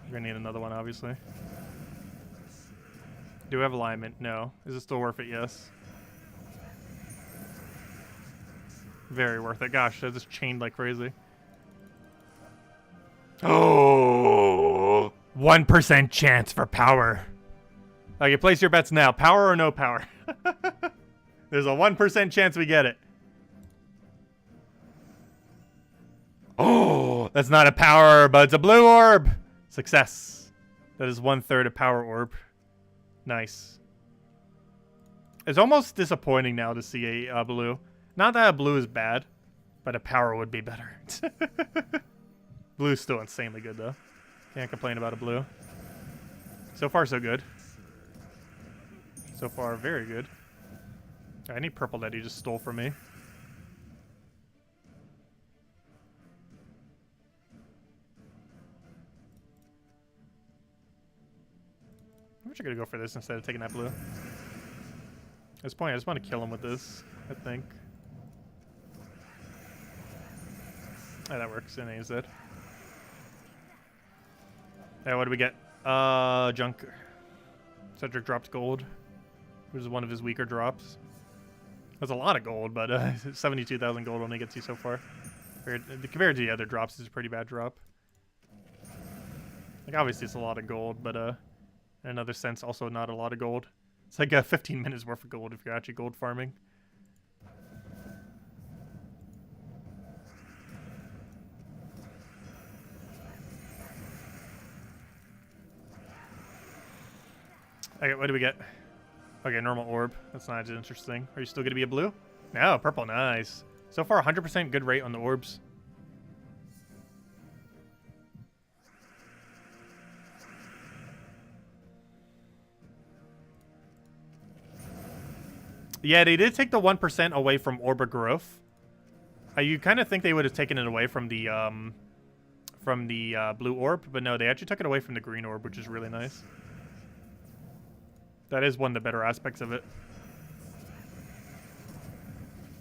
We're gonna need another one, obviously. Do we have alignment? No. Is it still worth it? Yes. Very worth it. Gosh, I just chained like crazy. Oh! 1% chance for power. Okay, place your bets now. Power or no power? There's a 1% chance we get it. Oh! That's not a power, but it's a blue orb! Success. That is 1/3 a power orb. Nice. It's almost disappointing now to see a blue. Not that a blue is bad, but a power would be better. Blue's still insanely good, though. Can't complain about a blue. So far, so good. So far, very good. I need purple that he just stole from me. I'm actually gonna go for this instead of taking that blue. At this point, I just want to kill him with this, I think. Oh, that works in AZ. Hey, what do we get? Junk. Cedric dropped gold, which is one of his weaker drops. That's a lot of gold, but 72,000 gold only gets you so far. Compared to the other drops, it's a pretty bad drop. Like, obviously it's a lot of gold, but in another sense, also not a lot of gold. It's like 15 minutes worth of gold if you're actually gold farming. Okay, what do we get? Okay, normal orb. That's not as interesting. Are you still going to be a blue? No, purple. Nice. So far, 100% good rate on the orbs. Yeah, they did take the 1% away from orb growth. You kind of think they would have taken it away from the blue orb, but no, they actually took it away from the green orb, which is really nice. That is one of the better aspects of it.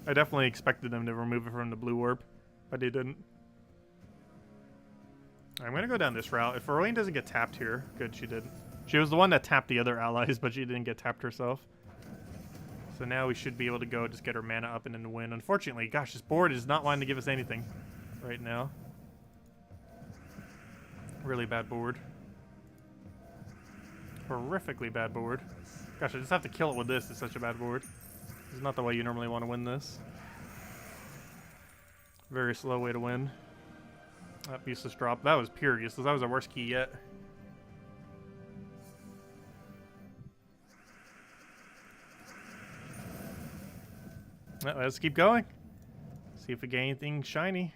I definitely expected them to remove it from the blue orb, but they didn't. I'm going to go down this route. If Aurelian doesn't get tapped here, good, she didn't. She was the one that tapped the other allies, but she didn't get tapped herself. So now we should be able to go just get her mana up and then win. Unfortunately, gosh, this board is not wanting to give us anything right now. Really bad board. Horrifically bad board. Gosh, I just have to kill it with this. It's such a bad board. This is not the way you normally want to win this. Very slow way to win. Useless drop. That was pure useless. That was our worst key yet. Well, let's keep going. See if we get anything shiny.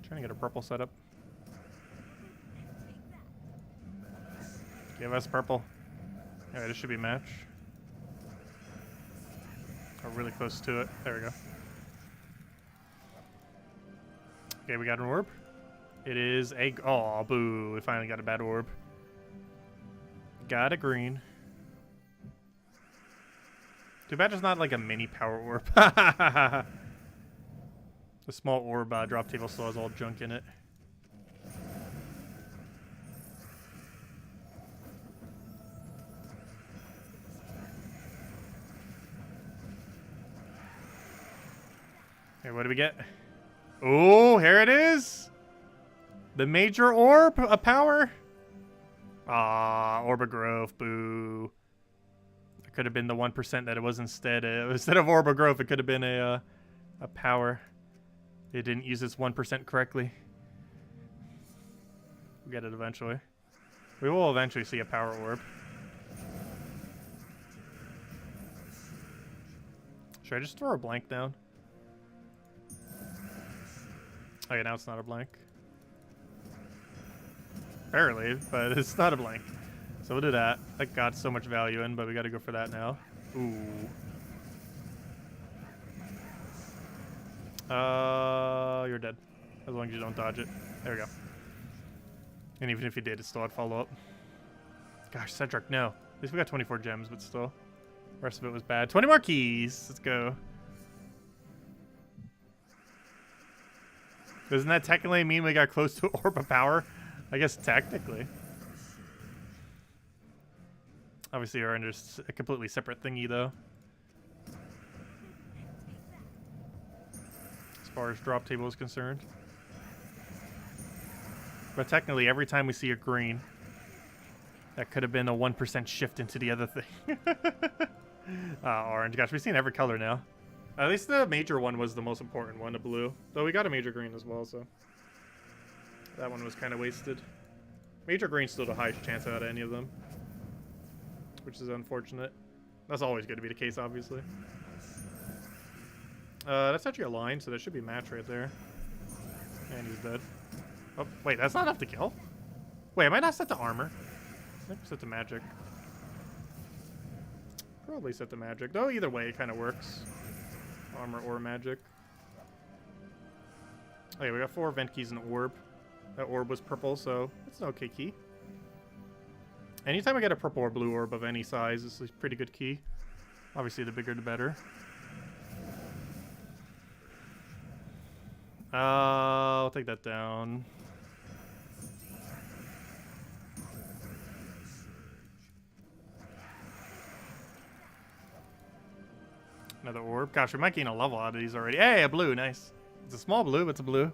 Trying to get a purple setup. Give us purple. Alright, this should be a match. We're really close to it. There we go. Okay, we got an orb. It is a... Oh, boo. We finally got a bad orb. Got a green. Too bad it's not like a mini power orb. The small orb drop table still has all junk in it. Okay, what do we get? Oh, here it is! The major orb, a power? Ah, orb of growth, boo. It could have been the 1% that it was instead. Instead of orb of growth, it could have been a power. It didn't use its 1% correctly. We'll get it eventually. We will eventually see a power orb. Should I just throw a blank down? Okay, now it's not a blank. Barely, but it's not a blank. So we'll do that. That got so much value in, but we gotta go for that now. Ooh. You're dead. As long as you don't dodge it. There we go. And even if you did, it still had follow-up. Gosh, Cedric, no. At least we got 24 gems, but still. The rest of it was bad. 20 more keys! Let's go. Doesn't that technically mean we got close to Orb of Power? I guess technically. Obviously, we're under a completely separate thingy, though. As far as drop table is concerned. But technically, every time we see a green, that could have been a 1% shift into the other thing. Orange. Gosh, we've seen every color now. At least the major one was the most important one, the blue. Though we got a major green as well, so... that one was kind of wasted. Major green's still the highest chance out of any of them. which is unfortunate. That's always going to be the case, obviously. That's actually a line, so there should be a match right there. And he's dead. Oh, wait, that's not enough to kill? Wait, am I not set to armor? I think I'm set to magic. Probably set to magic. Though either way, it kind of works. Armor or magic. Okay, we got 4 event keys and an orb. That orb was purple, so it's an okay key. Anytime I get a purple or blue orb of any size, this is a pretty good key. Obviously, the bigger the better. I'll take that down. Another orb. Gosh, we might gain a level out of these already. Hey, a blue. Nice. It's a small blue, but it's a blue.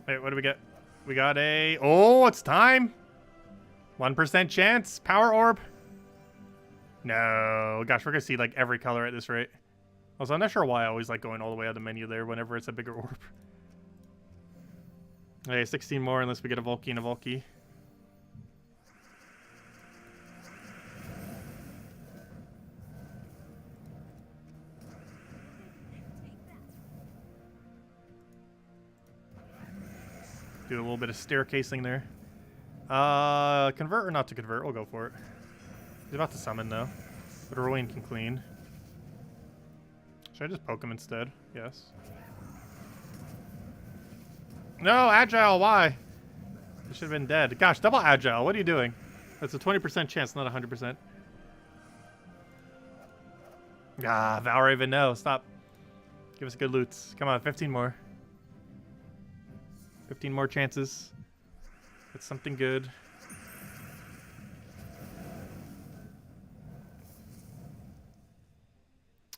Wait, what do we get? We got a... Oh, it's time! 1% chance. Power orb. No. Gosh, we're going to see, like, every color at this rate. Also, I'm not sure why I always like going all the way out of the menu there whenever it's a bigger orb. Okay, 16 more unless we get a Volky and a Volky. Do a little bit of staircasing there. Convert or not to convert? We'll go for it. He's about to summon though. But Ruin can clean. Should I just poke him instead? Yes. No, agile, why? He should have been dead. Gosh, double agile, what are you doing? That's a 20% chance, not 100%. Ah, Valraven, no, stop. Give us good loots. Come on, 15 more. 15 more chances. It's something good.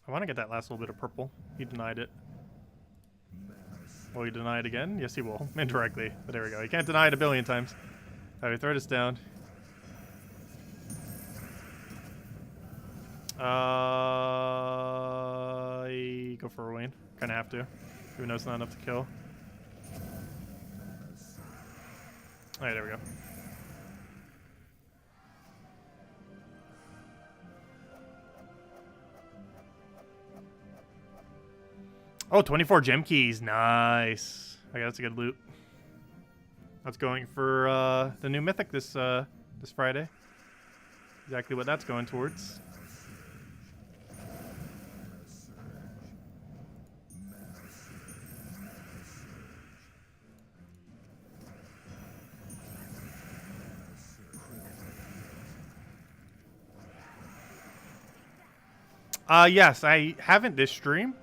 I want to get that last little bit of purple. He denied it. Will he deny it again? Yes, he will. Indirectly. But there we go. He can't deny it a billion times. Alright, throw this down. Go for a Wayne. Kind of have to. Even though it's not enough to kill. Alright, there we go. Oh, 24 gem keys. Nice. Okay, that's a good loot. That's going for the new mythic this Friday. Exactly what that's going towards. Yes, I haven't this stream.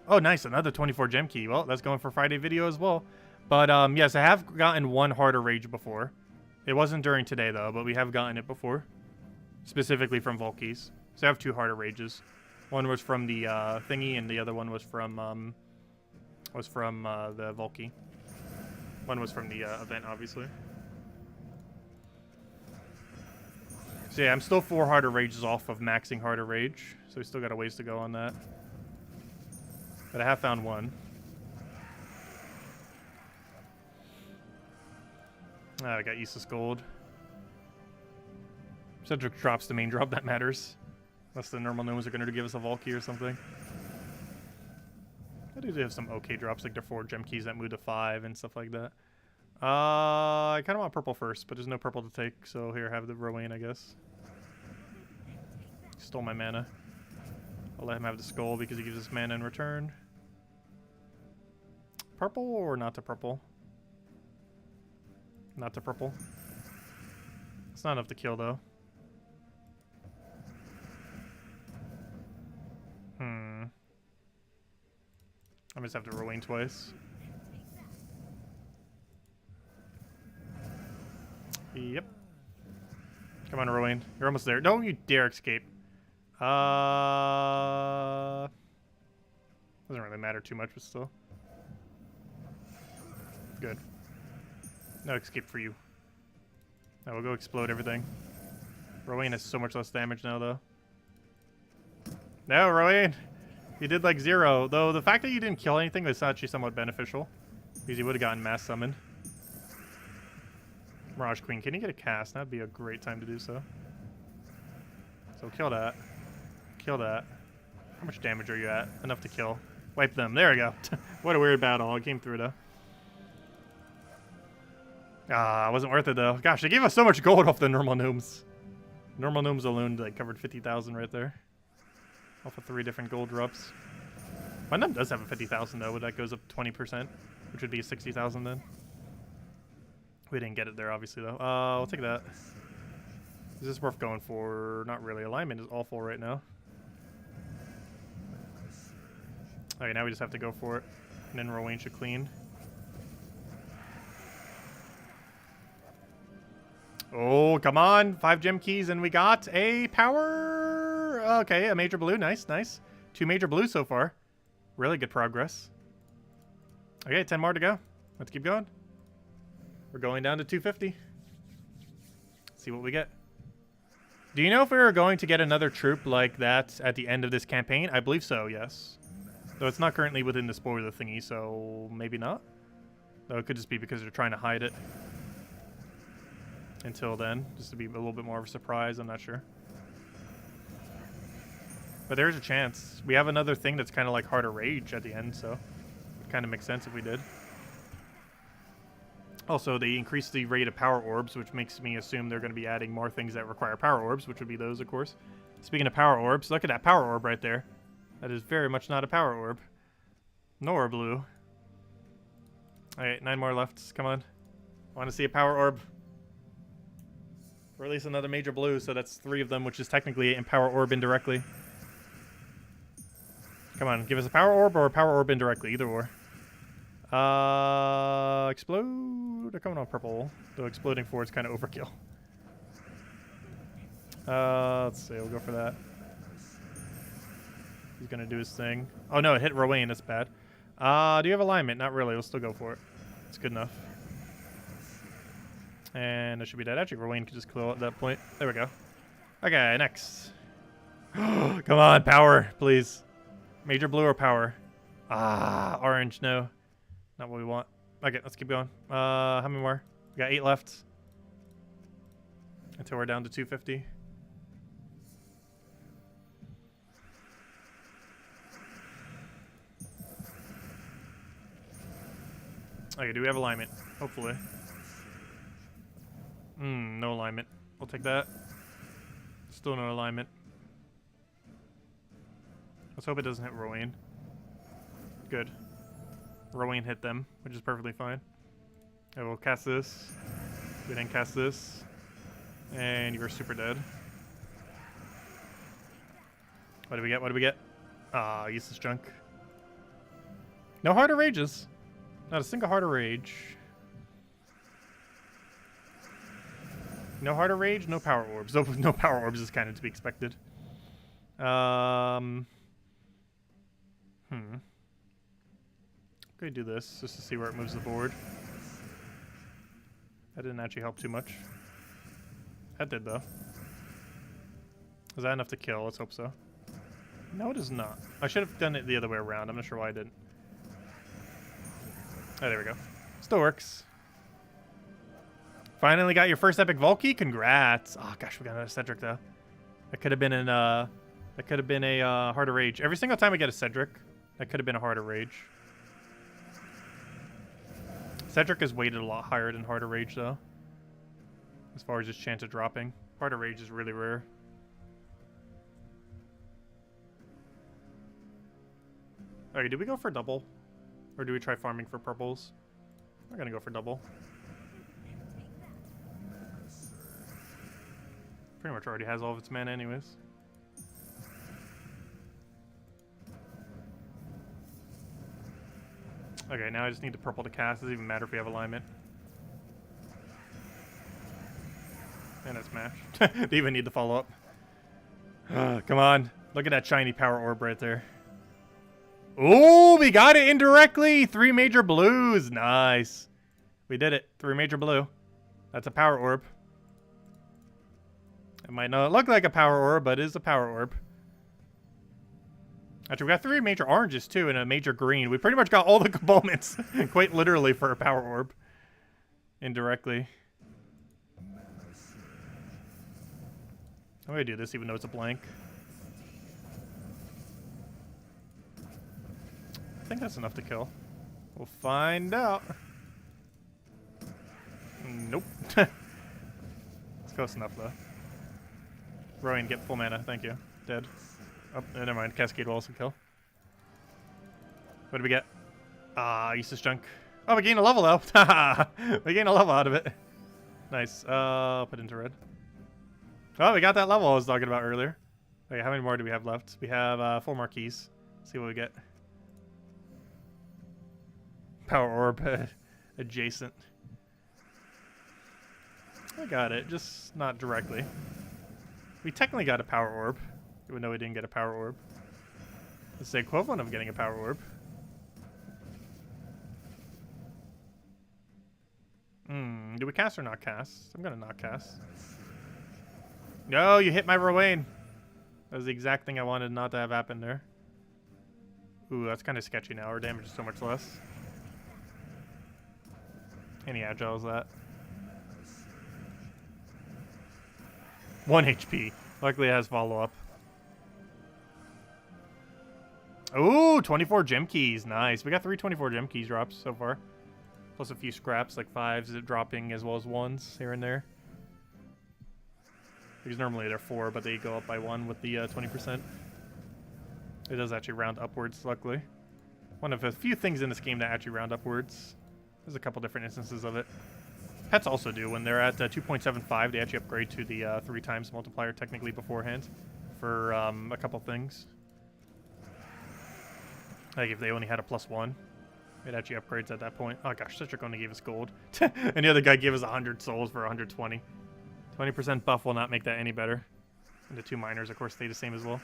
Oh, nice. Another 24 gem key. Well, that's going for Friday video as well. But, yes, I have gotten one harder rage before. It wasn't during today, though, but we have gotten it before. Specifically from Volkies. So I have 2 harder rages. One was from the, thingy, and the other one was from the Volky. One was from the, event, obviously. So yeah, I'm still 4 harder rages off of maxing harder rage. So we still got a ways to go on that. But I have found one. I got Useless Gold. Cedric drops the main drop, that matters. Unless the normal gnomes are going to give us a Volky or something. I do have some okay drops, like their 4 gem keys that move to 5 and stuff like that. I kind of want purple first, but there's no purple to take, so here, have the Rowan, I guess. Stole my mana. I'll let him have the skull because he gives us mana in return. Purple or not to purple? Not to purple. It's not enough to kill, though. I just have to Rowan twice. Yep. Come on, Rowan. You're almost there. Don't you dare escape. Doesn't really matter too much, but still. Good. No escape for you. Now we'll go explode everything. Rowan has so much less damage now, though. No, Rowan! You did like 0. Though the fact that you didn't kill anything was actually somewhat beneficial. Because you would have gotten mass summoned. Mirage Queen, can you get a cast? That'd be a great time to do so. So kill that. Kill that. How much damage are you at? Enough to kill. Wipe them. There we go. What a weird battle. It came through, though. Ah, it wasn't worth it, though. Gosh, they gave us so much gold off the normal gnomes. Normal gnomes alone like, covered 50,000 right there. Off of 3 different gold drops. My gnome does have a 50,000, though, but that goes up 20%, which would be 60,000 then. We didn't get it there, obviously, though. I'll take that. Is this worth going for? Not really. Alignment is awful right now. Okay, now we just have to go for it. And then Rowan should clean. Oh, come on. 5 gem keys, and we got a power. Okay, a major blue. Nice, nice. 2 major blues so far. Really good progress. Okay, 10 more to go. Let's keep going. We're going down to 250. See what we get. Do you know if we were going to get another troop like that at the end of this campaign? I believe so, yes. Though it's not currently within the spoiler thingy, so maybe not. Though it could just be because they're trying to hide it. Until then, just to be a little bit more of a surprise, I'm not sure. But there's a chance. We have another thing that's kind of like Heart of Rage at the end, so it kind of makes sense if we did. Also, they increased the rate of power orbs, which makes me assume they're going to be adding more things that require power orbs, which would be those, of course. Speaking of power orbs, look at that power orb right there. That is very much not a power orb. Nor a blue. Alright, 9 more left. Come on. I want to see a power orb. Or at least another major blue, so that's 3 of them, which is technically a power orb indirectly. Come on, give us a power orb or a power orb indirectly, either or. Explode. They're coming on purple, though exploding 4 is kind of overkill. Let's see, we'll go for that. He's gonna do his thing. Oh no, it hit Rowan, that's bad. Do you have alignment? Not really, we'll still go for it. It's good enough. And that should be dead. Actually, Rowan could just kill at that point. There we go. Okay, next. Come on, power, please. Major blue or power? Ah, orange, no. Not what we want. Okay, let's keep going. How many more? We got 8 left. Until we're down to 250. Okay, do we have alignment? Hopefully. No alignment. We'll take that. Still no alignment. Let's hope it doesn't hit Rowan. Good. Rowan hit them, which is perfectly fine. And we'll cast this. We didn't cast this. And you're super dead. What do we get? What do we get? Ah, useless junk. No Heart of Rages. Not a single Heart of Rage. No Heart of Rage, no Power Orbs. No Power Orbs is kind of to be expected. Could do this just to see where it moves the board. That didn't actually help too much. That did, though. Is that enough to kill? Let's hope so. No, it is not. I should have done it the other way around. I'm not sure why I didn't. Oh, there we go. Still works. Finally got your first epic Volkey. Congrats. Oh gosh, we got another Cedric though. That could have been an that could have been a Heart of Rage. Every single time we get a Cedric, that could have been a Heart of Rage. Cedric is weighted a lot higher than Heart of Rage though, as far as his chance of dropping. Heart of Rage is really rare. Okay, do we go for double? Or do we try farming for purples? We're gonna go for double. Pretty much already has all of its mana anyways. Okay, now I just need the purple to cast. It doesn't even matter if we have alignment. And it's smash. They even need the follow-up. Come on. Look at that shiny power orb right there. Ooh, we got it indirectly. 3 major blues. Nice. We did it. 3 major blue. That's a power orb. It might not look like a power orb, but it is a power orb. Actually, we got 3 major oranges, too, and a major green. We pretty much got all the components, quite literally, for a power orb. Indirectly. How do I do this, even though it's a blank? I think that's enough to kill. We'll find out. Nope. It's close enough, though. Rowan, get full mana. Thank you. Dead. Oh, never mind. Cascade will also kill. What do we get? Useless junk. Oh, we gained a level, though. We gained a level out of it. Nice. Put into red. Oh, we got that level I was talking about earlier. Wait, how many more do we have left? We have 4 more keys. Let's see what we get. Power orb adjacent. I got it, just not directly. We technically got a power orb, even though we didn't get a power orb. It's the equivalent of getting a power orb. Do we cast or not cast? I'm gonna not cast. No, you hit my Rowan. That was the exact thing I wanted not to have happen there. Ooh, that's kind of sketchy now. Our damage is so much less. Any agile is that? 1 HP. Luckily it has follow-up. Ooh, 24 gem keys. Nice. We got 3 24 gem keys drops so far. Plus a few scraps, like 5s dropping as well as 1s here and there. Because normally they're 4, but they go up by 1 with the 20%. It does actually round upwards, luckily. One of a few things in this game that actually round upwards. There's a couple different instances of it. Pets also do. When they're at 2.75, they actually upgrade to the 3 times multiplier technically beforehand for a couple things. Like if they only had a +1, it actually upgrades at that point. Oh gosh, Citric only gave us gold. And the other guy gave us 100 souls for 120. 20% buff will not make that any better. And the 2 miners, of course, stay the same as well.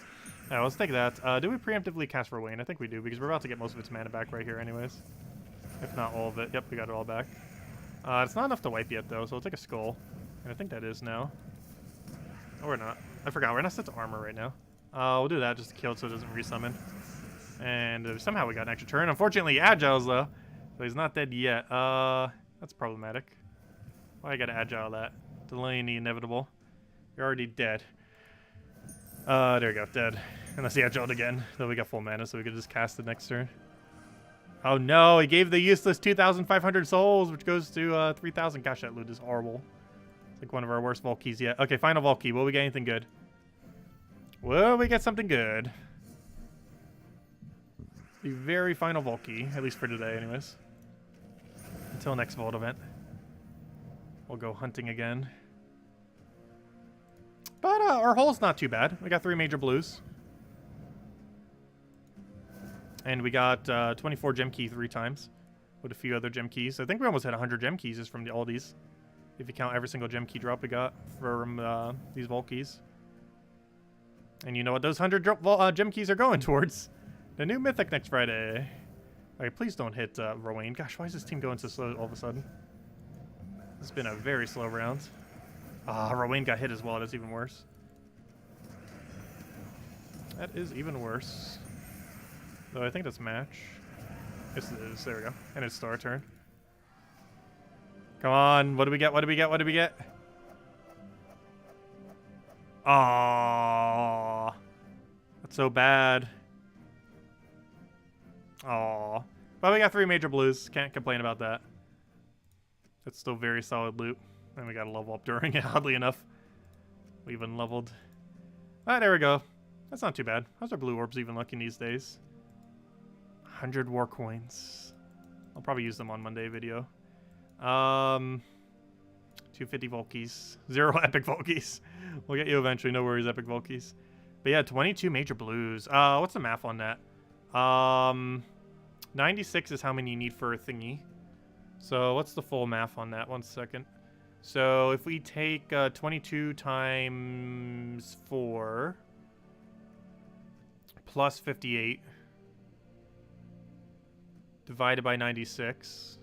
Alright, let's take that. Do we preemptively cast Rowan? I think we do, because we're about to get most of its mana back right here anyways. If not all of it. Yep, we got it all back. It's not enough to wipe yet, though, so we'll take a skull. And I think that is now. Or not. I forgot, we're not set to armor right now. We'll do that just to kill it so it doesn't resummon. And somehow we got an extra turn. Unfortunately, Agile's, though. So he's not dead yet. That's problematic. Why I gotta Agile that? Delaying the inevitable. You're already dead. There we go, dead. Unless he Agiled again. Then we got full mana, so we could just cast it next turn. Oh no, he gave the useless 2,500 souls, which goes to 3,000. Gosh, that loot is horrible. It's like one of our worst Volkeys yet. Okay, final Volkey. Will we get anything good? Will we get something good? The very final Volkey, at least for today anyways. Until next Vault event. We'll go hunting again. But our haul's not too bad. We got 3 major blues. And we got 24 gem key 3 times with a few other gem keys. I think we almost had 100 gem keys just from all these. If you count every single gem key drop we got from these Vault keys. And you know what those 100 gem keys are going towards? The new Mythic next Friday. Alright, please don't hit Rowan. Gosh, why is this team going so slow all of a sudden? It's been a very slow round. Rowan got hit as well. That's even worse. That is even worse. Though I think that's match. Yes, it is. There we go. And it's star turn. Come on. What do we get? What do we get? What do we get? Aww. That's so bad. Aww. But we got 3 major blues. Can't complain about that. That's still very solid loot. And we got to level up during it, oddly enough. We even leveled. Alright, there we go. That's not too bad. How's our blue orbs even looking these days? 100 war coins. I'll probably use them on Monday video. 250 Volkeys. 0 epic Volkeys. We'll get you eventually. No worries, epic Volkeys. But yeah, 22 major blues. What's the math on that? 96 is how many you need for a thingy. So what's the full math on that? 1 second. So if we take 22 times 4 plus 58 divided by 96.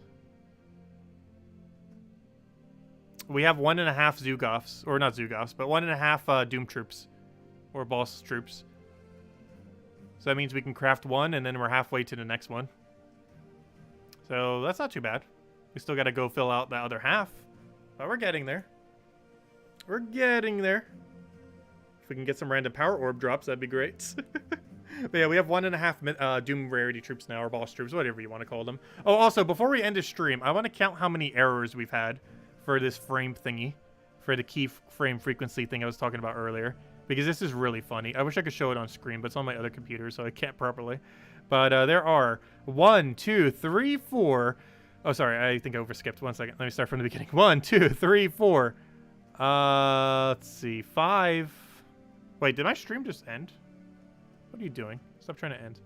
we have 1.5 Zugoffs, or not Zugoffs, but 1.5 Doom troops, or boss troops. So that means we can craft one, and then we're halfway to the next one. So that's not too bad. We still got to go fill out the other half, but we're getting there. We're getting there. If we can get some random power orb drops, that'd be great. But yeah, we have 1.5 Doom rarity troops now, or boss troops, whatever you want to call them. Oh, also, before we end the stream, I want to count how many errors we've had for this frame thingy, for the key frame frequency thing I was talking about earlier, because this is really funny. I wish I could show it on screen, but it's on my other computer, so I can't properly. But there are 1, 2, 3, 4. Oh, sorry, I think I overskipped. 1 second. Let me start from the beginning. 1, 2, 3, 4. Let's see. 5. Wait, did my stream just end? What are you doing? Stop trying to end.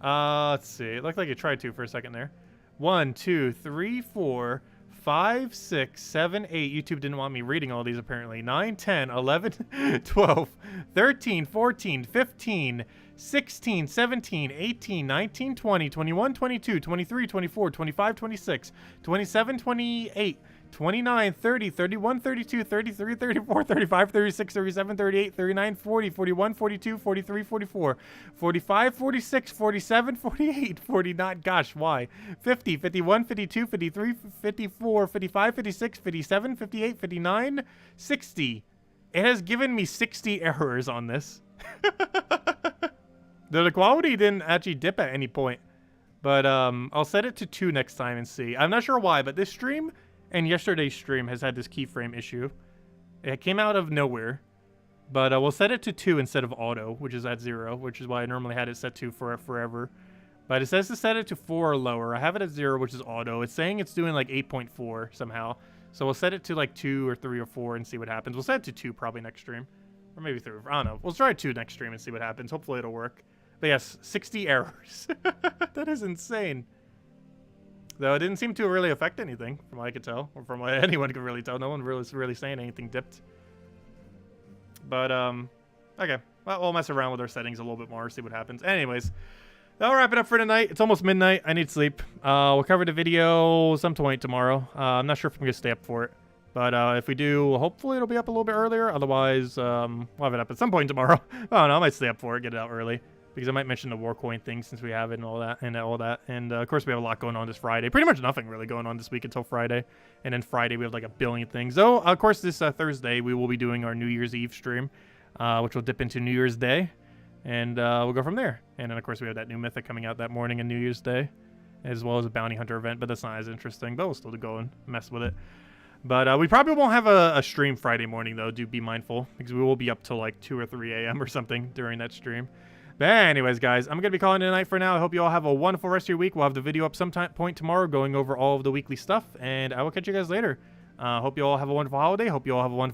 Let's see. It looked like it tried to for a second there. 1, 2, 3, 4, 5, 6, 7, 8. YouTube didn't want me reading all these apparently. 9, 10, 11, 12, 13, 14, 15, 16, 17, 18, 19, 20, 21, 22, 23, 24, 25, 26, 27, 28, 29, 30, 31, 32, 33, 34, 35, 36, 37, 38, 39, 40, 41, 42, 43, 44, 45, 46, 47, 48, 49, gosh, why? 50, 51, 52, 53, 54, 55, 56, 57, 58, 59, 60. It has given me 60 errors on this. The quality didn't actually dip at any point. But I'll set it to 2 next time and see. I'm not sure why, but this stream and yesterday's stream has had this keyframe issue. It came out of nowhere. But we'll set it to 2 instead of auto, which is at 0, which is why I normally had it set to for forever. But it says to set it to 4 or lower. I have it at 0, which is auto. It's saying it's doing like 8.4 somehow. So we'll set it to like 2 or 3 or 4 and see what happens. We'll set it to 2 probably next stream. Or maybe 3. I don't know. We'll try 2 next stream and see what happens. Hopefully it'll work. But yes, 60 errors. That is insane. Though it didn't seem to really affect anything, from what I could tell. Or from what anyone could really tell. No one really saying anything dipped. But, okay. Well, we'll mess around with our settings a little bit more, see what happens. Anyways, that'll wrap it up for tonight. It's almost midnight. I need sleep. We'll cover the video some point tomorrow. I'm not sure if I'm going to stay up for it. But if we do, hopefully it'll be up a little bit earlier. Otherwise, we'll have it up at some point tomorrow. I don't know. I might stay up for it, get it out early. Because I might mention the Warcoin thing since we have it and all that. And of course, we have a lot going on this Friday. Pretty much nothing really going on this week until Friday. And then Friday, we have like a billion things. So, of course, this Thursday, we will be doing our New Year's Eve stream, which will dip into New Year's Day. And we'll go from there. And then, of course, we have that new mythic coming out that morning on New Year's Day, as well as a bounty hunter event. But that's not as interesting. But we'll still go and mess with it. But we probably won't have a stream Friday morning, though. Do be mindful. Because we will be up till like 2 or 3 a.m. or something during that stream. But anyways, guys, I'm going to be calling it a night for now. I hope you all have a wonderful rest of your week. We'll have the video up some point tomorrow going over all of the weekly stuff. And I will catch you guys later. Hope you all have a wonderful holiday. Hope you all have a wonderful